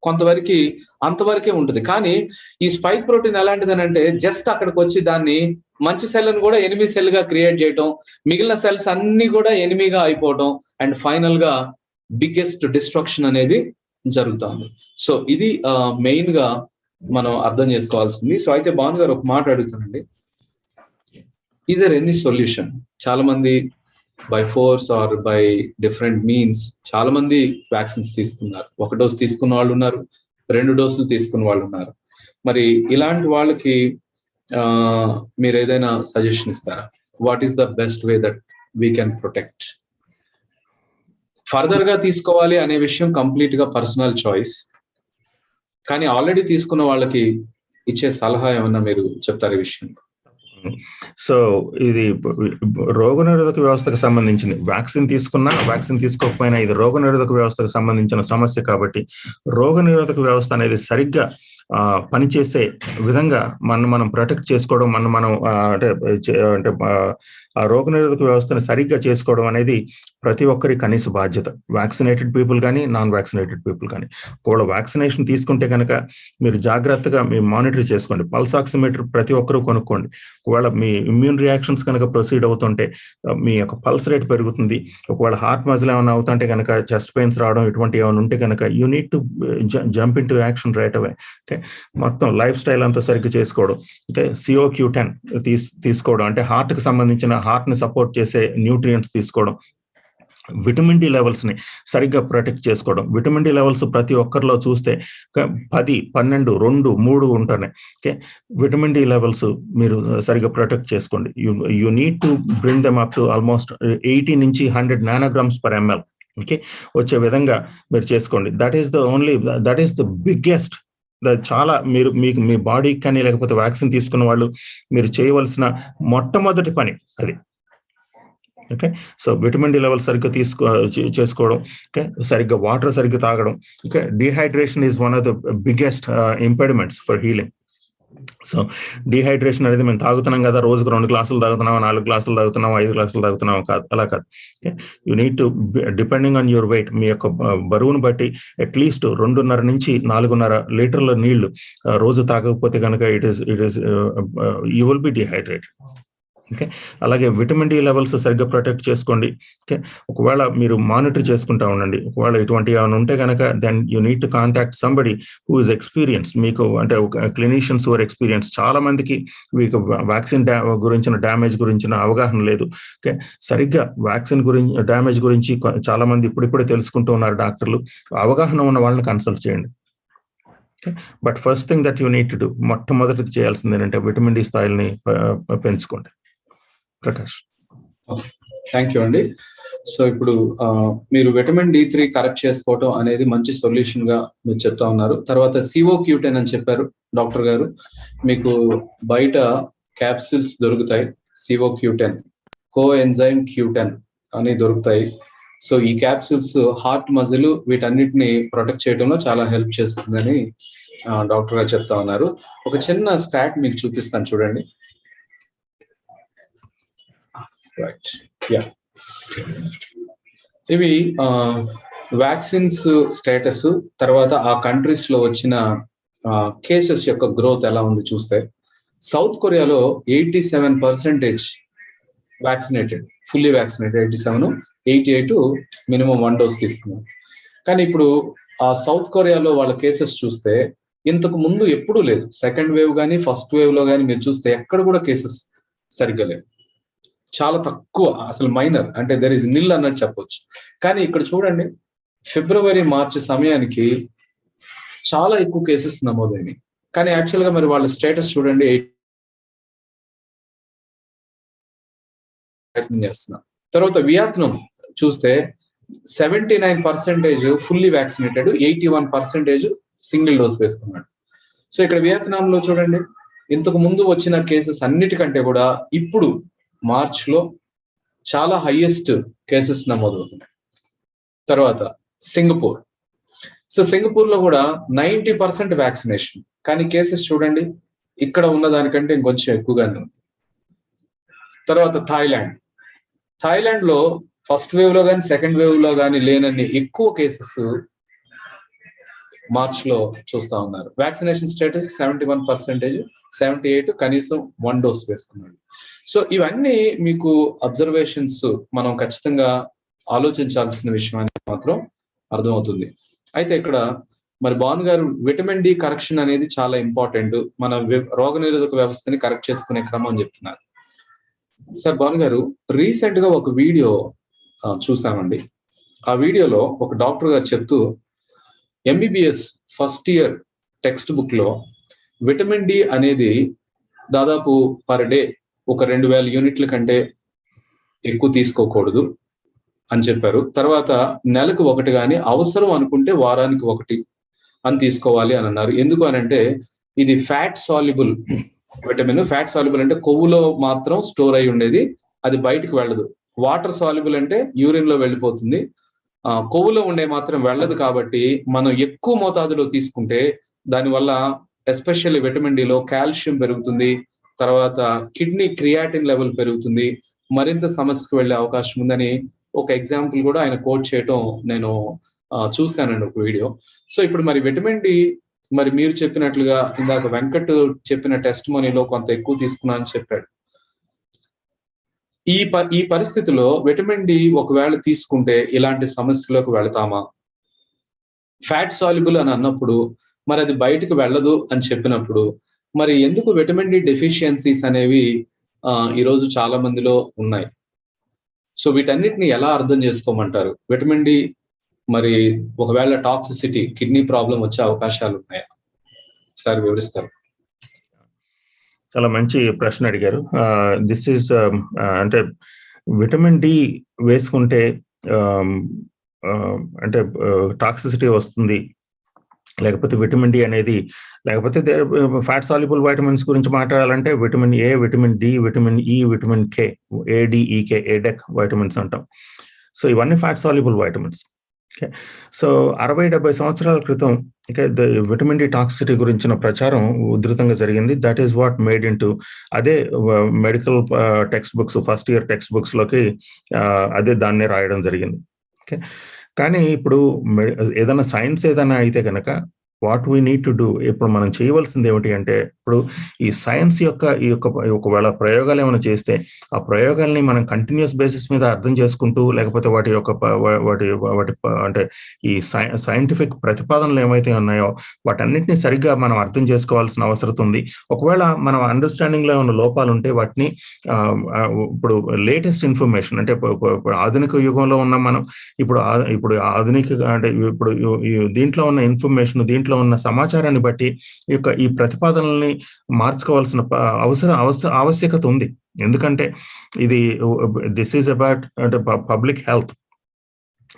కొంతవరకు అంతవరకే ఉంటుంది. కానీ ఈ స్పైక్ ప్రోటీన్ ఎలాంటిదని అంటే జస్ట్ అక్కడికి వచ్చి దాన్ని మంచి సెల్ని కూడా ఎనిమి సెల్ గా క్రియేట్ చేయటం, మిగిలిన సెల్స్ అన్ని కూడా ఎనిమిగా అయిపోవటం, అండ్ ఫైనల్ గా బిగ్గెస్ట్ డిస్ట్రక్షన్ అనేది జరుగుతుంది. సో ఇది మెయిన్ గా మనం అర్థం చేసుకోవాల్సింది. సో అయితే భాను గారు ఒక మాట అడుగుతానండి, ఈజ్ దర్ ఎనీ సొల్యూషన్? చాలా మంది by force or by different means చాలా మంది వ్యాక్సిన్స్ తీసుకున్నారు. 1 డోస్ తీసుకున్న వాళ్ళు ఉన్నారు, 2 డోసులు తీసుకున్న వాళ్ళు ఉన్నారు. మరి ఇలాంటి వాళ్ళకి మీరు ఏదైనా సజెషన్ ఇస్తారా? What is the best way that we can protect? Further గా తీసుకోవాలి అనే విషయం కంప్లీట్ గా పర్సనల్ చాయిస్. కానీ ఆల్రెడీ తీసుకున్న వాళ్ళకి ఇచ్చే సలహా ఏమన్నా మీరు చెప్తారు ఈ విషయం? సో ఇది రోగనిరోధక వ్యవస్థకు సంబంధించింది. వ్యాక్సిన్ తీసుకున్నా వ్యాక్సిన్ తీసుకోకపోయినా ఇది రోగనిరోధక వ్యవస్థకు సంబంధించిన సమస్య కాబట్టి రోగనిరోధక వ్యవస్థ అనేది సరిగ్గా పనిచేసే విధంగా మనం ప్రొటెక్ట్ చేసుకోవడం, మనం అంటే ఆ రోగనిరోధక వ్యవస్థను సరిగ్గా చేసుకోవడం అనేది ప్రతి ఒక్కరి కనీస బాధ్యత. వ్యాక్సినేటెడ్ పీపుల్ కానీ నాన్ వ్యాక్సినేటెడ్ పీపుల్ కానీ. ఒకవేళ వ్యాక్సినేషన్ తీసుకుంటే కనుక మీరు జాగ్రత్తగా మీ మానిటర్ చేసుకోండి. పల్స్ ఆక్సిమీటర్ ప్రతి ఒక్కరూ కొనుక్కోండి. ఒకవేళ మీ ఇమ్యూన్ రియాక్షన్స్ కనుక ప్రొసీడ్ అవుతుంటే మీ యొక్క పల్స్ రేట్ పెరుగుతుంది. ఒకవేళ హార్ట్ మజిల్ ఏమైనా అవుతుంటే కనుక, చెస్ట్ పెయిన్స్ రావడం ఇటువంటి ఏమైనా ఉంటే కనుక you need to jump in to action right away. Okay, మొత్తం లైఫ్ స్టైల్ అంతా సరిగ్గా చేసుకోవడం, ఓకే, CO-Q10 తీసుకోవడం, అంటే హార్ట్కి సంబంధించిన హార్ట్ని సపోర్ట్ చేసే న్యూట్రియంట్స్ తీసుకోవడం, విటమిన్ డి లెవెల్స్ ని సరిగ్గా ప్రొటెక్ట్ చేసుకోవడం. విటమిన్ డి లెవెల్స్ ప్రతి ఒక్కరిలో చూస్తే 10, 12, 2, 3 ఉంటున్నాయి. ఓకే, విటమిన్ డి లెవెల్స్ మీరు సరిగ్గా ప్రొటెక్ట్ చేసుకోండి. You need to bring them up to almost 80 నుంచి 100 నానోగ్రామ్స్ పర్ ml. ఓకే, వచ్చే విధంగా మీరు చేసుకోండి. దట్ ఈస్ ద బిగ్గెస్ట్, చాలా మీకు మీ బాడీకి కానీ లేకపోతే వ్యాక్సిన్ తీసుకున్న వాళ్ళు మీరు చేయవలసిన మొట్టమొదటి పని అది. Okay, so vitamin D level సరిగ్గా చేసుకోవడం, ఓకే, సరిగ్గా వాటర్ సరిగ్గా తాగడం. Okay, dehydration is one of the biggest impediments for healing. So dehydration అనేది మేము తాగుతున్నాం కదా, రోజుకు 2 గ్లాసులు తాగుతున్నాం, 4 గ్లాసులు తాగుతున్నాం, 5 గ్లాసులు తాగుతున్నాం కాదు, అలా కాదు. You need to, depending on your weight, మీ యొక్క బరువును బట్టి అట్లీస్ట్ 2.5 నుంచి 4.5 లీటర్ల నీళ్లు రోజు తాగకపోతే కనుక it is you will be dehydrated. Okay, అలాగే విటమిన్ డి లెవెల్స్ సరిగ్గా ప్రొటెక్ట్ చేసుకోండి. ఓకే, ఒకవేళ మీరు మానిటర్ చేసుకుంటా ఉండండి. ఒకవేళ ఇటువంటి ఏమైనా ఉంటే కనుక then you need to contact somebody who is experience. మీకు అంటే క్లినీషియన్స్ హు ఆర్ ఎక్స్పీరియన్స్. చాలా మందికి మీకు వ్యాక్సిన్ గురించిన డ్యామేజ్ గురించిన అవగాహన లేదు. ఓకే, సరిగ్గా వ్యాక్సిన్ గురించి డ్యామేజ్ గురించి చాలా మంది ఇప్పుడిప్పుడే తెలుసుకుంటూ ఉన్నారు డాక్టర్లు. అవగాహన ఉన్న వాళ్ళని కన్సల్ట్ చేయండి. But first thing that you need to do, మొట్టమొదటిది చేయాల్సింది ఏంటంటే విటమిన్ డి స్థాయిల్ని పెంచుకోండి. ప్రకాష్. థ్యాంక్ యూ అండి. సో ఇప్పుడు మీరు విటమిన్ D3 కరెక్ట్ చేసుకోవటం అనేది మంచి సొల్యూషన్ గా మీరు చెప్తా ఉన్నారు. తర్వాత CO-Q10 అని చెప్పారు డాక్టర్ గారు. మీకు బయట క్యాప్సూల్స్ దొరుకుతాయి, CO-Q10, కోఎన్జైమ్ Q10 అని దొరుకుతాయి. సో ఈ క్యాప్సూల్స్ హార్ట్ మజిల్ వీటన్నిటిని ప్రొటెక్ట్ చేయడంలో చాలా హెల్ప్ చేస్తుందని డాక్టర్ గారు చెప్తా ఉన్నారు. ఒక చిన్న స్టాట్ మీకు చూపిస్తాను చూడండి. రైట్, యా, ఇవి వ్యాక్సిన్స్ స్టేటస్, తర్వాత ఆ కంట్రీస్ లో వచ్చిన కేసెస్ యొక్క గ్రోత్ ఎలా ఉంది చూస్తే, సౌత్ కొరియాలో 87% vaccinated, fully vaccinated 87, 88 minimum 1 dose తీసుకున్నారు. కానీ ఇప్పుడు ఆ సౌత్ కొరియాలో వాళ్ళ కేసెస్ చూస్తే ఇంతకు ముందు ఎప్పుడూ లేదు. సెకండ్ వేవ్ కానీ ఫస్ట్ వేవ్ లో కానీ మీరు చూస్తే ఎక్కడ కూడా కేసెస్ సరిగ్గా లేవు, చాలా తక్కువ, అసలు మైనర్, అంటే దెర్ ఇస్ నిల్ అన్నట్టు చెప్పొచ్చు. కానీ ఇక్కడ చూడండి, ఫిబ్రవరి మార్చి సమయానికి చాలా ఎక్కువ కేసెస్ నమోదైనవి. కానీ యాక్చువల్ గా మరి వాళ్ళ స్టేటస్ చూడండి, చేస్తున్నా. తర్వాత వియత్నాం చూస్తే 79% ఫుల్లీ వ్యాక్సినేటెడ్, 81% సింగిల్ డోస్ వేసుకున్నాడు. సో ఇక్కడ వియత్నాంలో చూడండి, ఇంతకు ముందు వచ్చిన కేసెస్ అన్నిటికంటే కూడా ఇప్పుడు మార్చ్ లో చాలా హైయెస్ట్ కేసెస్ నమోదవుతున్నాయి. తర్వాత సింగపూర్. సో సింగపూర్ లో కూడా 90% వ్యాక్సినేషన్, కానీ కేసెస్ చూడండి ఇక్కడ ఉన్న దానికంటే ఇంకొంచెం ఎక్కువగానే ఉంది. తర్వాత థాయిలాండ్ లో ఫస్ట్ వేవ్ లో కానీ సెకండ్ వేవ్ లో కానీ లేనన్ని ఎక్కువ కేసెస్ మార్చ్ లో చూస్తా ఉన్నారు. వ్యాక్సినేషన్ స్టేటస్ 71%, 78 కనీసం 1 డోస్ వేసుకున్నాడు. సో ఇవన్నీ మీకు అబ్జర్వేషన్స్, మనం ఖచ్చితంగా ఆలోచించాల్సిన విషయం అనేది మాత్రం అర్థమవుతుంది. అయితే ఇక్కడ మరి భాను గారు విటమిన్ డి కరెక్షన్ అనేది చాలా ఇంపార్టెంట్, మన రోగనిరోధక వ్యవస్థని కరెక్ట్ చేసుకునే క్రమం అని చెప్తున్నారు. సార్ భాను గారు, రీసెంట్ గా ఒక వీడియో చూసామండి. ఆ వీడియోలో ఒక డాక్టర్ గారు చెప్తూ MBBS first year text book లో విటమిన్ డి అనేది దాదాపు పర్ డే ఒక 2000 యూనిట్ల కంటే ఎక్కువ తీసుకోకూడదు అని చెప్పారు. తర్వాత నెలకు 1 కానీ అవసరం అనుకుంటే వారానికి 1 అని తీసుకోవాలి అని అన్నారు. ఎందుకు అని అంటే ఇది fat soluble vitamin. Fat soluble అంటే కొవ్వులో మాత్రం స్టోర్ అయి ఉండేది, అది బయటకు వెళ్ళదు. వాటర్ సాల్యుబుల్ అంటే యూరిన్ లో వెళ్ళిపోతుంది, కొవ్వులో ఉండే మాత్రం వెళ్ళదు. కాబట్టి మనం ఎక్కువ మోతాదులో తీసుకుంటే దానివల్ల ఎస్పెషల్లీ విటమిన్ డిలో కాల్షియం పెరుగుతుంది, తర్వాత కిడ్నీ క్రియాటిన్ లెవెల్ పెరుగుతుంది, మరింత సమస్యకు వెళ్ళే అవకాశం ఉందని ఒక ఎగ్జాంపుల్ కూడా ఆయన కోట్ చేయటం నేను చూశానండి ఒక వీడియో. సో ఇప్పుడు మరి విటమిన్ డి, మరి మీరు చెప్పినట్లుగా ఇందాక వెంకట్ చెప్పిన టెస్ట్ మనీలో కొంత ఎక్కువ తీసుకున్నా అని చెప్పాడు. ఈ పరిస్థితిలో విటమిన్ డి ఒకవేళ తీసుకుంటే ఇలాంటి సమస్యలకు వెళతామా? ఫ్యాట్ సాల్యుబుల్ అని అన్నప్పుడు మరి అది బయటకు వెళ్ళదు అని చెప్పినప్పుడు మరి ఎందుకు విటమిన్ డి డెఫిషియన్సీస్ అనేవి ఈరోజు చాలా మందిలో ఉన్నాయి? సో వీటన్నిటిని ఎలా అర్థం చేసుకోమంటారు? విటమిన్ డి మరి ఒకవేళ టాక్సిసిటీ, కిడ్నీ ప్రాబ్లం వచ్చే అవకాశాలు ఉన్నాయా? ఒకసారి వివరిస్తారు. చాలా మంచి ప్రశ్న అడిగారు. దిస్ ఈజ్ అంటే విటమిన్ డి వేసుకుంటే అంటే టాక్సిసిటీ వస్తుంది, లేకపోతే విటమిన్ డి అనేది, లేకపోతే ఫ్యాట్ సాల్యుబుల్ వైటమిన్స్ గురించి మాట్లాడాలంటే vitamin A, vitamin D, vitamin E, vitamin K, ADEK, ADEK vitamins అంటాం. సో ఇవన్నీ fat soluble vitamins. Okay, so 60-70 సంవత్సరాల క్రితం విటమిన్ డి టాక్సిసిటీ గురించిన ప్రచారం ఉధృతంగా జరిగింది. That is what made into అదే medical textbooks, first year textbooks లోకి అదే దాన్నే రాయడం జరిగింది. ఓకే, కానీ ఇప్పుడు ఏదైనా సైన్స్ ఏదైనా అయితే కనుక what we need to do, ఇప్పుడు మనం చేయవలసింది ఏమిటి అంటే, ఇప్పుడు ఈ సైన్స్ యొక్క ఒకవేళ ప్రయోగాలు ఏమైనా చేస్తే ఆ ప్రయోగాల్ని మనం కంటిన్యూస్ బేసిస్ మీద అర్థం చేసుకుంటూ, లేకపోతే వాటి అంటే ఈ సైంటిఫిక్ ప్రతిపాదనలు ఏమైతే ఉన్నాయో వాటన్నిటిని సరిగ్గా మనం అర్థం చేసుకోవాల్సిన అవసరం ఉంది. ఒకవేళ మనం అండర్స్టాండింగ్ లో ఏమైనా లోపాలు ఉంటే వాటిని ఇప్పుడు లేటెస్ట్ ఇన్ఫర్మేషన్ అంటే ఆధునిక యుగంలో ఉన్న మనం ఇప్పుడు ఆధునిక అంటే ఇప్పుడు దీంట్లో ఉన్న ఇన్ఫర్మేషన్, దీంట్లో ఉన్న సమాచారాన్ని బట్టి ఈ ప్రతిపాదనల్ని మార్చుకోవాల్సిన ఆవశ్యకత ఉంది. ఎందుకంటే దిస్ ఈజ్ అబౌట్ అంటే పబ్లిక్ హెల్త్.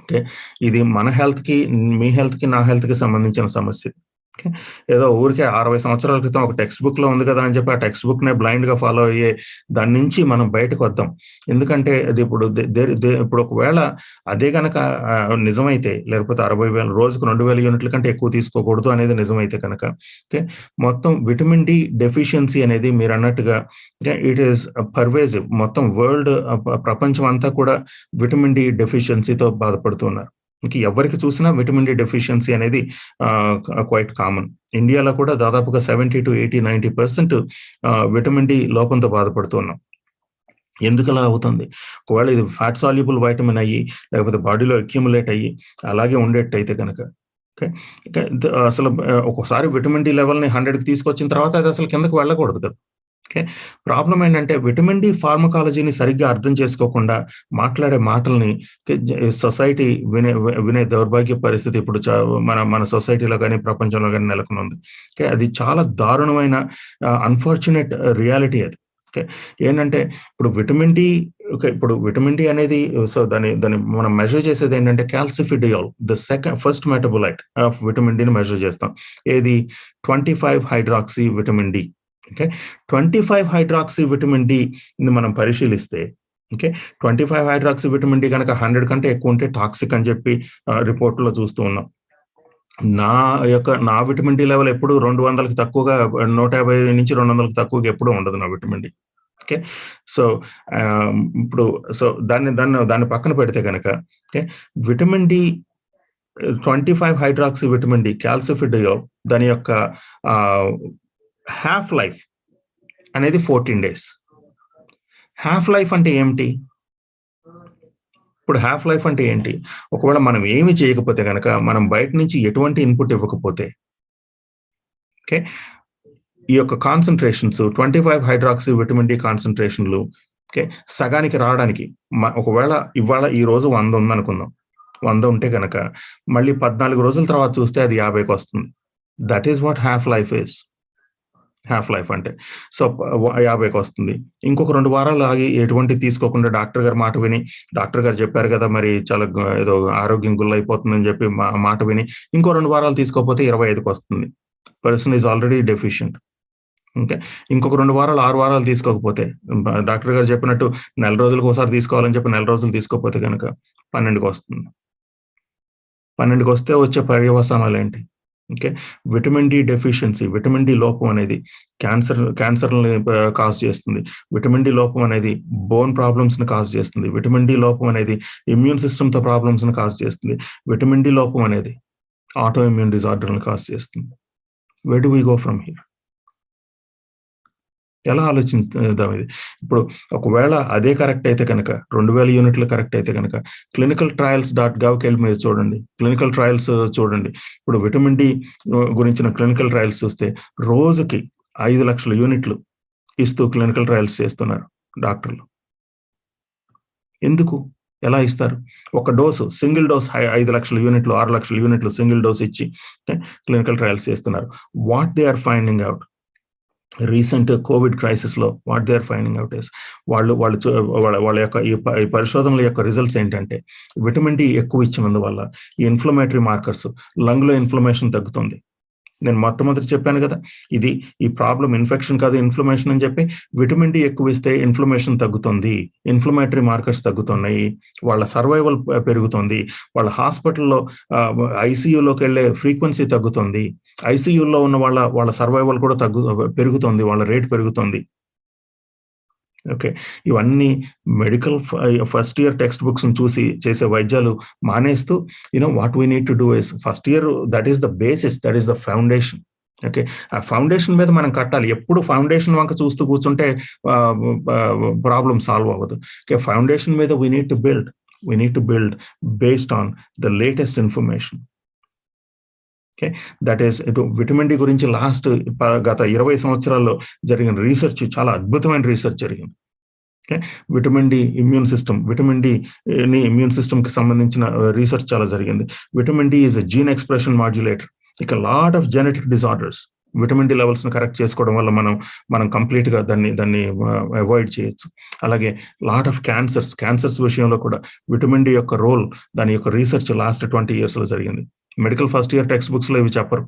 ఓకే, ఇది మన హెల్త్ కి, మీ హెల్త్ కి, నా హెల్త్ కి సంబంధించిన సమస్య. ఏదో ఊరికే 60 సంవత్సరాల క్రితం ఒక టెక్స్ట్ బుక్ లో ఉంది కదా అని చెప్పి ఆ టెక్స్ట్ బుక్ నే బ్లైండ్ గా ఫాలో అయ్యే దాని నుంచి మనం బయటకు వద్దాం. ఎందుకంటే అది ఇప్పుడు ఒకవేళ అదే కనుక నిజమైతే, లేకపోతే 60,000 రోజుకు 2,000 యూనిట్ల కంటే ఎక్కువ తీసుకోకూడదు అనేది నిజమైతే కనుక, ఓకే, మొత్తం విటమిన్ డి డెఫిషియన్సీ అనేది మీరు అన్నట్టుగా ఇట్ ఈస్ పర్వేజివ్. మొత్తం వరల్డ్, ప్రపంచం అంతా కూడా విటమిన్ డి డెఫిషియన్సీతో బాధపడుతున్నారు. ఎవరికి చూసినా విటమిన్ డి డెఫిషియన్సీ అనేది క్వైట్ కామన్. ఇండియాలో కూడా దాదాపుగా 70 to 80, 90% విటమిన్ డి లోపంతో బాధపడుతున్నాం. ఎందుకు అలా అవుతుంది? ఒకవేళ ఇది ఫ్యాట్ సాల్యుబుల్ వైటమిన్ అయ్యి, లేకపోతే బాడీలో అక్యుములేట్ అయ్యి అలాగే ఉండేట్టయితే కనుక, అసలు ఒక్కొక్కసారి విటమిన్ డి లెవెల్ని 100కి తీసుకొచ్చిన తర్వాత అది అసలు కిందకు వెళ్ళకూడదు కదా. ఓకే, ప్రాబ్లం ఏంటంటే విటమిన్ డి ఫార్మకాలజీని సరిగ్గా అర్థం చేసుకోకుండా మాట్లాడే మాటల్ని సొసైటీ వినే దౌర్భాగ్య పరిస్థితి ఇప్పుడు మన సొసైటీలో కానీ ప్రపంచంలో కానీ నెలకొని ఉంది. ఓకే, అది చాలా దారుణమైన అన్ఫార్చునేట్ రియాలిటీ అది. ఓకే, ఏంటంటే ఇప్పుడు విటమిన్ డి, ఇప్పుడు విటమిన్ డి అనేది సో దాన్ని మనం మెజర్ చేసేది ఏంటంటే calcifediol, first metabolite of vitamin డిని మెజర్ చేస్తాం. ఏది? 25 hydroxy vitamin D. Okay, 25 hydroxy vitamin D మనం పరిశీలిస్తే, ఓకే, 25 హైడ్రాక్సీ విటమిన్ డి కనుక 100 కంటే ఎక్కువ ఉంటే టాక్సిక్ అని చెప్పి రిపోర్ట్లో చూస్తూ ఉన్నాం. నా విటమిన్ డి లెవెల్ ఎప్పుడు 200కి తక్కువగా, 150 నుంచి 200కి తక్కువగా ఎప్పుడూ ఉండదు నా విటమిన్ డి. ఓకే, సో ఇప్పుడు దాన్ని పక్కన పెడితే కనుక, okay, vitamin D 25 hydroxy vitamin D calcifediol దాని యొక్క హాఫ్ లైఫ్ అనేది 14 days. హాఫ్ లైఫ్ అంటే ఏమిటి? ఇప్పుడు హాఫ్ లైఫ్ అంటే ఏంటి? ఒకవేళ మనం ఏమి చేయకపోతే కనుక, మనం బయట నుంచి ఎటువంటి ఇన్పుట్ ఇవ్వకపోతే, ఓకే, ఈ యొక్క కాన్సన్ట్రేషన్స్ 25 హైడ్రాక్సీ విటమిన్ డి కాన్సన్ట్రేషన్లు, ఓకే, సగానికి రావడానికి ఒకవేళ ఇవాళ ఈ రోజు 100 ఉందనుకుందాం. 100 ఉంటే కనుక మళ్ళీ 14 రోజుల తర్వాత చూస్తే అది 50కి వస్తుంది. That is what half life is. Half life అంటే సో 50కి వస్తుంది. ఇంకొక 2 వారాలు ఆగి ఎటువంటి తీసుకోకుండా డాక్టర్ గారు మాట విని, డాక్టర్ గారు చెప్పారు కదా మరి చాలా ఏదో ఆరోగ్యం గుల్లైపోతుందని చెప్పి మాట విని ఇంకో 2 వారాలు తీసుకోకపోతే 25కి వస్తుంది. Person is already deficient. Okay, ఇంకొక 2 వారాలు 6 వారాలు తీసుకోకపోతే, డాక్టర్ గారు చెప్పినట్టు నెల రోజులకు ఒకసారి తీసుకోవాలని చెప్పి నెల రోజులు తీసుకోకపోతే కనుక 12కి వస్తుంది. 12కి వస్తే వచ్చే పర్యవసానాలు ఏంటి? Okay, vitamin D deficiency, vitamin D లోపం అనేది క్యాన్సర్ని కాజ్ చేస్తుంది. విటమిన్ డి లోపం అనేది బోన్ ప్రాబ్లమ్స్ ని కాజ్ చేస్తుంది. విటమిన్ డి లోపం అనేది ఇమ్యూన్ సిస్టమ్ తో ప్రాబ్లమ్స్ ని కాజ్ చేస్తుంది. విటమిన్ డి లోపం అనేది ఆటో ఇమ్యూన్ డిజార్డర్ని కాజ్ చేస్తుంది. Where do we go from here? ఎలా ఆలోచిద్దాం ఇది? ఇప్పుడు ఒకవేళ అదే కరెక్ట్ అయితే కనుక 2000 యూనిట్లు కరెక్ట్ అయితే కనుక clinicaltrials.gov వెళ్ళి మీరు చూడండి, క్లినికల్ ట్రయల్స్ చూడండి. ఇప్పుడు విటమిన్ డి గురించిన క్లినికల్ ట్రయల్స్ చూస్తే రోజుకి 5 లక్షల యూనిట్లు ఇస్తూ క్లినికల్ ట్రయల్స్ చేస్తున్నారు డాక్టర్లు. ఎందుకు? ఎలా ఇస్తారు? ఒక డోసు, సింగిల్ డోస్ 5 లక్షల యూనిట్లు 6 లక్షల యూనిట్లు సింగిల్ డోస్ ఇచ్చి క్లినికల్ ట్రయల్స్ చేస్తున్నారు. What they are finding out, recent covid crisis లో what they are finding out is, వాళ్ళ యొక్క ఈ పరిశోధనల యొక్క రిజల్ట్స్ ఏంటంటే విటమిన్ డి ఎక్కువ ఇచ్చినందువల్ల ఈ ఇన్ఫ్లమేటరీ మార్కర్స్, లంగ్ లో ఇన్ఫ్లమేషన్ తగ్గుతుంది. నేను మొట్టమొదటి చెప్పాను కదా, ఇది ఈ ప్రాబ్లం ఇన్ఫెక్షన్ కాదు ఇన్ఫ్లమేషన్ అని చెప్పి. విటమిన్ డి ఎక్కువ ఇస్తే ఇన్ఫ్లమేషన్ తగ్గుతుంది, ఇన్ఫ్లమేటరీ మార్కర్స్ తగ్గుతున్నాయి, వాళ్ళ సర్వైవల్ పెరుగుతుంది, వాళ్ళ హాస్పిటల్లో ఐసీయూలోకి వెళ్ళే ఫ్రీక్వెన్సీ తగ్గుతుంది, ఐసీయూలో ఉన్న వాళ్ళ సర్వైవల్ కూడా పెరుగుతుంది, వాళ్ళ రేట్ పెరుగుతుంది. ఓకే, ఇవన్నీ medical first year textbooks చూసి చేసే వైద్యాలు మానేస్తూ, what we need to do is first year, that is the basis, that is the foundation. Okay, ఆ ఫౌండేషన్ మీద మనం కట్టాలి. ఎప్పుడు ఫౌండేషన్ వంక చూస్తూ కూర్చుంటే ప్రాబ్లం సాల్వ్ అవ్వదు. ఓకే, ఫౌండేషన్ మీద we need to build based on the latest information. Okay, that is vitamin D గురించి గత 20 సంవత్సరాల్లో జరిగిన రీసెర్చ్ చాలా అద్భుతమైన రీసెర్చ్ జరిగింది. Okay, vitamin D immune system కి సంబంధించిన రీసెర్చ్ చాలా జరిగింది. Vitamin D is a gene expression modulator. ఇక lot of genetic disorders vitamin D levels ని కరెక్ట్ చేసుకోవడం వల్ల మనం కంప్లీట్ గా దాన్ని అవాయిడ్ చేయొచ్చు. అలాగే లాట్ ఆఫ్ క్యాన్సర్స్ విషయంలో కూడా విటమిన్ డి యొక్క రోల్, దాని యొక్క రీసెర్చ్ లాస్ట్ 20 years లో జరిగింది. Medical first year textbooks లో ఇవి చెప్పరు.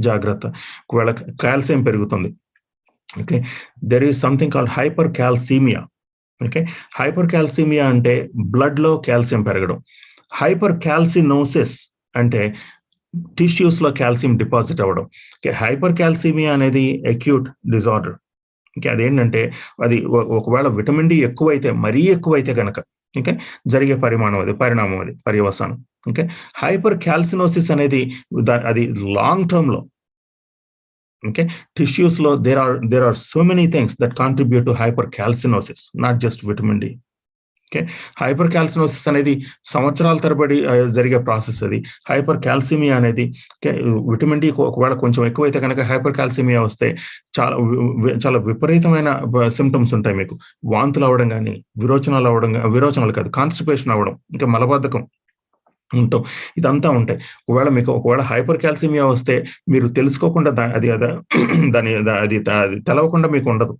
జాగ్రత్త. ఒకవేళ కాల్షియం పెరుగుతుంది, okay, there is something called hypercalcaemia. Okay, hypercalcaemia అంటే బ్లడ్ లో కాల్షియం పెరగడం. హైపర్ క్యాల్సినోసిస్ అంటే టిష్యూస్ లో కాల్షియం డిపాజిట్ అవ్వడం. ఓకే, హైపర్ క్యాల్సీమియా అనేది అక్యూట్ డిజార్డర్. ఓకే, అదేంటంటే అది ఒకవేళ విటమిన్ డి మరీ ఎక్కువైతే కనుక ఓకే జరిగే పరిణామం అది పర్యవసానం. ఓకే, హైపర్ క్యాల్సినోసిస్ అనేది అది లాంగ్ టర్మ్ లో, ఓకే, టిష్యూస్ లో there are so many things that contribute to hypercalcinosis, not just vitamin D. Okay, hypercalcinosis అనేది సంవత్సరాల తరబడి జరిగే ప్రాసెస్. అది హైపర్ క్యాల్సిమియా అనేది విటమిన్ డి ఒకవేళ కొంచెం ఎక్కువైతే కనుక హైపర్ క్యాల్సిమియా వస్తే చాలా విపరీతమైన సిమ్టమ్స్ ఉంటాయి మీకు. వాంతులు అవ్వడం కానీ, విరోచనాలు కాదు, కాన్స్టిపేషన్ అవ్వడం, ఇంకా మలబద్ధకం ఉంటాం, ఇదంతా ఉంటాయి. ఒకవేళ హైపర్ క్యాల్సిమియా వస్తే మీరు తెలుసుకోకుండా అది తెలవకుండా మీకు ఉండదు.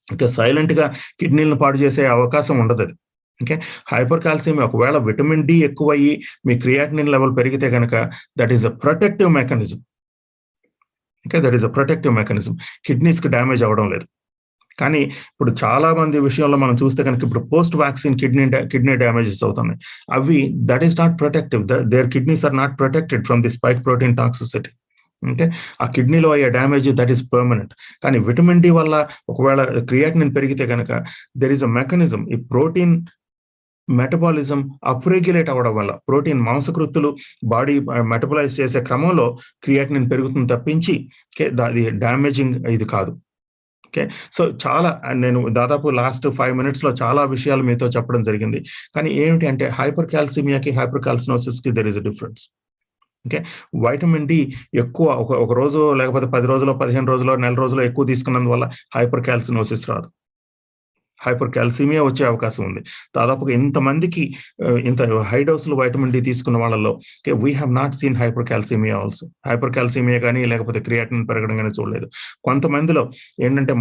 ఇంకా సైలెంట్ గా కిడ్నీలను పాడు చేసే అవకాశం ఉండదు అది. ఓకే, హైపర్ కాల్సియం ఒకవేళ విటమిన్ డి ఎక్కువయ్యి మీ క్రియాటినిన్ లెవెల్ పెరిగితే కనుక that is a protective mechanism. Okay, that is a protective mechanism. Kidneys కి డ్యామేజ్ అవ్వడం లేదు. కానీ ఇప్పుడు చాలా మంది విషయంలో మనం చూస్తే కనుక ఇప్పుడు పోస్ట్ వ్యాక్సిన్ కిడ్నీ డ్యామేజెస్ అవుతున్నాయి. అవి that is not protective. Their kidneys are not protected from the spike protein toxicity. అంటే ఆ కిడ్నీలో అయ్యే డ్యామేజ్ దట్ ఈస్ పర్మనెంట్. కానీ విటమిన్ డి వల్ల ఒకవేళ క్రియాటినిన్ పెరిగితే కనుక దెర్ ఈస్ అ మెకానిజం, ఈ ప్రోటీన్ మెటబాలిజం అప్రెగ్యులేట్ అవ్వడం వల్ల ప్రోటీన్ మాంసకృత్తులు బాడీ మెటబలైజ్ చేసే క్రమంలో క్రియాటినిన్ పెరుగుతుంది తప్పించి అది డామేజింగ్ ఇది కాదు. ఓకే, సో నేను దాదాపు లాస్ట్ 5 minutes లో చాలా విషయాలు మీతో చెప్పడం జరిగింది. కానీ ఏమిటి అంటే హైపర్ క్యాల్సిమియాకి హైపర్ క్యాల్సినోసిస్ కి there is a difference. Okay, vitamin D ఎక్కువ ఒక రోజు లేకపోతే 10 రోజులు 15 రోజులు నెల రోజులు ఎక్కువ తీసుకున్నందువల్ల హైపర్ క్యాల్సినోసిస్ రాదు, హైపర్ క్యాల్సిమియా వచ్చే అవకాశం ఉంది. దాదాపుగా ఇంతమందికి ఇంత హై డోసులు వైటమిన్ డి తీసుకున్న వాళ్ళలో we have not seen hypercalcaemia also. Hypercalcaemia కానీ లేకపోతే క్రియాటినిన్ పెరగడం కానీ చూడలేదు. కొంతమందిలో ఏంటంటే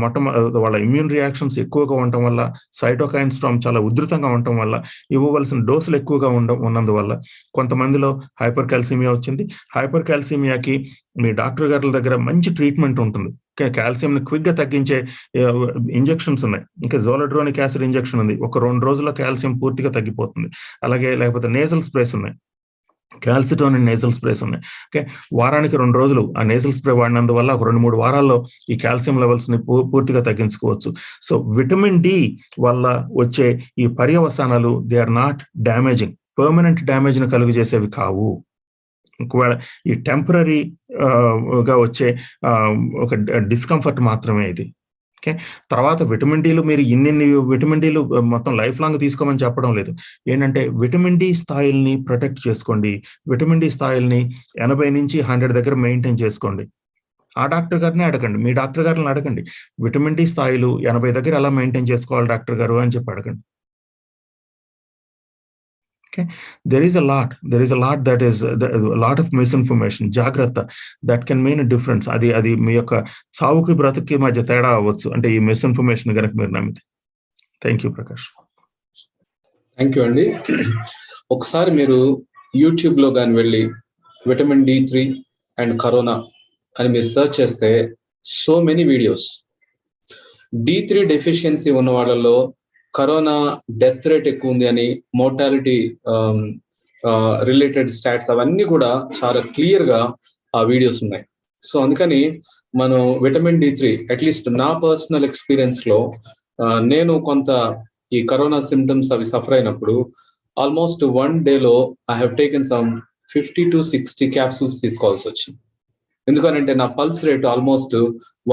వాళ్ళ ఇమ్యూన్ రియాక్షన్స్ ఎక్కువగా ఉండటం వల్ల, సైటోకైన్ స్టార్మ్ చాలా ఉధృతంగా ఉండటం వల్ల, ఇవ్వవలసిన డోసులు ఎక్కువగా ఉన్నందువల్ల కొంతమందిలో హైపర్ క్యాల్సిమియా వచ్చింది. హైపర్ క్యాల్సిమియాకి మీ డాక్టర్ గారి దగ్గర మంచి ట్రీట్మెంట్ ఉంటుంది. కాల్షియం ని క్విక్ గా తగ్గించే ఇంజెక్షన్స్ ఉన్నాయి. ఇంకా జోలడ్రోనిక్ యాసిడ్ ఇంజెక్షన్ ఉంది, ఒక 2 రోజుల్లో కాల్షియం పూర్తిగా తగ్గిపోతుంది. అలాగే లేకపోతే నేజల్ స్ప్రేస్ ఉన్నాయి, క్యాల్సిటోనిన్ నేజల్ స్ప్రేస్ ఉన్నాయి. ఓకే, వారానికి 2 రోజులు ఆ నేజల్ స్ప్రే వాడినందువల్ల ఒక 2-3 వారాల్లో ఈ కాల్షియం లెవెల్స్ ని పూర్తిగా తగ్గించుకోవచ్చు. సో విటమిన్ డి వల్ల వచ్చే ఈ పర్యవసానాలు they are not damaging, permanent damage ని కలుగు చేసేవి కావు. ఒకవేళ ఈ టెంపరీ గా వచ్చే ఒక డిస్కంఫర్ట్ మాత్రమే ఇది. ఓకే, తర్వాత విటమిన్ డీలు మీరు ఇన్ని విటమిన్ డీలు మొత్తం లైఫ్ లాంగ్ తీసుకోమని చెప్పడం లేదు. ఏంటంటే విటమిన్ డి స్థాయిల్ని ప్రొటెక్ట్ చేసుకోండి. విటమిన్ డి స్థాయిల్ని 80 నుంచి 100 దగ్గర మెయింటైన్ చేసుకోండి. ఆ డాక్టర్ గారిని అడగండి, మీ డాక్టర్ గారిని అడగండి, విటమిన్ డి స్థాయిలు 80 దగ్గర ఎలా మెయింటైన్ చేసుకోవాలి డాక్టర్ గారు అని చెప్పి అడగండి. Okay, there is a lot that is a lot of misinformation. జాగ్రత్త, that can mean a difference. అది మీ యొక్క సావుకి బ్రతుక్కి మధ్య తేడా అవ్వచ్చు, అంటే ఈ మిస్ఇన్ఫర్మేషన్ కనుక మీరు నమ్మితే. Thank you Prakash. Thank you అండి. ఒకసారి మీరు యూట్యూబ్ లో కానీ వెళ్ళి విటమిన్ D3 అండ్ కరోనా అని మీరు సెర్చ్ చేస్తే so many videos. D3 deficiency ఉన్న వాళ్ళలో కరోనా డెత్ రేట్ ఎక్కువ ఉంది అని, మోర్టాలిటీ రిలేటెడ్ స్టాట్స్ అవన్నీ కూడా చాలా క్లియర్ గా ఆ వీడియోస్ ఉన్నాయి. సో అందుకని మనం విటమిన్ D3 అట్లీస్ట్ నా పర్సనల్ ఎక్స్పీరియన్స్ లో నేను కొంత ఈ కరోనా సిమ్టమ్స్ అవి సఫర్ అయినప్పుడు ఆల్మోస్ట్ 1 డేలో I have taken some 50 to 60 capsules తీసుకోవాల్సి వచ్చింది. ఎందుకనంటే నా పల్స్ రేట్ ఆల్మోస్ట్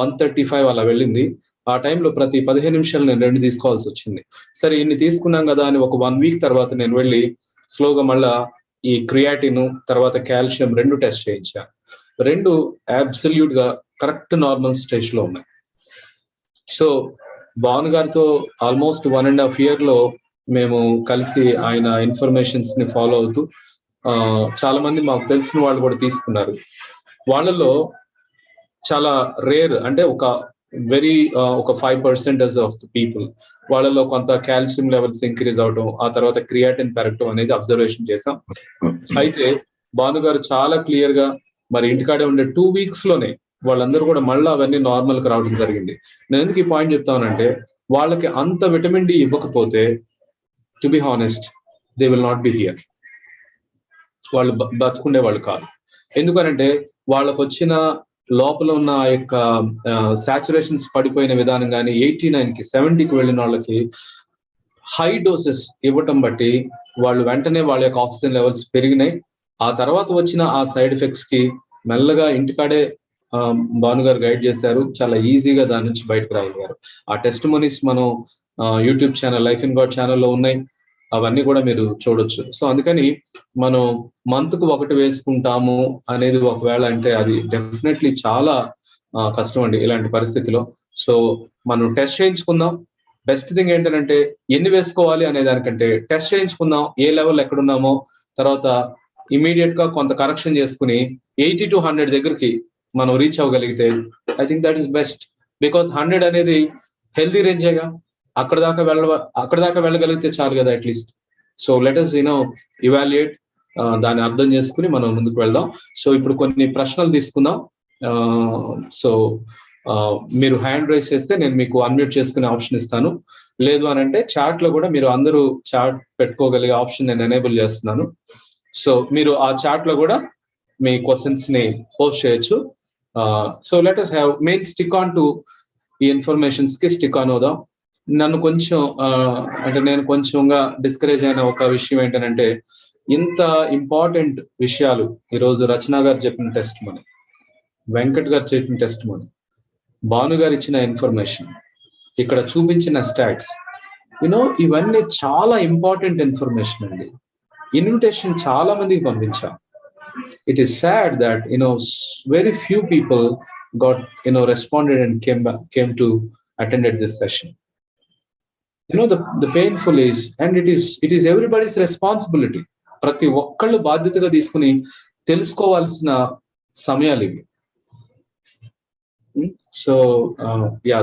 135 అలా వెళ్ళింది. ఆ టైంలో ప్రతి 15 నిమిషాలు నేను 2 తీసుకోవాల్సి వచ్చింది. సరే ఇన్ని తీసుకున్నాం కదా అని ఒక 1 వీక్ తర్వాత నేను వెళ్ళి స్లోగా మళ్ళా ఈ క్రియాటిన్ తర్వాత కాల్షియం 2 టెస్ట్ చేయించాను. 2 అబ్సల్యూట్ గా కరెక్ట్ నార్మల్ స్టేజ్ లో ఉన్నాయి. సో భాను గారితో ఆల్మోస్ట్ 1.5 year లో మేము కలిసి ఆయన ఇన్ఫర్మేషన్స్ ని ఫాలో అవుతూ చాలా మంది మాకు తెలిసిన వాళ్ళు కూడా తీసుకున్నారు. వాళ్ళలో చాలా రేర్, అంటే ఒక 5% ఆఫ్ ద పీపుల్ వాళ్ళలో కొంత కాల్షియం లెవెల్స్ ఇంక్రీజ్ అవడం, ఆ తర్వాత క్రియాటిన్ పెరగడం అనేది అబ్జర్వేషన్ చేసాం. అయితే భాను గారు చాలా క్లియర్ గా మరి ఇంటికాడే ఉండే 2 weeks లోనే వాళ్ళందరూ కూడా మళ్ళీ అవన్నీ నార్మల్ కి రావడం జరిగింది. నేను ఎందుకు ఈ పాయింట్ చెప్తానంటే వాళ్ళకి అంత విటమిన్ డి ఇవ్వకపోతే to be honest they will not be here. వాళ్ళు బతుకుండే వాళ్ళు కాదు. ఎందుకనంటే వాళ్ళకు వచ్చిన లోపల ఉన్న ఆ యొక్క సాచురేషన్స్ పడిపోయిన విధానం కానీ 89కి 70కి వెళ్ళిన వాళ్ళకి హై డోసెస్ ఇవ్వటం బట్టి వాళ్ళు వెంటనే వాళ్ళ యొక్క ఆక్సిజన్ లెవెల్స్ పెరిగినాయి. ఆ తర్వాత వచ్చిన ఆ సైడ్ ఎఫెక్ట్స్ కి మెల్లగా ఇంటికాడే భాను గారు గైడ్ చేశారు, చాలా ఈజీగా దాని నుంచి బయటకు రాగలిగారు. ఆ టెస్ట్ మనీస్ మనం YouTube channel life in God ఛానల్లో ఉన్నాయి, అవన్నీ కూడా మీరు చూడొచ్చు. సో అందుకని మనం మంత్కు 1 వేసుకుంటాము అనేది ఒకవేళ అంటే అది డెఫినెట్లీ చాలా కష్టం అండి ఇలాంటి పరిస్థితిలో. సో మనం టెస్ట్ చేయించుకుందాం. బెస్ట్ థింగ్ ఏంటంటే ఎన్ని వేసుకోవాలి అనే దానికంటే టెస్ట్ చేయించుకుందాం, ఏ లెవెల్ ఎక్కడున్నామో, తర్వాత ఇమీడియట్ గా కొంత కరెక్షన్ చేసుకుని 80 to 100 దగ్గరికి మనం రీచ్ అవ్వగలిగితే I think that is best. Because 100 అనేది హెల్దీ రేంజేగా, అక్కడ దాకా వెళ్ళగలిగితే చాలు కదా at least. So let us evaluate, దాన్ని అర్థం చేసుకుని మనం ముందుకు వెళ్దాం. సో ఇప్పుడు కొన్ని ప్రశ్నలు తీసుకుందాం. సో మీరు హ్యాండ్ రైజ్ చేస్తే నేను మీకు అన్మ్యూట్ చేసుకునే ఆప్షన్ ఇస్తాను. లేదు అని అంటే చాట్ లో కూడా మీరు అందరూ చాట్ పెట్టుకోగలిగే ఆప్షన్ నేను ఎనేబుల్ చేస్తున్నాను. సో మీరు ఆ చాట్ లో కూడా మీ క్వశ్చన్స్ ని పోస్ట్ చేయొచ్చు. So let us have main stick on to ఈ ఇన్ఫర్మేషన్స్ కి స్టిక్ ఆన్ అవుదాం. నన్ను కొంచెం అంటే నేను కొంచెంగా డిస్కరేజ్ అయిన ఒక విషయం ఏంటంటే ఇంత ఇంపార్టెంట్ విషయాలు ఈరోజు రచన గారు చెప్పిన టెస్ట్ మనీ, వెంకట్ గారు చెప్పిన టెస్ట్ మనీ, భాను గారు ఇచ్చిన ఇన్ఫర్మేషన్, ఇక్కడ చూపించిన స్టాట్స్, ఇవన్నీ చాలా ఇంపార్టెంట్ ఇన్ఫర్మేషన్ అండి. ఇన్విటేషన్ చాలా మందికి పంపించాం. It is sad that very few people got responded and came to attended this session. The painful is, and it is everybody's responsibility. ప్రతి ఒక్కళ్ళు బాధ్యతగా తీసుకుని తెలుసుకోవాల్సిన సమయాలు ఇవి. So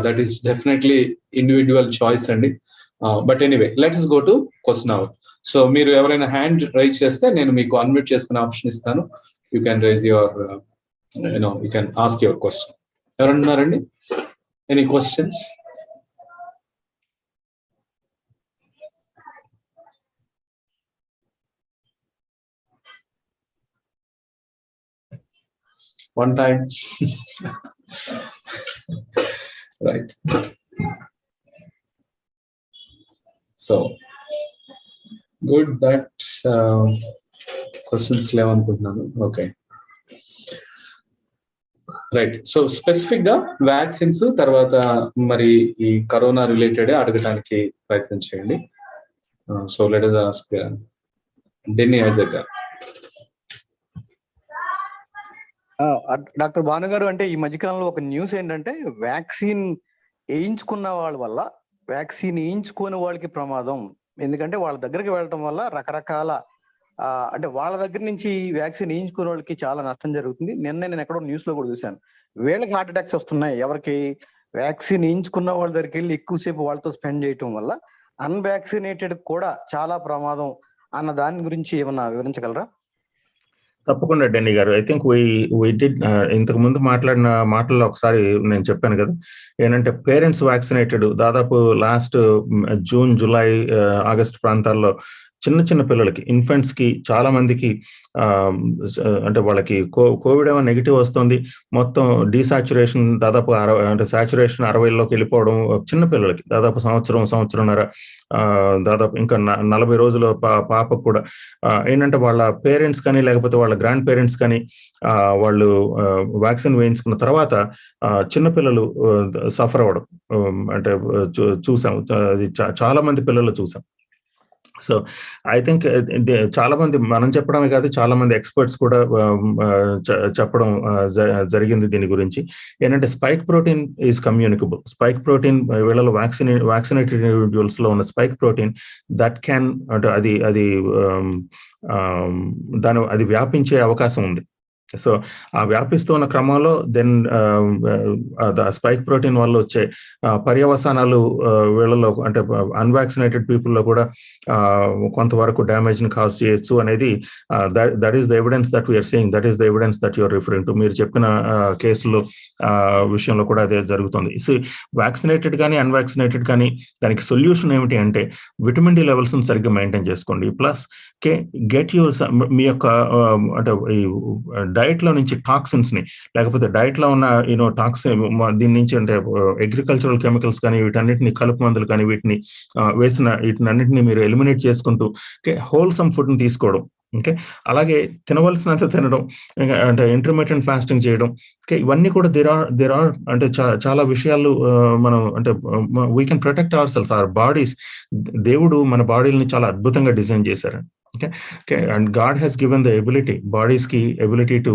that is definitely individual choice అండి. But anyway let us go to question hour. So మీరు ఎవరైనా హ్యాండ్ రైజ్ చేస్తే నేను మీకు అన్మ్యూట్ చేసుకునే ఆప్షన్ ఇస్తాను. You can raise your you can ask your question. ఎవరైనా ఉన్నారండి? Any questions? One time. Right. So good that questions లేవనుకుంటున్నాను. Okay, right. సో స్పెసిఫిక్ గా వ్యాక్సిన్స్ తర్వాత మరి ఈ కరోనా రిలేటెడ్ అడగడానికి ప్రయత్నం చేయండి. So let us ask Denny Isaac garu. Doctor Bhanu garu, అంటే ఈ మధ్యకాలంలో ఒక న్యూస్ ఏంటంటే వ్యాక్సిన్ వేయించుకున్న వాళ్ళ వల్ల వ్యాక్సిన్ వేయించుకోని వాళ్ళకి ప్రమాదం. ఎందుకంటే వాళ్ళ దగ్గరికి వెళ్ళటం వల్ల రకరకాల అంటే వాళ్ళ దగ్గర నుంచి వ్యాక్సిన్ వేయించుకునే వాళ్ళకి చాలా నష్టం జరుగుతుంది. నిన్న నేను ఎక్కడో న్యూస్ లో కూడా చూశాను, వీళ్ళకి హార్ట్ అటాక్స్ వస్తున్నాయి. ఎవరికి? వ్యాక్సిన్ వేయించుకున్న వాళ్ళ దగ్గరికి వెళ్ళి ఎక్కువసేపు వాళ్ళతో స్పెండ్ చేయటం వల్ల అన్వాక్సినేటెడ్ కూడా చాలా ప్రమాదం అన్న దాని గురించి ఏమన్నా వివరించగలరా? తప్పకుండా డెన్నీ గారు. ఐ థింక్ వీ డిడ్ ఇంతకు ముందు మాట్లాడిన మాటల్లో ఒకసారి నేను చెప్పాను కదా, ఏంటంటే పేరెంట్స్ వ్యాక్సినేటెడ్ దాదాపు లాస్ట్ జూన్, జూలై, ఆగస్ట్ ప్రాంతాల్లో చిన్న చిన్న పిల్లలకి, ఇన్ఫెంట్స్ కి చాలా మందికి అంటే వాళ్ళకి కోవిడ్ ఏమో నెగిటివ్ వస్తుంది, మొత్తం డీసాచురేషన్ దాదాపు 60, అంటే సాచురేషన్ 60లోకి వెళ్ళిపోవడం చిన్న పిల్లలకి దాదాపు సంవత్సరంన్నర, దాదాపు ఇంకా 40 రోజుల పాపకు కూడా ఏంటంటే వాళ్ళ పేరెంట్స్ కానీ లేకపోతే వాళ్ళ గ్రాండ్ పేరెంట్స్ కానీ వాళ్ళు వ్యాక్సిన్ వేయించుకున్న తర్వాత చిన్నపిల్లలు సఫర్ అవ్వడం అంటే చూసాం. అది చాలా మంది పిల్లలు చూసాం. సో ఐ థింక్ చాలా మంది, మనం చెప్పడమే కాదు, చాలా మంది ఎక్స్పర్ట్స్ కూడా చెప్పడం జరిగింది దీని గురించి. ఏంటంటే spike protein is communicable. Spike protein వీళ్ళలో వ్యాక్సినేటెడ్ ఇండివిజువల్స్ లో ఉన్న స్పైక్ ప్రోటీన్ దట్ క్యాన్, అంటే అది వ్యాపించే అవకాశం ఉంది. సో ఆ వ్యాపిస్తున్న క్రమంలో దెన్ స్పైక్ ప్రోటీన్ వల్ల వచ్చే పర్యవసానాలు వీళ్ళలో, అంటే అన్వాక్సినేటెడ్ పీపుల్లో కూడా కొంతవరకు డ్యామేజ్ ని కాజ్ చేయొచ్చు అనేది that is the evidence that we are seeing, that is the evidence that you are referring to. మీరు చెప్పిన కేసులు విషయంలో కూడా అదే జరుగుతుంది. సో వ్యాక్సినేటెడ్ కానీ అన్వాక్సినేటెడ్ కానీ దానికి సొల్యూషన్ ఏమిటి అంటే విటమిన్ డి లెవెల్స్ సరిగ్గా మెయింటైన్ చేసుకోండి. ప్లస్ గెట్ యువర్ మీ యొక్క అంటే ఈ డైట్ లో నుంచి టాక్సిన్స్ ని, లేకపోతే డైట్ లో ఉన్న టాక్సిన్ దీని నుంచి, అంటే అగ్రికల్చరల్ కెమికల్స్ కానీ వీటన్నిటిని, కలుపు మందులు కానీ వీటిని వీటినన్నింటినీ మీరు ఎలిమినేట్ చేసుకుంటూ హోల్సమ్ ఫుడ్ ని తీసుకోవడం. ఓకే, అలాగే తినవలసినంత తినడం, అంటే ఇంటర్మీడియట్ ఫాస్టింగ్ చేయడం. ఓకే, ఇవన్నీ కూడా దేర్ ఆర్ అంటే చాలా విషయాలు మనం, అంటే we can protect our cells, our bodies. దేవుడు మన బాడీలని చాలా అద్భుతంగా డిజైన్ చేశారు. Okay, and God has given the ability, bodies ki ability to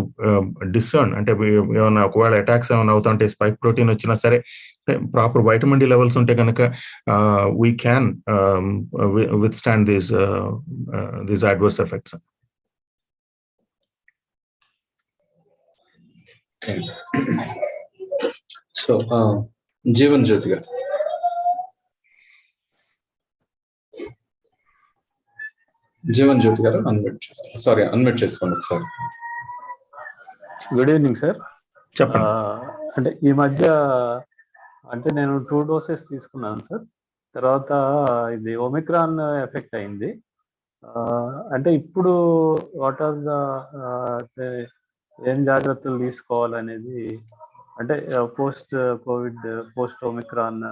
discern, అంటే ఏమైనా ఒకవేళ అటాక్స్ ఏమైనా అవుతుంటే, స్పైక్ ప్రోటీన్ వచ్చినా సరే ప్రాపర్ వైటమిన్ డి లెవెల్స్ ఉంటే కనుక we can withstand these adverse effects. So Jeevan Jyothi garu. Jeevan Jyothi garu unmute చేసుకోండి ఒకసారి. Good evening sir. చెప్పండి. అంటే ఈ మధ్య అంటే నేను 2 డోసెస్ తీసుకున్నాను సార్. తర్వాత ఇది ఒమిక్రాన్ ఎఫెక్ట్ అయింది. అంటే ఇప్పుడు వాట్ ఆర్ ద ఏం జాగ్రత్తలు తీసుకోవాలనేది, అంటే post Covid, post Omicron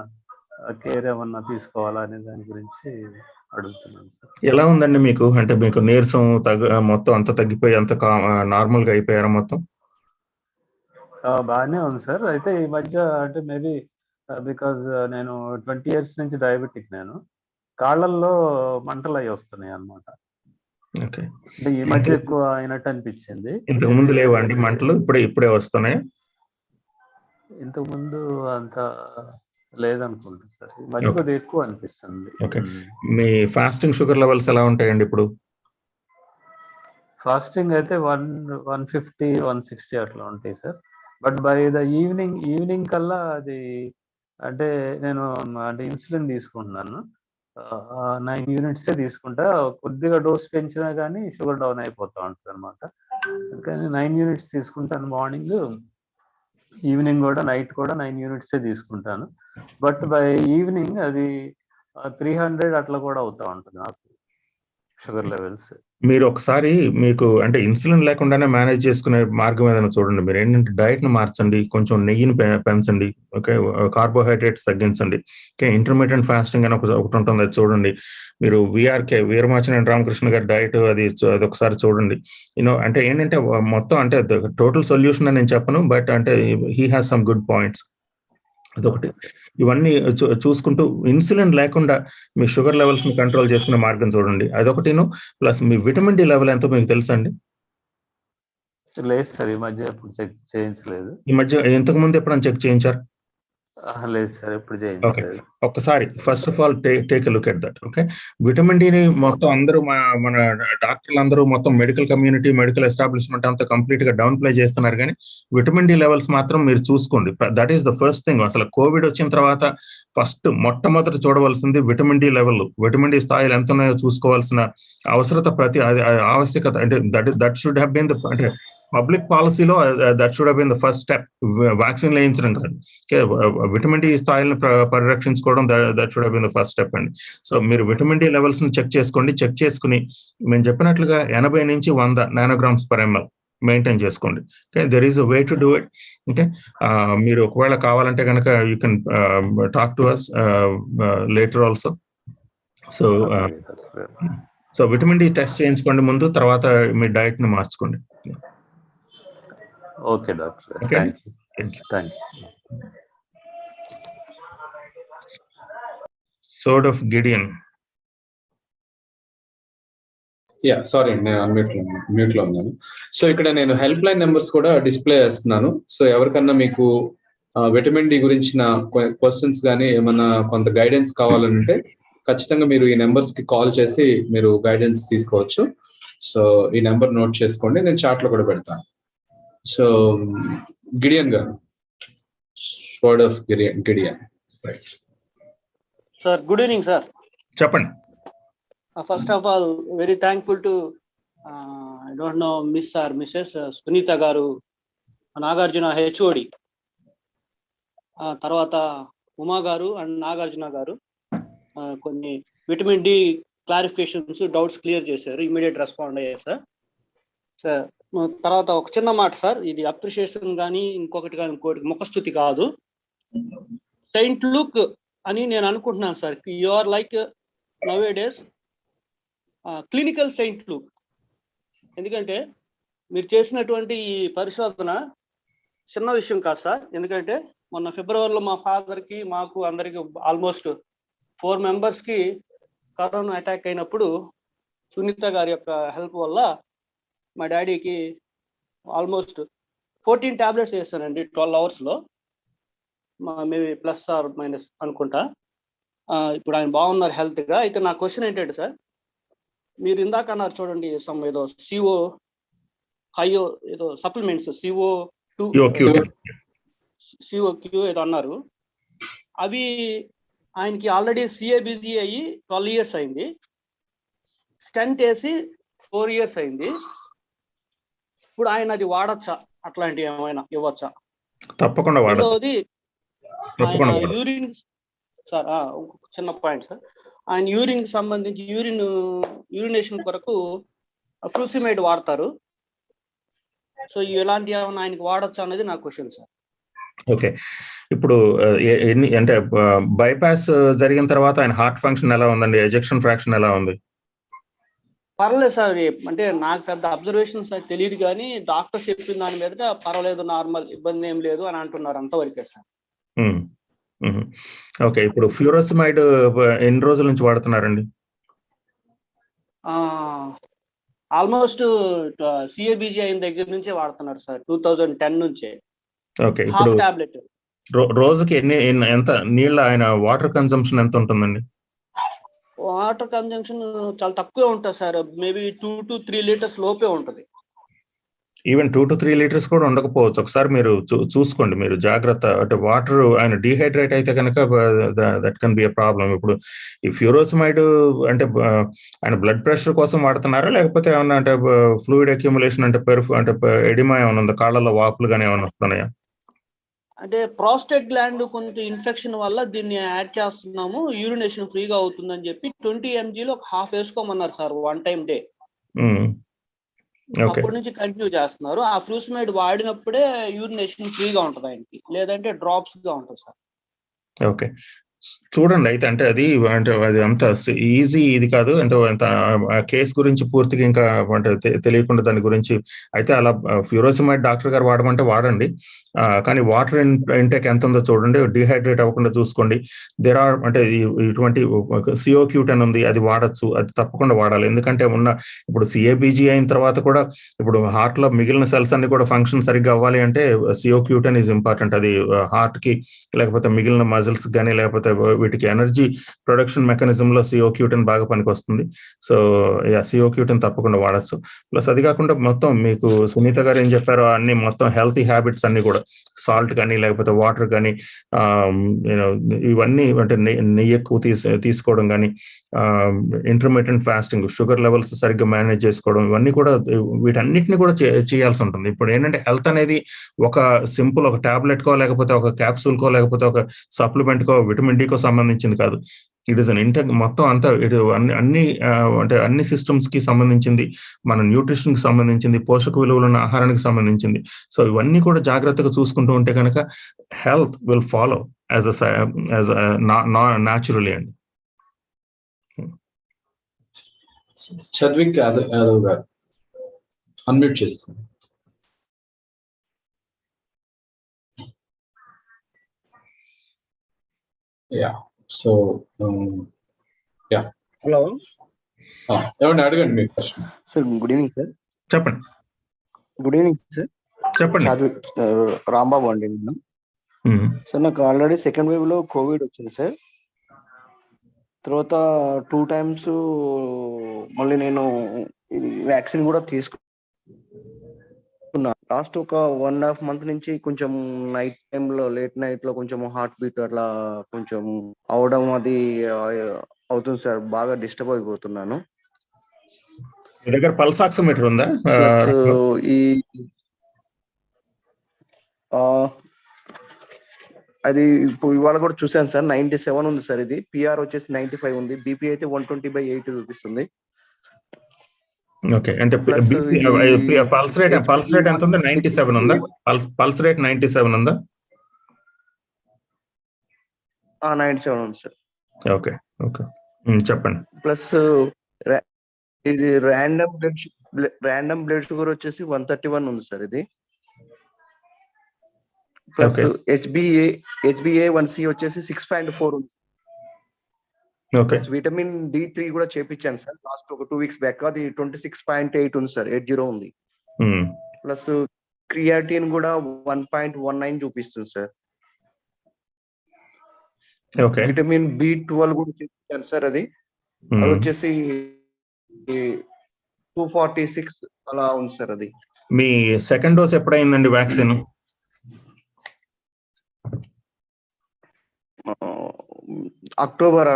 care ఏమన్నా తీసుకోవాలా అనే దాని గురించి అడుగుతున్నాను సార్. ఎలా ఉందండి మీకు? అంటే మీకు నీరసం మొత్తం అంత తగ్గిపోయి అంత నార్మల్ గా అయిపోయారా మొత్తం? బాగానే ఉంది సార్. అయితే ఈ మధ్య అంటే మేబీ బికాజ్ నేను 20 years నుంచి డయాబెటిక్, నేను కాళ్ళల్లో మంటలు అవి వస్తున్నాయి అన్నమాట. ఓకే, అంటే ఈ మధ్య ఎక్కువ అయినట్టు అనిపించింది. ఇంతకు ముందు లేవా అండి మంటలు? ఇప్పుడే వస్తున్నాయి? ఇంతకు ముందు అంత లేదనుకుంటా సార్, ఈ మధ్య కొద్దిగా ఎక్కువ అనిపిస్తుంది. ఓకే, మీ ఫాస్టింగ్ షుగర్ లెవెల్స్ ఎలా ఉంటాయండి ఇప్పుడు? ఫాస్టింగ్ అయితే 150, 160 అట్లా ఉంటాయి sir. But by the evening కల్లా అది, అంటే నేను అంటే ఇన్సులిన్ తీసుకుంటున్నాను, 9 units తీసుకుంటా. కొద్దిగా డోస్ పెంచినా కానీ షుగర్ డౌన్ అయిపోతూ ఉంటుంది అనమాట. కానీ 9 units తీసుకుంటాను మార్నింగ్, ఈవినింగ్ కూడా, నైట్ కూడా 9 units తీసుకుంటాను. బట్ బై ఈవినింగ్ అది 300 అట్లా కూడా అవుతా ఉంటుంది నాకు షుగర్ లెవెల్స్. మీరు ఒకసారి మీకు అంటే ఇన్సులిన్ లేకుండానే మేనేజ్ చేసుకునే మార్గం ఏదైనా చూడండి. మీరు ఏంటంటే డైట్‌ని మార్చండి. కొంచెం నెయ్యిని పెంచండి. ఓకే. కార్బోహైడ్రేట్స్ తగ్గించండి. ఓకే. ఇంటర్మిటెంట్ ఫాస్టింగ్ అని ఒకటి ఉంటుంది. అది చూడండి. మీరు వీరమాచినేని రామకృష్ణ గారి డైట్ అదొకసారి చూడండి. అంటే ఏంటంటే మొత్తం అంటే టోటల్ సొల్యూషన్ అని నేను చెప్పను. బట్ అంటే he has some good points. అదొకటి. ఇవన్నీ చూసుకుంటూ ఇన్సులిన్ లేకుండా మీ షుగర్ లెవెల్స్‌ని కంట్రోల్ చేసుకునే మార్గం చూడండి. అదొకటిను. ప్లస్ మీ విటమిన్ డి లెవెల్ ఎంతో మీకు తెలుసా అండి? లేదు సార్. ఈ మధ్య ఎప్పుడు చెక్ చేయించలేదు. ఈ మధ్య ఇంతకుముందు ఎప్పుడైనా చెక్ చేయించారా? లేదు సార్. ఎప్పుడు ఓకే. చేయించలేదు. ఒక్కసారి first of all take a look at that. Okay. Vitamin డిని మొత్తం అందరూ మన డాక్టర్లందరూ మొత్తం మెడికల్ కమ్యూనిటీ, మెడికల్ ఎస్టాబ్లిష్మెంట్ అంతా కంప్లీట్‌గా డౌన్ ప్లే చేస్తున్నారు గానీ, విటమిన్ డి లెవెల్స్ మాత్రం మీరు చూసుకోండి. That is the first thing. అసలు కోవిడ్ వచ్చిన తర్వాత మొట్టమొదట చూడవలసింది vitamin D level. Vitamin D స్థాయిలు ఎంతున్నాయో చూసుకోవాల్సిన అవసరత ఆవశ్యకత అంటే దట్ షుడ్ హావ్ బీన్ అంటే పబ్లిక్ పాలసీలో that should have been the first step. Vaccine వేయించడం కాదు. ఓకే. విటమిన్ డి స్థాయిలను పరిరక్షించుకోవడం that should have been the first step అండి. సో మీరు విటమిన్ డి లెవెల్స్‌ని చెక్ చేసుకోండి. చెక్ చేసుకొని మేము చెప్పినట్లుగా 80 నుంచి 100 నానోగ్రామ్స్ పర్ ఎంఎల్ మెయింటైన్ చేసుకోండి. Okay. There is a way to do it. Okay. మీరు ఒకవేళ కావాలంటే గనక you can talk to us later also. So vitamin D test చేయించుకోండి ముందు. తర్వాత మీ డైట్‌ని మార్చుకోండి. Okay doctor. Okay. Thank you. Sword of Gideon. Sorry అండి, నేను మ్యూట్లో ఉన్నాను. సో ఇక్కడ నేను హెల్ప్ లైన్ నెంబర్స్ కూడా డిస్ప్లే చేస్తున్నాను. సో ఎవరికన్నా మీకు విటమిన్ డి గురించిన క్వశ్చన్స్ కానీ ఏమన్నా కొంత గైడెన్స్ కావాలంటే ఖచ్చితంగా మీరు ఈ నెంబర్స్ కి కాల్ చేసి మీరు గైడెన్స్ తీసుకోవచ్చు. సో ఈ నెంబర్ నోట్ చేసుకోండి, నేను చాట్లో కూడా పెడతాను. So Gideon garu, word of Gideon. Right sir, good evening sir. చెప్పండి. First of all very thankful to I don't know miss or mrs Sunitha garu, Nagarjuna HOD, తర్వాత ఉమా గారు అండ్ నాగార్జున గారు కొన్ని vitamin D clarifications, doubts clear చేశారు. ఇమీడియట్ రెస్పాండ్ అయ్యారు సార్. సార్ తర్వాత ఒక చిన్న మాట సార్, ఇది అప్రిషియేషన్ కానీ ఇంకొకటి కానీ ఇంకోటి ముఖస్థుతి కాదు. సెయింట్ లూక్ అని నేను అనుకుంటున్నాను సార్. You are like nowadays clinical Saint Luke. ఎందుకంటే మీరు చేసినటువంటి ఈ పరిశోధన చిన్న విషయం కాదు సార్. ఎందుకంటే మొన్న ఫిబ్రవరిలో మా ఫాదర్కి, మాకు అందరికి ఆల్మోస్ట్ 4 మెంబర్స్కి కరోనా అటాక్ అయినప్పుడు సునీత గారి యొక్క హెల్ప్ వల్ల మా డాడీకి ఆల్మోస్ట్ 14 టాబ్లెట్స్ వేస్తానండి 12 అవర్స్లో, మేబీ ప్లస్ ఆర్ మైనస్ అనుకుంటా. ఇప్పుడు ఆయన బాగున్నారు హెల్త్గా. అయితే నా క్వశ్చన్ ఏంటంటే సార్, మీరు ఇందాక అన్నారు చూడండి, ఏదో ఏదో సప్లిమెంట్స్ CO2 ఏదో అన్నారు. అవి ఆయనకి ఆల్రెడీ CABG అయ్యి 12 ఇయర్స్ అయింది, స్టెంట్ వేసి 4 ఇయర్స్ అయింది. ఇప్పుడు ఆయన అది వాడచ్చా? అట్లాంటివి ఏమైనా ఇవ్వచ్చా? తప్పకుండా వాడచ్చు. ఆయన యూరిన్ సార్, చిన్న పాయింట్ సార్, ఆయన యూరిన్ కి సంబంధించి యూరినేషన్ కొరకు ఫ్రూసిమైడ్ వాడతారు. సో ఇలాంటి ఏమైనా ఆయనకి వాడచ్చు అనేది నా క్వశ్చన్ సార్. ఓకే. ఇప్పుడు అంటే బైపాస్ జరిగిన తర్వాత ఆయన హార్ట్ ఫంక్షన్ ఎలా ఉందండి? ఎజెక్షన్ ఫ్రాక్షన్ ఎలా ఉంది? పర్లేదు సార్. అంటే నాకు పెద్ద అబ్జర్వేషన్స్ తెలియదు కానీ డాక్టర్ చెప్పిన దాని మీద పర్వాలేదు, నార్మల్, ఇబ్బంది ఏం లేదు అని అంటున్నారు. అంతవరకే సార్. ఓకే. ఇప్పుడు ఫ్యూరోసిమైడ్ ఎన్ని రోజుల నుంచి వాడుతున్నారండి? ఆల్మోస్ట్ CABG అయిన దగ్గర నుంచే వాడుతున్నారు సార్, 2010 నుంచే. ఓకే. ఇప్పుడు టాబ్లెట్ రోజుకి ఎంత నీళ్ళ ఆయన వాటర్ కన్సంప్షన్ ఎంత ఉంటుందండి? వాటర్ కన్జంప్షన్ చాలా తక్కువే ఉంటుంది సార్. మేబీ 2 to 3 లీటర్స్ లోపే ఉంటుంది. ఈవెన్ 2 to 3 లీటర్స్ కూడా ఉండకపోవచ్చు. ఒకసారి మీరు చూసుకోండి, మీరు జాగ్రత్త. అంటే వాటర్ ఆయన డీహైడ్రేట్ అయితే కనుక that can be a problem. ఇప్పుడు ఈ ఫ్యూరోసిమైడ్ అంటే ఆయన బ్లడ్ ప్రెషర్ కోసం వాడుతున్నారా, లేకపోతే ఏమన్నా అంటే ఫ్లూయిడ్ అక్యుములేషన్ అంటే ఎడిమా ఏమైనా ఉందా? కాళ్ళలో వాపులు కానీ ఏమైనా వస్తున్నాయా? అంటే ప్రాస్టేట్ గ్లాండ్ కొంచెం ఇన్ఫెక్షన్ వల్ల దీన్ని యాడ్ చేస్తున్నాము, యూరినేషన్ ఫ్రీగా అవుతుందని చెప్పి 20 mgలో ఒక హాఫ్ వేసుకోమన్నారు సార్, 1 time డే. ఓకే. అప్పటి నుంచి కంటిన్యూ చేస్తున్నారు. ఆ ఫ్రూస్మేడ్ వాడినప్పుడే యూరినేషన్ ఫ్రీగా ఉంటుంది ఆయనకి, లేదంటే డ్రాప్స్ గా ఉంటుంది సార్. ఓకే. చూడండి అయితే, అంటే అది అంత ఈజీ ఇది కాదు అంటే అంత ఆ కేసు గురించి పూర్తిగా ఇంకా అంటే తెలియకుండా దాని గురించి అయితే అలా ఫ్యూరోసిమైడ్ డాక్టర్ గారు వాడమంటే వాడండి. కానీ వాటర్ ఇంటేక్ ఎంత ఉందో చూడండి, డిహైడ్రేట్ అవ్వకుండా చూసుకోండి. దేర్ ఆర్ అంటే ఇటువంటి సిఓక్యూట్ అని ఉంది, అది వాడచ్చు, అది తప్పకుండా వాడాలి. ఎందుకంటే ఇప్పుడు సిఏబిజీ అయిన తర్వాత కూడా ఇప్పుడు హార్ట్ లో మిగిలిన సెల్స్ అన్ని కూడా ఫంక్షన్ సరిగ్గా అవ్వాలి అంటే సిఓక్యూట్ అని ఈజ్ ఇంపార్టెంట్. అది హార్ట్ కి లేకపోతే మిగిలిన మజిల్స్ కానీ లేకపోతే వీటికి ఎనర్జీ ప్రొడక్షన్ మెకానిజం లో సిఓక్యూటన్ బాగా పనికొస్తుంది. సో సిఓక్యూటన్ తప్పకుండా వాడచ్చు. ప్లస్ అది కాకుండా మొత్తం మీకు సునీత గారు ఏం చెప్పారో అన్ని మొత్తం హెల్తీ హ్యాబిట్స్ అన్ని కూడా సాల్ట్ కానీ లేకపోతే వాటర్ కానీ ఇవన్నీ అంటే నెయ్యి ఎక్కువ తీసుకోవడం కానీ ఇంటర్మీడియట్ ఫాస్టింగ్, షుగర్ లెవెల్స్ సరిగ్గా మేనేజ్ చేసుకోవడం, ఇవన్నీ కూడా వీటన్నిటిని కూడా చేయాల్సి ఉంటుంది. ఇప్పుడు ఏంటంటే హెల్త్ అనేది ఒక సింపుల్ ఒక టాబ్లెట్ కో లేకపోతే ఒక క్యాప్సూల్ కో లేకపోతే ఒక సప్లిమెంట్ కో విటమిన్ డి కో సంబంధించింది కాదు. ఇట్ ఈస్ అన్ మొత్తం అంతా ఇటు అన్ని అంటే అన్ని సిస్టమ్స్ కి సంబంధించింది, మన న్యూట్రిషన్ కి సంబంధించింది, పోషక విలువలు ఉన్న ఆహారానికి సంబంధించింది. సో ఇవన్నీ కూడా జాగ్రత్తగా చూసుకుంటూ ఉంటే కనుక health will follow as naturally అండి. చద్విక్ యాదవ్ గారు అన్మ్యూట్ చేసుకోండి. సో హలో, ఏమండి అడగండి మీ క్వశ్చన్. Sir good evening sir. చెప్పండి. Good evening sir. చెప్పండి. రాంబాబు అండి నేను. సార్ నాకు ఆల్రెడీ సెకండ్ వేవ్ లో కోవిడ్ వచ్చింది సార్. తర్వాత 2 times మళ్ళీ నేను ఇది వ్యాక్సిన్ కూడా తీసుకున్నా. లాస్ట్ ఒక 1.5 month నుంచి కొంచెం నైట్ టైంలో లేట్ నైట్ లో కొంచెం హార్ట్ బీట్ అట్లా కొంచెం అవడం అది అవుతుంది సార్. బాగా డిస్టర్బ్ అయిపోతున్నాను. మీ దగ్గర పల్స్ ఆక్సిమీటర్ ఉందా? ప్లస్ ఈ అది ఇప్పుడు ఇవాళ కూడా చూసాను సార్, 97 ఉంది సార్. ఇది పిఆర్ వచ్చేసి 95 ఉంది. బీపీ అయితే 120/8 చూపిస్తుంది. ఓకే, అంటే పల్స్ రేట్ ఎంత ఉంది? 97 ఉందా? పల్స్ రేట్ 97 ఉందా? 97 ఉంది సార్. ఓకే ఓకే, చెప్పండి. ప్లస్ ఇది ర్యాండమ్ బ్లడ్ షుగర్ వచ్చేసి 131 ఉంది సార్. ఇది ప్లస్ HbA1c వచ్చేసి 6.4 ఉంది. విటమిన్ D3 కూడా చేపించాను సార్ లాస్ట్ ఒక 2 weeks బ్యాక్. అది 26.8 ఉంది సార్. 80 ఉంది. ప్లస్ క్రియాటిన్ కూడా 1.19 చూపిస్తుంది సార్. విటమిన్ B12 కూడా చేపించాను సార్. అది వచ్చేసి 246 అలా ఉంది సార్. అది మీ సెకండ్ డోస్ ఎప్పుడైందండి వ్యాక్సిన్? అక్టోబర్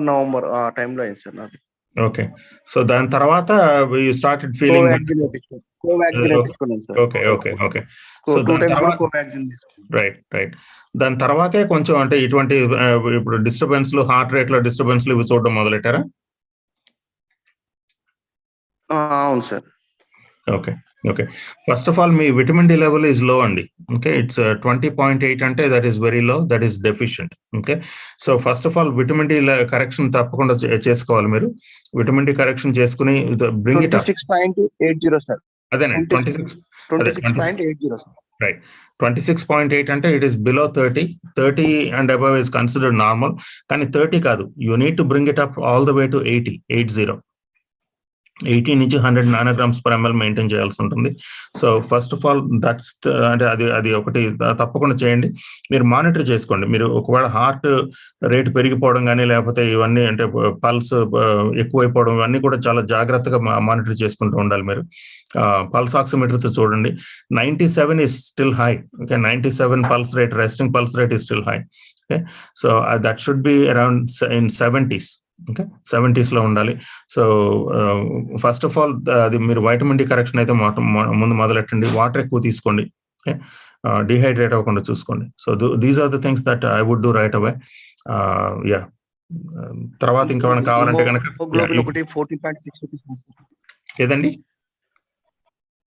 నవంబర్ ఆ టైంలో అయింది సార్ నాది. ఓకే, సో దాని తర్వాత యు స్టార్టెడ్ ఫీలింగ్ కోవాక్సిన్ తీసుకున్నాను sir. Okay okay okay, so 2 times కూడా కోవాక్సిన్ తీసుకున్నాను. రైట్. దాని తర్వాతే కొంచెం అంటే ఇటువంటి ఇప్పుడు డిస్టర్బెన్స్లు, హార్ట్ రేట్ లో డిస్టర్బెన్స్లు ఇవి చూడడం మొదలెట్టారా? అవును sir. Okay okay, first of all మీ vitamin D level is low అండి. ఓకే, ఇట్స్ 20.8 అంటే that is very low, that is deficient. Okay, so first of all vitamin D correction తప్పకుండా చేసుకోవాలి మీరు. విటమిన్ డి కరెక్షన్ చేసుకుని bring it up. 26.80 sir. అదేనండి 26.80 sir. Right, 26.8 అంటే it is below 30 and above is considered normal. కానీ 30 కాదు, you need to bring it up all the way to 80 నుంచి 100 nanograms per ml maintain చేయాల్సి ఉంటుంది. So first of all that's అంటే అది ఒకటి తప్పకుండా చేయండి. మీరు మానిటర్ చేసుకోండి. మీరు ఒకవేళ హార్ట్ రేట్ పెరిగిపోవడం కానీ లేకపోతే ఇవన్నీ అంటే పల్స్ ఎక్కువైపోవడం ఇవన్నీ కూడా చాలా జాగ్రత్తగా మానిటర్ చేసుకుంటూ ఉండాలి. మీరు పల్స్ ఆక్సిమీటర్తో చూడండి. 97 is still high. Okay, 97 pulse rate, resting pulse rate is still high. Okay, so that should be around in 70s. Okay, 70s లో ఉండాలి. సో ఫస్ట్ ఆఫ్ ఆల్ అది మీరు వైటమిన్ డి కరెక్షన్ అయితే ముందు మొదలెట్టండి. వాటర్ ఎక్కువ తీసుకోండి. Okay, dehydrate అవ్వకుండా చూసుకోండి. So these are the things that I would do right away. తర్వాత ఇంకేమైనా కావాలంటే కనుక హిమోగ్లోబిన్ ఒకటి 14.6 రూపీస్ ఉంది సార్. ఏదండి?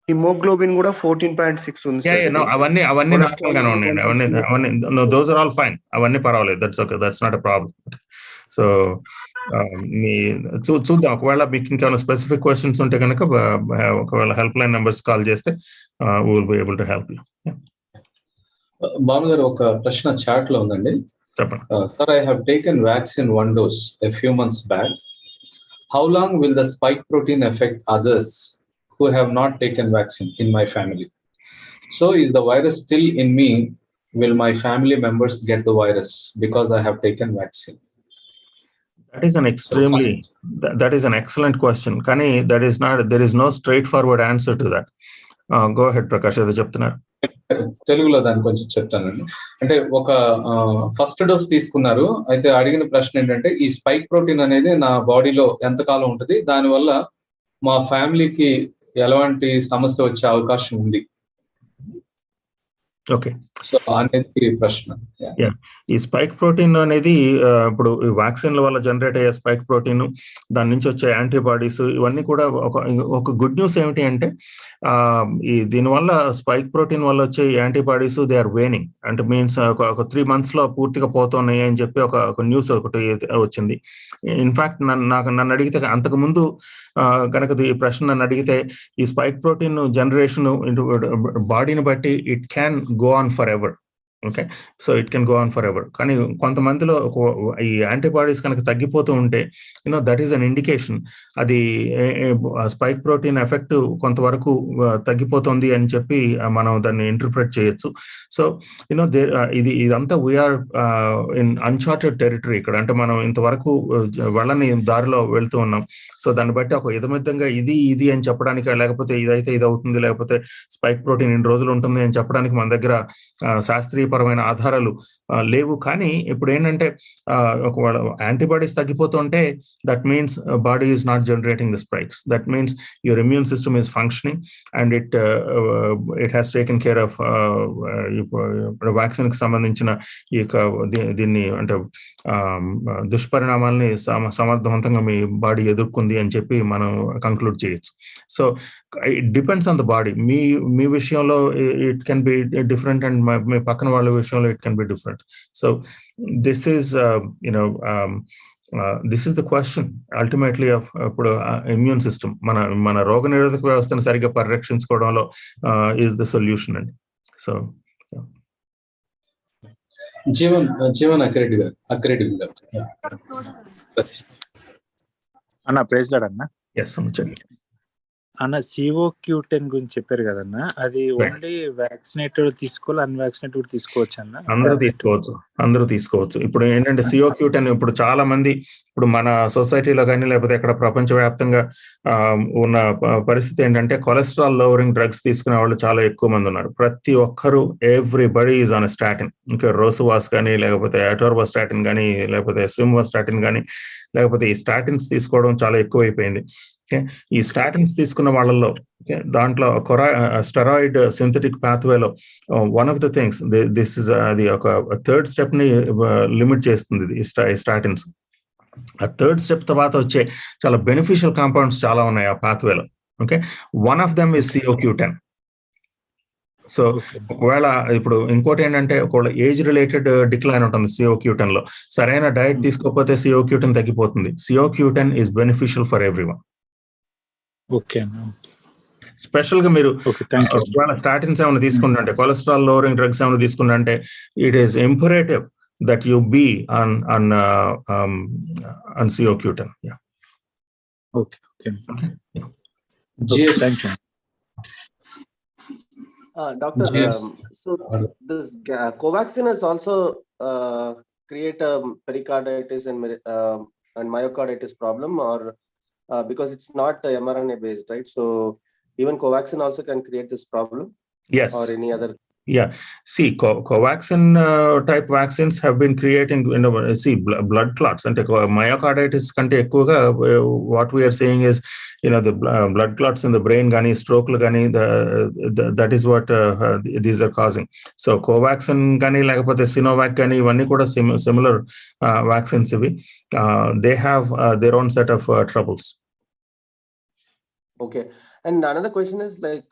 హిమోగ్లోబిన్ కూడా 14.6 ఉంది సార్. అవన్నీ నార్మల్ గానే ఉన్నాయండి. అవన్నీ దోస్ ఆర్ ఆల్ ఫైన్. అవన్నీ పర్వాలేదు. That's okay, that's not a problem. So మీ చూద్దాం, ఒకవేళ మీకు ఇంకేమైనా స్పెసిఫిక్ క్వశ్చన్స్ ఉంటే కనుక ఒకవేళ హెల్ప్ లైన్ నెంబర్స్ కాల్ చేస్తే we will be able to help you. Bhanu garu, ఒక ప్రశ్న చాట్ లో ఉందండి. చెప్పండి. Sir, I have taken vaccine 1 dose a few months back. How long will the spike protein affect others who have not taken vaccine in my family? So is the virus still in me? Will my family members get the virus because I have taken vaccine? That is an excellent question. Kani, there is no straightforward answer to that. Go ahead, Prakash, ఏదో చెప్తున్నారు. తెలుగులో దాన్ని కొంచెం చెప్తానండి. అంటే ఒక first dose తీసుకున్నారు, అయితే అడిగిన ప్రశ్న ఏంటంటే ఈ స్పైక్ ప్రోటీన్ అనేది నా బాడీలో ఎంతకాలం ఉంటుంది, దానివల్ల మా ఫ్యామిలీకి ఎలాంటి సమస్య వచ్చే అవకాశం ఉంది. ఓకే, సో అనేది ప్రశ్న. ఈ స్పైక్ ప్రోటీన్ అనేది ఇప్పుడు వ్యాక్సిన్ల వల్ల జనరేట్ అయ్యే స్పైక్ ప్రోటీన్, దాని నుంచి వచ్చే యాంటీబాడీస్, ఇవన్నీ కూడా ఒక గుడ్ న్యూస్ ఏమిటి అంటే దీనివల్ల స్పైక్ ప్రోటీన్ వల్ల వచ్చే యాంటీబాడీస్ దే ఆర్ వేనింగ్, అంటే మీన్స్ ఒక 3 months లో పూర్తిగా పోతున్నాయి అని చెప్పి ఒక న్యూస్ ఒకటి వచ్చింది. ఇన్ఫాక్ట్ నన్ను అడిగితే అంతకు ముందు కనుక ఈ ప్రశ్న నన్ను అడిగితే ఈ స్పైక్ ప్రోటీన్ జనరేషన్ బాడీని బట్టి it can go on forever. Okay, so it can go on for ever. కానీ కొంతమందిలో ఈ యాంటీబాడీస్ కనుక తగ్గిపోతూ ఉంటే దట్ ఈస్ అన్ ఇండికేషన్ అది స్పైక్ ప్రోటీన్ ఎఫెక్ట్ కొంతవరకు తగ్గిపోతుంది అని చెప్పి మనం దాన్ని ఇంటర్ప్రెట్ చేయొచ్చు. సో ఇదంతా వీఆర్ ఇన్ అన్చార్టెడ్ టెరిటరీ ఇక్కడ, అంటే మనం ఇంతవరకు వెళ్ళని దారిలో వెళ్తూ ఉన్నాం. సో దాన్ని బట్టి ఒక ఇదమిద్దంగా ఇది అని చెప్పడానికి, లేకపోతే ఇదైతే ఇది అవుతుంది, లేకపోతే స్పైక్ ప్రోటీన్ ఇన్ని రోజులు ఉంటుంది అని చెప్పడానికి మన దగ్గర శాస్త్రీయపరమైన ఆధారాలు లేవు. కానీ ఇప్పుడు ఏంటంటే ఒకవేళ యాంటీబాడీస్ తగ్గిపోతుంటే that means body is not generating the spikes. That means your immune system is functioning and it has taken care of vaccine కి సంబంధించిన ఈ దీన్ని అంటే దుష్పరిణామాలని సమర్థవంతంగా మీ బాడీ ఎదుర్కొంది అని చెప్పి మనం కంక్లూడ్ చేయొచ్చు. So it depends on the body. మీ విషయంలో it can be different and మీ పక్కన వాళ్ళ విషయంలో it can be different. So this is this is the question ultimately of immune system. మన రోగ నిరోధక వ్యవస్థను సరిగ్గా పరిరక్షించుకోవడంలో is the solution అండి. సో జీవన్ అక్రెడిట్ గారు అన్న ప్రైజ్ లార్డ్ అన్న. ఎస్ అన్న CO-Q10 గురించి చెప్పారు కదన్నా, అది ఓన్లీ వ్యాక్సినేటెడ్ తీసుకోవాలి, అన్వాక్సినేటెడ్ తీసుకోవచ్చు అన్న? అందరూ తీసుకోవచ్చు. ఇప్పుడు ఏంటంటే CO-Q10 ఇప్పుడు చాలా మంది ఇప్పుడు మన సొసైటీలో కానీ లేకపోతే ఎక్కడ ప్రపంచవ్యాప్తంగా ఉన్న పరిస్థితి ఏంటంటే కొలెస్ట్రాల్ లోవరింగ్ డ్రగ్స్ తీసుకునే వాళ్ళు చాలా ఎక్కువ మంది ఉన్నారు. ప్రతి ఒక్కరు ఎవ్రీబడి ఈజ్ ఆన్ స్టాటిన్. ఇంకా రోసువాస్ కానీ లేకపోతే అటోర్వాస్టాటిన్ కానీ లేకపోతే సిమ్వాస్టాటిన్ కానీ లేకపోతే ఈ స్టాటిన్స్ తీసుకోవడం చాలా ఎక్కువైపోయింది. ఈ స్టాటిన్స్ తీసుకున్న వాళ్ళలో దాంట్లో స్టెరాయిడ్ సింథటిక్ పాత్వేలో one of the things this is అది ఒక 3rd step ని లిమిట్ చేస్తుంది ఈ స్టాటిన్స్. ఆ 3rd step తర్వాత వచ్చే చాలా బెనిఫిషియల్ కాంపౌండ్స్ చాలా ఉన్నాయి ఆ పాత్వేలో. Okay, one of them is CO-Q10. So ఒకవేళ ఇప్పుడు ఇంకోటి ఏంటంటే ఒకవేళ ఏజ్ రిలేటెడ్ డిక్లైన్ ఉంటుంది CO-Q10 లో, సరైన డైట్ తీసుకోకపోతే CO-Q10 తగ్గిపోతుంది. CO-Q10 is beneficial for everyone. Okay, special గా మీరు స్టాటిన్స్ ఏమైనా తీసుకుంటే, కొలెస్ట్రాల్ లోవరింగ్ డ్రగ్స్ ఏమైనా తీసుకుంటే it is imperative that you be on CO-Q10. Okay, thank you. Doctor, so this Covaxin has also create a pericarditis and myocarditis problem, or because it's not mRNA based, right? So even Covaxin also can create this problem. Yes. Or any other. Yeah, see, Covaxin type vaccines have been creating, see, blood clots and myocarditis kante ekkuva. What we are saying is, the blood clots in the brain gani, stroke gani, that is what these are causing. So Covaxin gani lekapothe Sinovac gani ivanni kuda similar vaccines ivi. They have their own set of troubles. Okay, and another question is like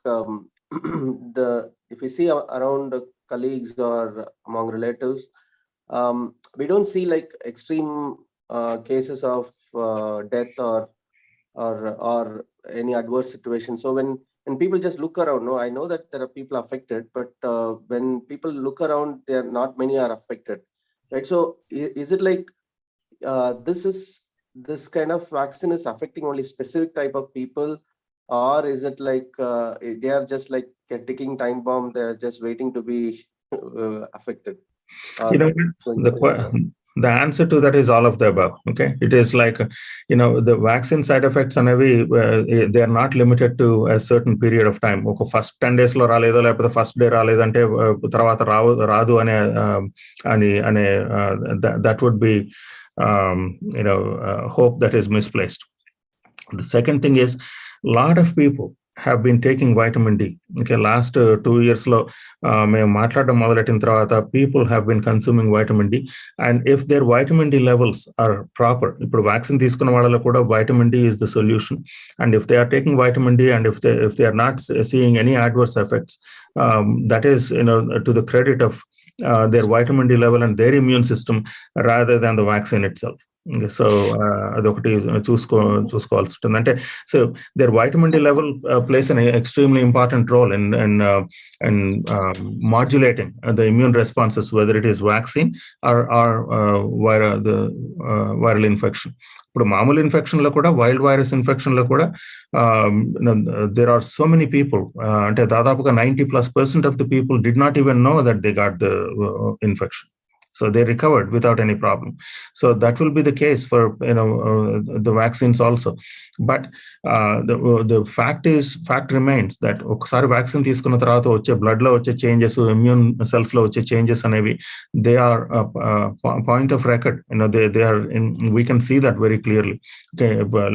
if we see around colleagues or among relatives, we don't see like extreme cases of death or any adverse situation. So when people just look around, no, I know that there are people affected, but when people look around, there are not many are affected, right? So is it like this kind of vaccine is affecting only specific type of people, or is it like they are just like a ticking time bomb, they're just waiting to be affected? The answer to that is all of the above. Okay, it is like, the vaccine side effects and they are not limited to a certain period of time. First 10 days lo raledo lepothe first day raledante tarvata raadu ane that would be hope that is misplaced. The second thing is, a lot of people have been taking vitamin D. Okay, last 2 years lo మేము మాట్లాడడం మొదలెట్టిన తర్వాత people have been consuming vitamin D, and if their vitamin D levels are proper, ఇప్పుడు vaccine తీసుకున్న వాళ్ళలో కూడా vitamin D is the solution, and if they are taking vitamin D and if they are not seeing any adverse effects, that is to the credit of their vitamin D level and their immune system rather than the vaccine itself. So adokati చూసుకోవాల్సి ఉంటుంది. అంటే so their vitamin D level plays an extremely important role in modulating the immune responses, whether it is vaccine or viral infection. ఇప్పుడు మామూలు infection లో కూడా, wild virus infection లో కూడా there are so many people, అంటే దాదాపుగా 90+% of the people did not even know that they got the infection. So they recovered without any problem. So that will be the case for the vaccines also. But the fact remains that ఒకసారి vaccine తీసుకున్న తర్వాత వచ్చే blood లో వచ్చే changes, immune cells లో వచ్చే changes అనేవి, they are point of record. They are we can see that very clearly. Okay,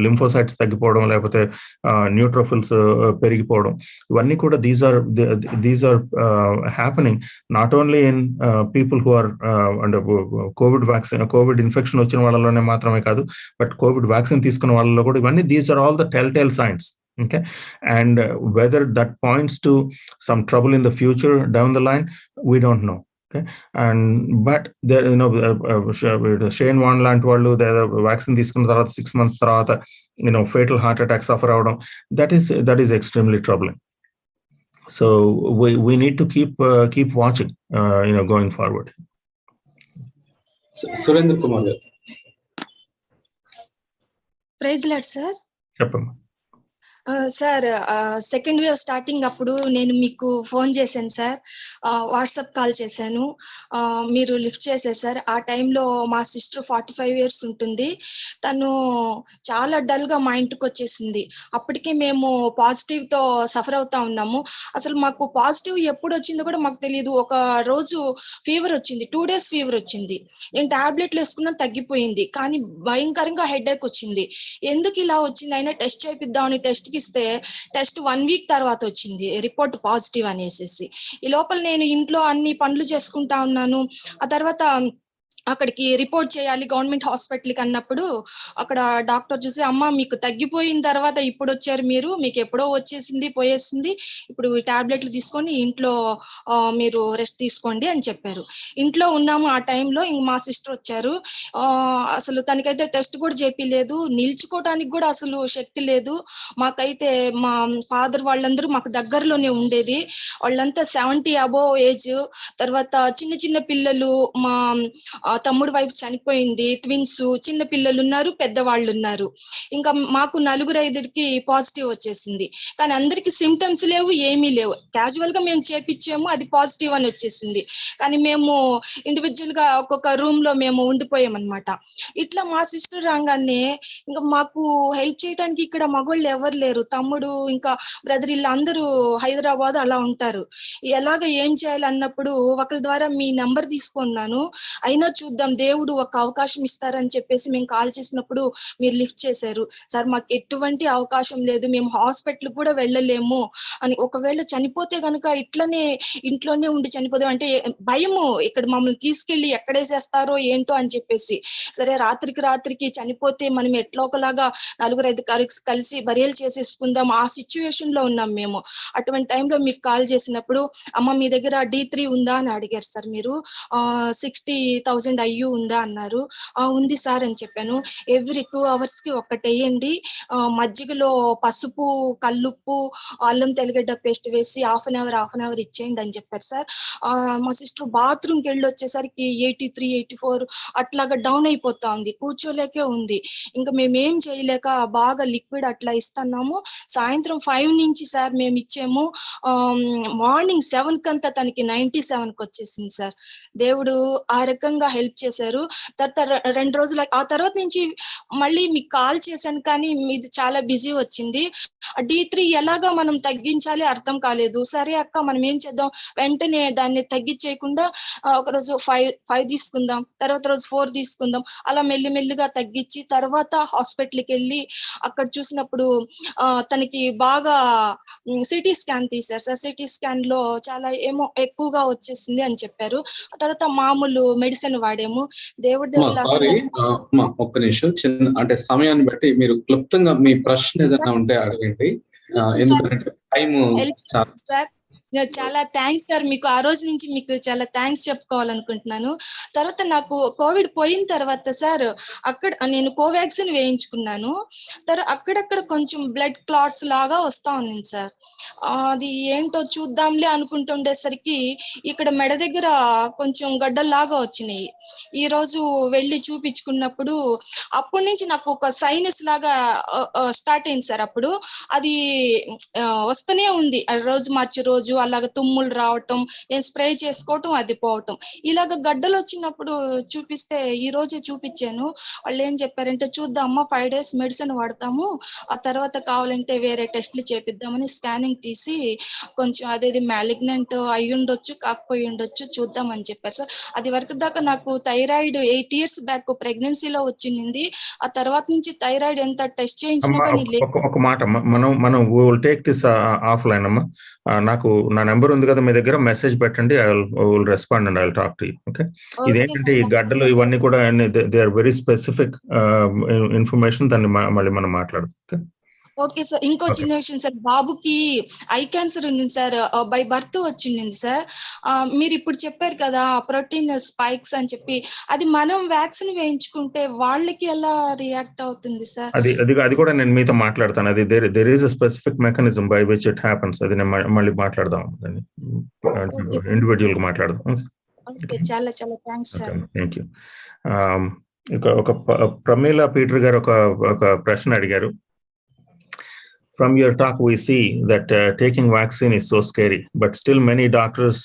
lymphocytes తగ్గిపోవడం, లేకపోతే neutrophils పెరిగిపోవడం, ఇవన్నీ కూడా these are happening not only in people who are under COVID infection వచ్చిన వాళ్ళలోనే మాత్రమే కాదు, బట్ కోవిడ్ వ్యాక్సిన్ తీసుకున్న వాళ్ళలో కూడా ఇవన్నీ, these are all the telltale signs. Okay, and whether that points to some trouble in the future down the line, we don't know. Okay, and but there Shane Warne లాంటి వాళ్ళు vaccine తీసుకున్న తర్వాత 6 months తర్వాత fatal heart attack suffer అవడం, that is extremely troubling. So we need to keep watching going forward. Surendra Kumar garu. Praise lord sir. చెప్పమ్మా. Sir, second wave starting అప్పుడు నేను మీకు ఫోన్ చేశాను సార్, వాట్సాప్ కాల్ చేశాను, మీరు లిఫ్ట్ చేశారు సార్. ఆ టైంలో మా సిస్టర్ 45 years ఉంటుంది, తను చాలా డల్ గా మా ఇంటికి వచ్చేసింది. అప్పటికే మేము పాజిటివ్ తో సఫర్ అవుతా ఉన్నాము. అసలు మాకు పాజిటివ్ ఎప్పుడు వచ్చిందో కూడా మాకు తెలియదు. ఒక రోజు ఫీవర్ వచ్చింది, 2 days ఫీవర్ వచ్చింది. నేను టాబ్లెట్లు వేసుకున్నా తగ్గిపోయింది, కానీ భయంకరంగా హెడేక్ వచ్చింది. ఎందుకు ఇలా వచ్చింది అయినా టెస్ట్ చేపిద్దామని టెస్ట్ ఇస్తే టెస్ట్ 1 week తర్వాత వచ్చింది రిపోర్ట్ పాజిటివ్ అనేసి. ఈ లోపల నేను ఇంట్లో అన్ని పనులు చేసుకుంటా ఉన్నాను. ఆ తర్వాత అక్కడికి రిపోర్ట్ చేయాలి గవర్నమెంట్ హాస్పిటల్కి అన్నప్పుడు అక్కడ డాక్టర్ చూసి, అమ్మ మీకు తగ్గిపోయిన తర్వాత ఇప్పుడు వచ్చారు, మీకు ఎప్పుడో వచ్చేసింది పోయేసింది, ఇప్పుడు ఈ టాబ్లెట్లు తీసుకొని ఇంట్లో మీరు రెస్ట్ తీసుకోండి అని చెప్పారు. ఇంట్లో ఉన్నాము. ఆ టైంలో మా సిస్టర్ వచ్చారు. అసలు తనకైతే టెస్ట్ కూడా చేపిలేదు, నిల్చుకోవడానికి కూడా అసలు శక్తి లేదు. మాకైతే మా ఫాదర్ వాళ్ళందరూ మాకు దగ్గరలోనే ఉండేది, వాళ్ళంతా 70 above ఏజ్. తర్వాత చిన్న చిన్న పిల్లలు, మా తమ్ముడు వైఫ్ చనిపోయింది, ట్విన్స్, చిన్న పిల్లలు ఉన్నారు, పెద్దవాళ్ళు ఉన్నారు. ఇంకా మాకు 4-5కి పాజిటివ్ వచ్చేసింది. కానీ అందరికి సిమ్టమ్స్ లేవు, ఏమీ లేవు. క్యాజువల్ గా మేము చేపించాము, అది పాజిటివ్ అని వచ్చేసింది. కానీ మేము ఇండివిజువల్ గా ఒక్కొక్క రూమ్ లో మేము ఉండిపోయాం అనమాట. ఇట్లా మా సిస్టర్ రాగానే ఇంకా మాకు హెల్ప్ చేయడానికి ఇక్కడ మగవాళ్ళు ఎవరు లేరు. తమ్ముడు ఇంకా బ్రదర్ వీళ్ళు అందరూ హైదరాబాద్ అలా ఉంటారు. ఎలాగ ఏం చేయాలి అన్నప్పుడు ఒకరి ద్వారా మీ నెంబర్ తీసుకున్నాను. అయినా చూద్దాం దేవుడు ఒక అవకాశం ఇస్తారని చెప్పేసి మేము కాల్ చేసినప్పుడు మీరు లిఫ్ట్ చేశారు. సార్ మాకు ఎటువంటి అవకాశం లేదు, మేము హాస్పిటల్ కూడా వెళ్ళలేము అని. ఒకవేళ చనిపోతే గనుక ఇట్లనే ఇంట్లోనే ఉండి చనిపోదాం అంటే భయము, ఇక్కడ మమ్మల్ని తీసుకెళ్లి ఎక్కడేసేస్తారో ఏంటో అని చెప్పేసి. సరే రాత్రికి చనిపోతే మనం ఎట్లా ఒకలాగా 4-5 కలిసి బరియలు చేసేసుకుందాం ఆ సిచ్యువేషన్ లో ఉన్నాం మేము. అటువంటి టైంలో మీకు కాల్ చేసినప్పుడు అమ్మ మీ దగ్గర D3 ఉందా అని అడిగారు సార్. మీరు 60,000 అయ్యూ ఉందా అన్నారు. ఉంది సార్ అని చెప్పాను. ఎవ్రీ 2 hours కి ఒకటి వేయండి, మజ్జిగలో పసుపు, కల్లుప్పు, అల్లం తెల్లగడ్డ పేస్ట్ వేసి హాఫ్ అన్ అవర్ ఇచ్చేయండి అని చెప్పారు సార్. మా సిస్టర్ బాత్రూమ్కి వెళ్ళి వచ్చేసరికి 83, 84 అట్లాగా డౌన్ అయిపోతా ఉంది, కూర్చోలేకే ఉంది. ఇంకా మేమేం చేయలేక బాగా లిక్విడ్ అట్లా ఇస్తున్నాము. సాయంత్రం 5 నుంచి సార్ మేము ఇచ్చాము. మార్నింగ్ 7 కంతా తనకి 97కి వచ్చేసింది సార్. దేవుడు ఆ రకంగా హెల్ప్ చేశారు. తర్వాత 2 రోజులు ఆ తర్వాత నుంచి మళ్ళీ మీకు కాల్ చేశాను, కానీ మీది చాలా బిజీ వచ్చింది. D3 ఎలాగా మనం తగ్గించాలి అర్థం కాలేదు. సరే అక్క మనం ఏం చేద్దాం, వెంటనే దాన్ని తగ్గించేయకుండా ఒక రోజు 5 తీసుకుందాం, తర్వాత రోజు 4 తీసుకుందాం, అలా మెల్లిమెల్లిగా తగ్గించి తర్వాత హాస్పిటల్కి వెళ్ళి అక్కడ చూసినప్పుడు తనకి బాగా సిటీ స్కాన్ తీశారు సార్. సిటీ స్కాన్ లో చాలా ఏమో ఎక్కువగా వచ్చేసింది అని చెప్పారు. తర్వాత మామూలు మెడిసిన్ వాడాము. దేవుడి సారీ ఒక్క నిమిషం, చిన్న అంటే సమయాన్ని బట్టి మీరు క్లుప్తంగా మీ ప్రశ్న ఏదైనా ఉంటే అడగండి, ఎందుకంటే టైం సార్. చాలా థ్యాంక్స్ సార్, మీకు ఆ రోజు నుంచి మీకు చాలా థ్యాంక్స్ చెప్పుకోవాలనుకుంటున్నాను. తర్వాత నాకు కోవిడ్ పోయిన తర్వాత సార్ అక్కడ నేను కోవాక్సిన్ వేయించుకున్నాను. తర్వాత అక్కడక్కడ కొంచెం బ్లడ్ క్లాట్స్ లాగా వస్తా ఉంది సార్. అది ఏంటో చూద్దాంలే అనుకుంటుండేసరికి ఇక్కడ మెడ దగ్గర కొంచెం గడ్డల్లాగా వచ్చినాయి. ఈ రోజు వెళ్ళి చూపించుకున్నప్పుడు అప్పటి నుంచి నాకు ఒక సైనస్ లాగా స్టార్ట్ అయింది సార్. అప్పుడు అది వస్తూనే ఉంది, రోజు మార్చి రోజు అలాగ తుమ్ములు రావటం, నేను స్ప్రే చేసుకోవటం, అది పోవటం. ఇలాగ గడ్డలు వచ్చినప్పుడు చూపిస్తే ఈ రోజే చూపించాను. వాళ్ళు ఏం చెప్పారంటే చూద్దామమ్మా 5 days మెడిసిన్ వాడతాము, ఆ తర్వాత కావాలంటే వేరే టెస్ట్లు చేపిద్దామని స్కానింగ్ తీసి కొంచెం అదేది మ్యాలిగ్నెంట్ అయి ఉండొచ్చు, కాకపోయి ఉండొచ్చు, చూద్దామని చెప్పారు సార్. అది వరకు దాకా నాకు థైరాయిడ్ 8 years బ్యాక్ ప్రెగ్నెన్సీలో వచ్చింది. ఆ తర్వాత నుంచి థైరాయిడ్ ఎంత టెస్ట్ చేయించినా కానీ ఒక మాట మనం విల్ టేక్ దిస్ ఆఫ్లైన్ అమ్మా. నాకు నా నెంబర్ ఉంది కదా మీ దగ్గర, మెసేజ్ పెట్టండి, I will respond and I will talk to you. Okay, ఇదేంటంటే ఈ గడ్డలు ఇవన్నీ కూడా they are very specific information, దాన్ని మళ్ళీ మనం మాట్లాడదాం. Okay okay sir. ఇంకో చిన్న విషయం సార్, బాబుకి ఐ క్యాన్సర్ ఉంది సార్, బై బర్త్ వచ్చింది సార్. మీరు ఇప్పుడు చెప్పారు కదా ప్రోటీన్ స్పైక్స్ అని చెప్పి, అది మనం వ్యాక్సిన్ వేయించుకుంటే వాళ్ళకి ఎలా రియాక్ట్ అవుతుంది సార్? అది కూడా నేను మీతో మాట్లాడతాను. అది there is a specific mechanism by which it happens. అది నేను మళ్ళీ మాట్లాడదాం, దాన్ని ఇండివిజువల్ గా మాట్లాడదాం. ఓకే, చాలా చాలా థ్యాంక్స్ సార్. Thank you. ఒక ప్రమీల పీటర్ గారు ఒక ప్రశ్న అడిగారు. From your talk, we see that taking vaccine is so scary, but still many doctors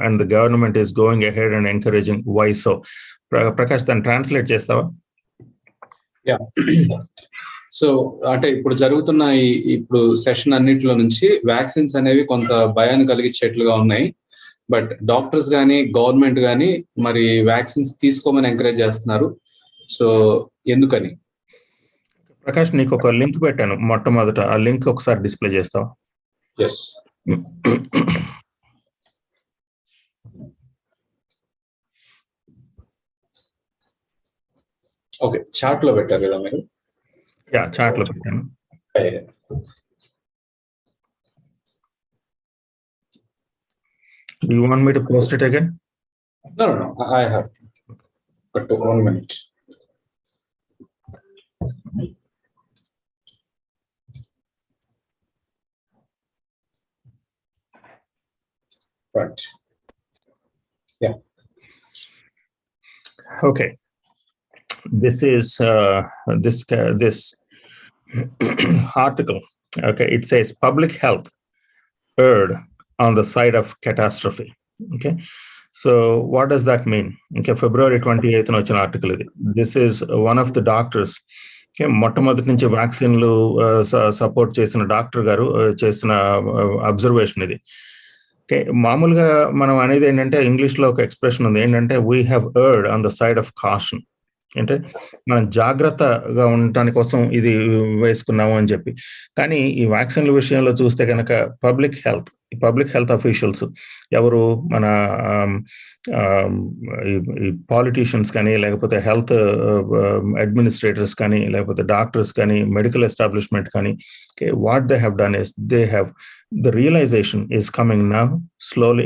and the government is going ahead and encouraging. Why so? Prakash, then translate చేస్తావా? Yeah, so అంటే ఇప్పుడు జరుగుతున్న ఇప్పుడు session అన్నిటిలో నుంచి vaccines అనేవి కొంత భయాన్ని కలిగించేట్లుగా ఉన్నాయి. బట్ డాక్టర్స్ కానీ గవర్నమెంట్ కానీ మరి వ్యాక్సిన్స్ తీసుకోమని ఎంకరేజ్ చేస్తున్నారు. సో ఎందుకని? ప్రకాష్, నీకు ఒక లింక్ పెట్టాను మొట్టమొదట, ఆ లింక్ ఒకసారి డిస్ప్లే చేస్తావా? ఎస్. ఓకే, చాట్ లో పెట్టారు కదా మీరు? యా, చాట్ లో పెట్టాను. Do you want me to post it again? No, I have. But 1 minute. Right. Yeah. Okay. This is this article. Okay, it says public health erred on the side of catastrophe. Okay, so what does that mean? Okay, February 28th వచ్చిన article ఇది. This is one of the doctors. Okay, మొట్టమొదటి నుంచి వ్యాక్సిన్లు support చేసిన doctor గారు చేసిన observation ఇది. Okay, మామూలుగా మనం అనేది ఏంటంటే ఇంగ్లీష్లో ఒక ఎక్స్ప్రెషన్ ఉంది ఏంటంటే we have erred on the side of caution. అంటే మనం జాగ్రత్తగా ఉండటాని కోసం ఇది వేసుకున్నాము అని చెప్పి. కానీ ఈ వ్యాక్సిన్ల విషయంలో చూస్తే కనుక పబ్లిక్ హెల్త్ అఫీషియల్స్ ఎవరు మన ఈ పాలిటీషియన్స్ కానీ లేకపోతే హెల్త్ అడ్మినిస్ట్రేటర్స్ కానీ లేకపోతే డాక్టర్స్ కానీ మెడికల్ ఎస్టాబ్లిష్మెంట్ కానీ what they have done is they have the realization is coming now slowly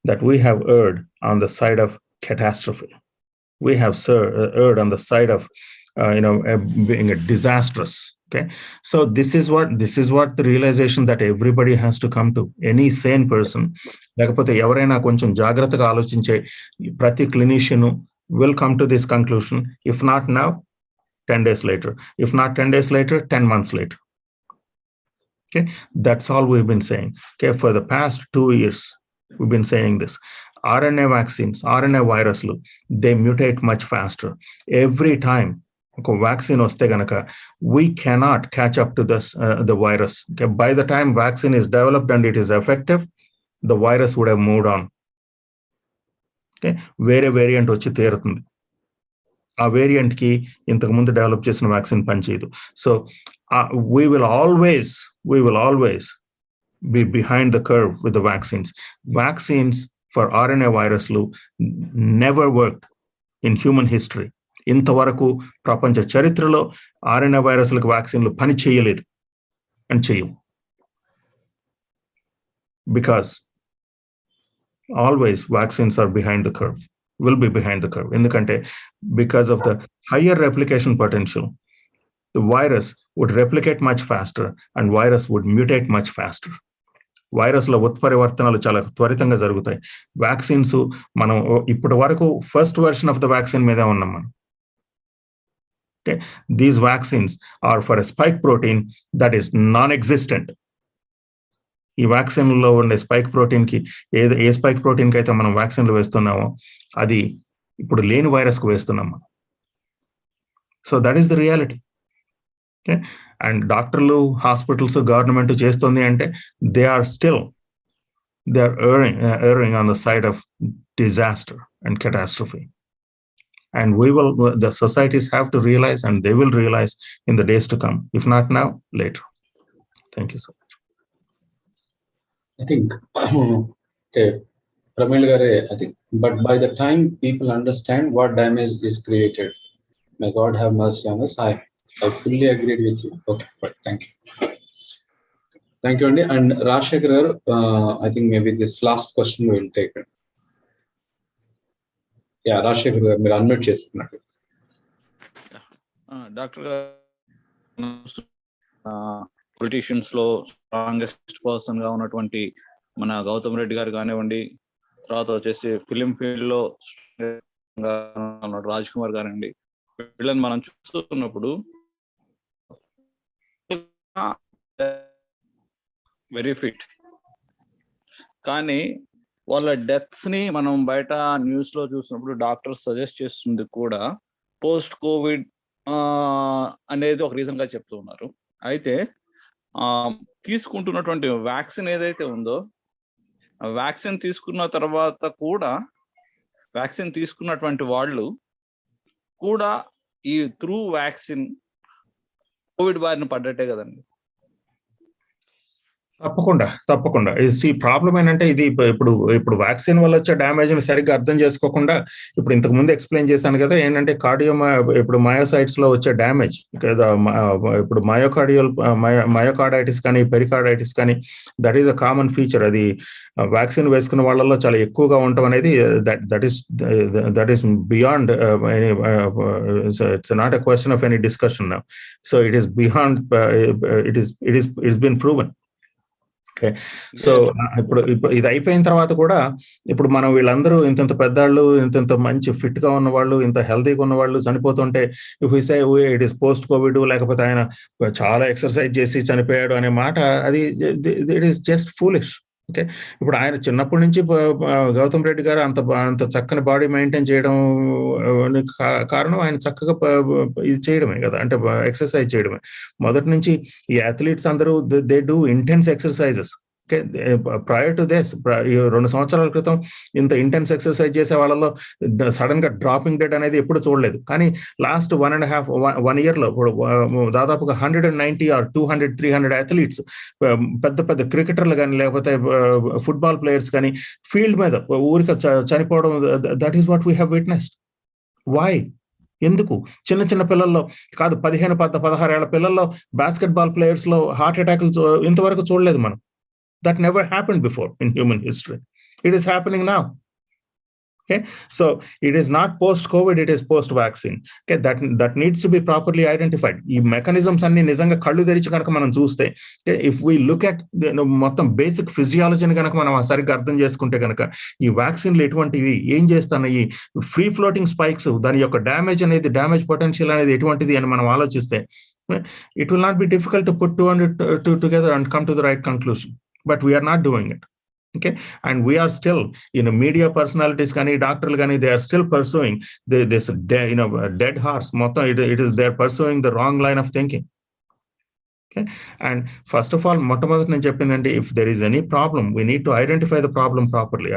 that we have erred on the side of catastrophe. We have erred on the side of being a disastrous. Okay, so this is what the realization that everybody has to come to. Any sane person lekapothe evaraina koncham jagrataga aalochinche prati clinician will come to this conclusion, if not now 10 days later, if not 10 days later 10 months later. Okay, that's all we've been saying. Okay, for the past 2 years we've been saying this. RNA vaccines, RNA virus, they mutate much faster. Every time a vaccine vaste ganaka, we cannot catch up to this the virus. Okay, by the time vaccine is developed and it is effective, the virus would have moved on. Okay, వేరే variant వచ్చి తీరుతుంది. ఆ variant కి ఇంతకు ముందు develop చేసిన vaccine పనిచేయదు. So we will always be behind the curve with the vaccines. Vaccines for RNA virus never worked in human history. ఇంతవరకు ప్రపంచ చరిత్రలో RNA వైరస్లకు వ్యాక్సిన్లు పని చేయలేదు అని చేయవు. Because always vaccines are behind the curve, will be behind the curve. ఎందుకంటే because of the higher replication potential, the virus would replicate much faster and virus would mutate much faster. Virus లో ఉత్పరివర్తనాలు చాలా త్వరితంగా జరుగుతాయి. Vaccines మనం ఇప్పటి వరకు first version of the vaccine మీద ఉన్నాం మనం. Okay, these vaccines are for a spike protein that is non existent. ఈ వ్యాక్సిన్లో ఉండే స్పైక్ ప్రోటీన్ కి ఏ స్పైక్ ప్రోటీన్ కి అయితే మనం వ్యాక్సిన్లు వేస్తున్నామో అది ఇప్పుడు లేని వైరస్ కు వేస్తున్నాం మనం. So that is the reality. Okay, and డాక్టర్లు హాస్పిటల్స్ గవర్నమెంట్ చేస్తుంది అంటే they are erring on the side of disaster and catastrophe, and the societies have to realize, and they will realize in the days to come, if not now, later. Thank you so much. I think Pramil Gare, I think, but by the time people understand what damage is created, may God have mercy on us. I fully agreed with you. Okay, but thank you. Thank you, Andy. And Rajshekhar, I think maybe this last question we will take. Yeah, Rajshekhar, మీరు unmute చేస్తున్నారు. Doctor politicians లో strongest person గా ఉన్నటువంటి మన గౌతమ్ రెడ్డి గారు కానివ్వండి, తర్వాత వచ్చేసి ఫిలిం ఫీల్డ్ లో రాజ్ కుమార్ గారండి, వీళ్ళని మనం చూస్తున్నప్పుడు వెరీ ఫిట్, కానీ వాళ్ళ డెత్స్ ని మనం బయట న్యూస్ లో చూసినప్పుడు డాక్టర్స్ సజెస్ట్ చేస్తుంది కూడా పోస్ట్ కోవిడ్ అనేది ఒక రీజన్ గా చెప్తూ ఉన్నారు. అయితే తీసుకుంటున్నటువంటి వ్యాక్సిన్ ఏదైతే ఉందో, వ్యాక్సిన్ తీసుకున్న తర్వాత కూడా వ్యాక్సిన్ తీసుకున్నటువంటి వాళ్ళు కూడా ఈ త్రూ వ్యాక్సిన్ కోవిడ్ బారిన పడ్డట్టే కదండి. తప్పకుండా ఈ ప్రాబ్లం ఏంటంటే ఇది ఇప్పుడు వ్యాక్సిన్ వల్ల వచ్చే డ్యామేజ్ ని సరిగ్గా అర్థం చేసుకోకుండా, ఇప్పుడు ఇంతకు ముందు ఎక్స్ప్లెయిన్ చేశాను కదా ఏంటంటే ఇప్పుడు మయోసైట్స్ లో వచ్చే డ్యామేజ్, ఇప్పుడు మయోకార్డైటిస్ కానీ పెరికార్డైటిస్ కానీ that is a common feature. అది వ్యాక్సిన్ వేసుకున్న వాళ్ళలో చాలా ఎక్కువగా ఉండటం అనేది that is beyond it's not a question of any discussion now. So it is beyond, it's been proven. Okay, so ఇప్పుడు ఇది అయిపోయిన తర్వాత కూడా ఇప్పుడు మనం వీళ్ళందరూ ఇంత పెద్దాళ్ళు, ఇంత మంచి ఫిట్ గా ఉన్న వాళ్ళు, ఇంత హెల్తీగా ఉన్న వాళ్ళు చనిపోతుంటే if we say it is post covid, లేకపోతే ఆయన చాలా ఎక్సర్సైజ్ చేసి చనిపోయాడు అనే మాట, అది it is just foolish. Okay, ఇప్పుడు ఆయన చిన్నప్పటి నుంచి గౌతమ్ రెడ్డి గారు అంత చక్కని బాడీ మెయింటైన్ చేయడం కారణం ఆయన చక్కగా ఇది చేయడమే కదా, అంటే ఎక్సర్సైజ్ చేయడమే. మొదటి నుంచి ఈ అథ్లీట్స్ అందరూ they do intense exercises. Okay, prior to this 2 సంవత్సరాల క్రితం ఇంత ఇంటెన్స్ ఎక్సర్సైజ్ చేసే వాళ్ళలో సడన్ గా డ్రాపింగ్ డెడ్ అనేది ఎప్పుడు చూడలేదు. కానీ లాస్ట్ 1.5 year లో దాదాపుగా 190 or 200, 300 అథ్లీట్స్, పెద్ద పెద్ద క్రికెటర్లు కానీ లేకపోతే ఫుట్బాల్ ప్లేయర్స్ కానీ ఫీల్డ్ మీద ఊరికి చనిపోవడం, that is what we have witnessed. Why? ఎందుకు? చిన్న చిన్న పిల్లల్లో కాదు, 15-16 ఏళ్ల పిల్లల్లో బాస్కెట్బాల్ ప్లేయర్స్ లో హార్ట్ అటాక్లు ఇంతవరకు చూడలేదు మనం. That never happened before in human history. It is happening now. Okay, so it is not post-COVID, it is post-vaccine. Okay, that needs to be properly identified. ఈ mechanisms అన్ని నిజంగా కళ్ళు తెరిచి కనుక మనం చూస్తే, if we look at మొత్తం basic ఫిజియాలజీని కనుక మనం సరిగ్గా అర్థం చేసుకుంటే కనుక ఈ వ్యాక్సిన్లు ఎటువంటివి, ఏం చేస్తున్నాయి, ఫ్రీ ఫ్లోటింగ్ స్పైక్స్, దాని యొక్క డ్యామేజ్ పొటెన్షియల్ అనేది ఎటువంటిది అని మనం ఆలోచిస్తే, it will not be difficult to put 200 together and come to the right conclusion. But we are not doing it. Okay, and we are still, media personalities kani, doctors kani, they are still pursuing this dead horse. It is they are pursuing the wrong line of thinking. Okay, and first of all, మొట్టమొదటి నేను చెప్పిందంటే, if there is any problem, we need to identify the problem properly.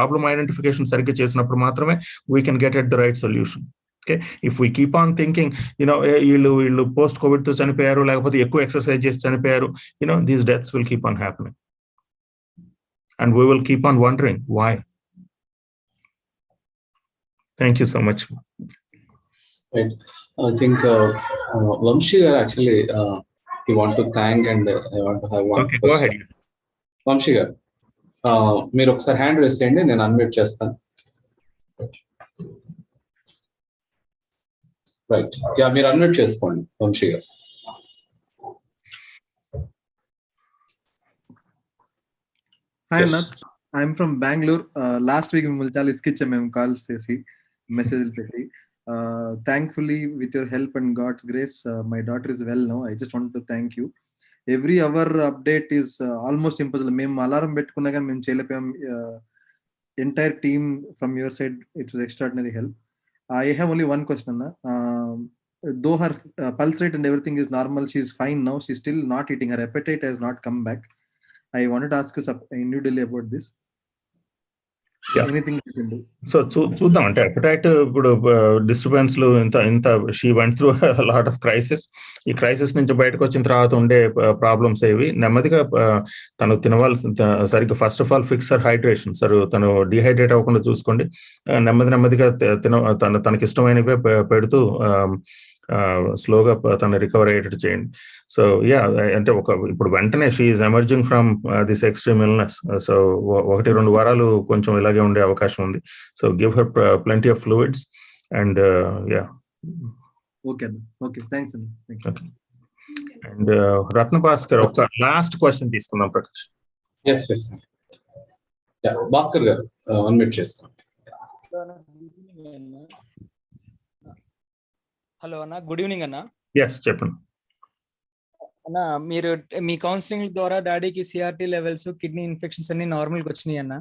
Problem identification సరిగ్గా చేసినప్పుడు మాత్రమే we can get at the right solution. Okay, if we keep on thinking, వీళ్ళు post Covid తో చనిపోయారు, లేకపోతే ఎక్కువ ఎక్సర్సైజ్ చేసి చనిపోయారు, these deaths will keep on happening and we will keep on wondering why. Thank you so much. Right, I think Vamshi garu actually we want to thank and I want to have one. Okay, go ahead. Vamshi garu, మీరు ఒకసారి hand race చేయండి, నేను unmute చేస్తాను. Right, yeah, మీరు unmute చేసుకోండి వంశీ గారు. Hi అన్న, I'm from Bengaluru. Last week మిమ్మల్ని చాలా ఇసుకిచ్చాం మేము కాల్స్ చేసి, మెసేజ్లు పెట్టి. Thankfully with your help and God's grace my daughter is well now. I just want to thank you. Every hour update is almost impossible. మేము అలారం పెట్టుకున్నా కానీ మేము చేయలేకపోయాం. Entire team from your side, it was extraordinary help. I have only one question, Anna. Though her pulse rate and everything is normal, she's fine now. She's still not eating. Her appetite has not come back. I wanted to ask you individually about this. Yeah. Anything you can do? So చూద్దాం, అంటే appetite ఇప్పుడు disturbance లు ఇంత she went through lot of crisis. ఈ crisis నుంచి బయటకు వచ్చిన తర్వాత ఉండే ప్రాబ్లమ్స్ ఏవి, నెమ్మదిగా తను తినవలసిన సరిగ్గా first of all fix her hydration. తను డిహైడ్రేట్ అవ్వకుండా చూసుకోండి. నెమ్మదిగా తనకి ఇష్టమైనవే పెడుతూ స్లోగా తను రికవర్ అయ్యేటట్టు చేయండి. సో యా, అంటే ఇప్పుడు వెంటనే she is emerging from this extreme illness. So 1-2 వారాలు కొంచెం ఇలాగే ఉండే అవకాశం ఉంది. So give her plenty of fluids and yeah. Okay thanks అండి. ఓకే, అండ్ రత్న భాస్కర్ ఒక లాస్ట్ క్వశ్చన్ తీసుకుందాం. ప్రకాష్. ఎస్ భాస్కర్ గారు అన్మ్యూట్ చేసుకోండి. హలో అన్న, గుడ్ ఈవినింగ్ అన్న. ఎస్, చెప్పండి అన్న. మీరు మీ కౌన్సిలింగ్ ద్వారా డాడీకి సిఆర్టీ లెవెల్స్, కిడ్నీ ఇన్ఫెక్షన్స్ అన్ని నార్మల్ గా వచ్చినాయి అన్న.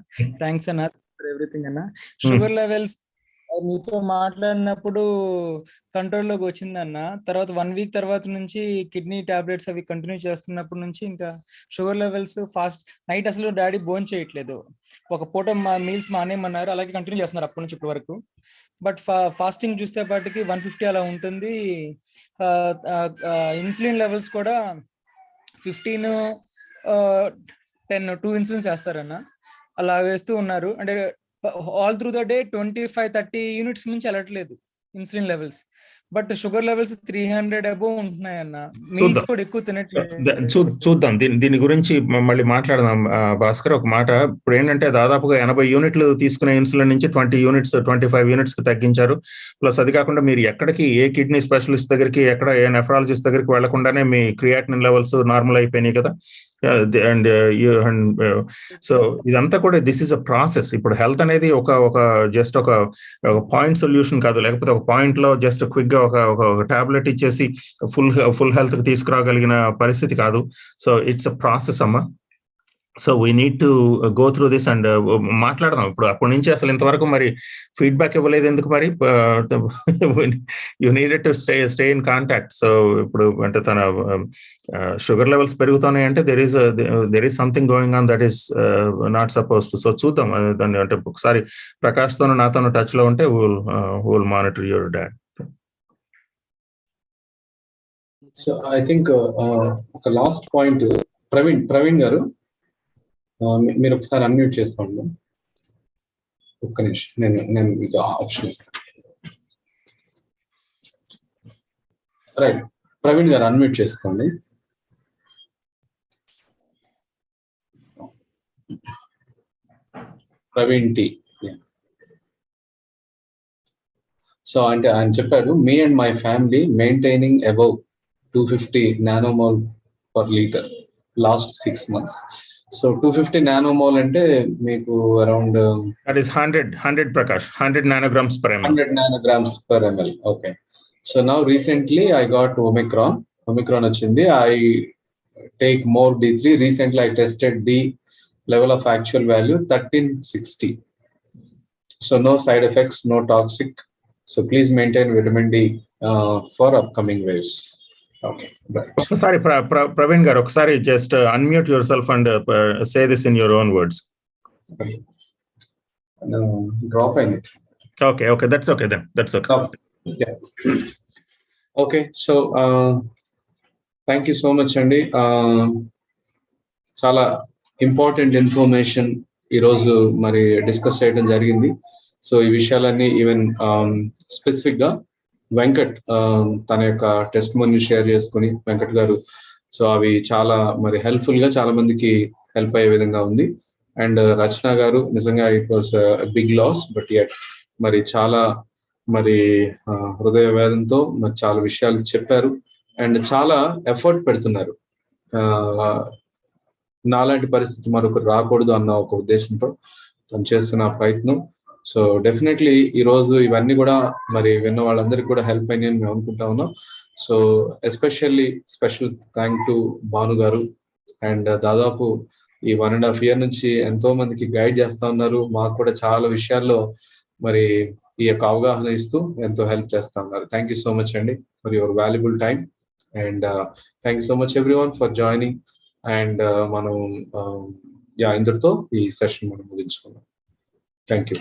థ్యాంక్స్ అన్న ఫర్ ఎవ్రీథింగ్ అన్న. షుగర్ లెవెల్స్ మీతో మాట్లాడినప్పుడు కంట్రోల్లోకి వచ్చిందన్న. తర్వాత 1 week తర్వాత నుంచి కిడ్నీ టాబ్లెట్స్ అవి కంటిన్యూ చేస్తున్నప్పటి నుంచి ఇంకా షుగర్ లెవెల్స్ ఫాస్ట్. నైట్ అసలు డాడీ భోజనం చేయట్లేదు, ఒక పూట మీల్స్ మానేయమన్నారు, అలాగే కంటిన్యూ చేస్తున్నారు అప్పటి నుంచి ఇప్పటి వరకు. బట్ ఫాస్టింగ్ చూస్తే పాటికి 150 అలా ఉంటుంది. ఇన్సులిన్ లెవెల్స్ కూడా 15, 10, 2 ఇన్సులిన్స్ వేస్తారన్న. అలా వేస్తూ ఉన్నారు. అంటే all through the day 25-30 units నుంచి వెళ్ళట్లేదు insulin levels. But sugar levels 300 above ఉంటున్నాయన్న. మీల్స్ కూడా ఎక్కువ తినట్లేదు. చూద్దాం దీని గురించి మళ్ళీ మాట్లాడదాం భాస్కర్. ఒక మాట, ఇప్పుడు ఏంటంటే దాదాపుగా 80 యూనిట్లు తీసుకునే ఇన్సులిన్ నుంచి 20 యూనిట్స్ 25 యూనిట్స్ కి తగ్గించారు. ప్లస్ అది కాకుండా మీరు ఎక్కడికి ఏ కిడ్నీ స్పెషలిస్ట్ దగ్గరికి, ఎక్కడ ఏ నెఫ్రాలజిస్ట్ దగ్గరికి వెళ్లకుండానే మీ క్రియాటినిన్ లెవెల్స్ నార్మల్ అయిపోయినాయి కదా. అండ్ సో ఇదంతా కూడా దిస్ ఈస్ అ ప్రాసెస్. ఇప్పుడు హెల్త్ అనేది ఒక జస్ట్ ఒక పాయింట్ సొల్యూషన్ కాదు, లేకపోతే ఒక పాయింట్ లో జస్ట్ క్విక్ గా ఒక టాబ్లెట్ ఇచ్చేసి ఫుల్ హెల్త్ కి తీసుకురాగలిగిన పరిస్థితి కాదు. సో ఇట్స్ అ ప్రాసెస్ అమ్మా. So we need to go through this and మాట్లాడదాం. ఇప్పుడు అప్పటి నుంచి అసలు ఇంతవరకు మరి ఫీడ్బ్యాక్ ఇవ్వలేదు ఎందుకు మరి? You needed to stay in contact. So ఇప్పుడు అంటే తన షుగర్ లెవెల్స్ పెరుగుతున్నాయి అంటే there is something going on that is not suppose to. So చూద్దాం దాన్ని. అంటే ఒకసారి ప్రకాష్తోనూ నాతోనూ టచ్ లో ఉంటే will monitor your dad. So I think ఒక లాస్ట్ పాయింట్, ప్రవీణ్ గారు మీరు ఒకసారి అన్మ్యూట్ చేసుకోండి. ఒక్క నిమిషం, నేను మీకు ఆప్షన్ ఇస్తాను. రైట్, ప్రవీణ్ గారు అన్మ్యూట్ చేసుకోండి. ప్రవీణ్ టీ. సో అంటే ఆయన చెప్పాడు, me and my family maintaining above 250 nanomole per litre last 6 months. So 250 nanomole అంటే మీకు around that is 100 Prakash, 100 nanograms per ml. 100 nanograms per ml. Okay. So now recently I got omicron వచ్చింది. I take more D3. Recently I tested the level of actual value 1360. So no side effects, no toxic. So please maintain vitamin D for upcoming waves. Okay. ఒకసారి ప్రవీణ్ గారు ఒకసారి just unmute your self and say this in your own words. Drop అయింది. Okay that's okay then. That's okay. Okay. So thank you so much అండి. చాలా important information ఈరోజు మరి discuss చేయడం జరిగింది. సో ఈ విషయాలన్నీ ఈవెన్ స్పెసిఫిక్ గా వెంకట్ తన యొక్క టెస్ట్ మనీ షేర్ చేసుకుని, వెంకట్ గారు, సో అవి చాలా మరి హెల్ప్ఫుల్ గా చాలా మందికి హెల్ప్ అయ్యే విధంగా ఉంది. అండ్ రచన గారు, నిజంగా it was big loss, but yet మరి చాలా మరి హృదయ వేదంతో మరి చాలా విషయాలు చెప్పారు అండ్ చాలా ఎఫర్ట్ పెడుతున్నారు. నాలాంటి పరిస్థితి మరొకరు రాకూడదు అన్న ఒక ఉద్దేశంతో తను చేస్తున్న ప్రయత్నం. సో డెఫినెట్లీ ఈ రోజు ఇవన్నీ కూడా మరి విన్న వాళ్ళందరికీ కూడా హెల్ప్ అయినాయని మేము అనుకుంటా ఉన్నాం. So especially special thank to Bhanu గారు. అండ్ దాదాపు ఈ 1.5 year నుంచి ఎంతో మందికి గైడ్ చేస్తా ఉన్నారు. మాకు కూడా చాలా విషయాల్లో మరి ఈ యొక్క అవగాహన ఇస్తూ ఎంతో హెల్ప్ చేస్తా ఉన్నారు. థ్యాంక్ యూ సో మచ్ అండి for your valuable time. And thank you so much everyone for joining. And మనం ఇంతటితో ఈ సెషన్ మనం ముగించుకున్నాం. Thank you.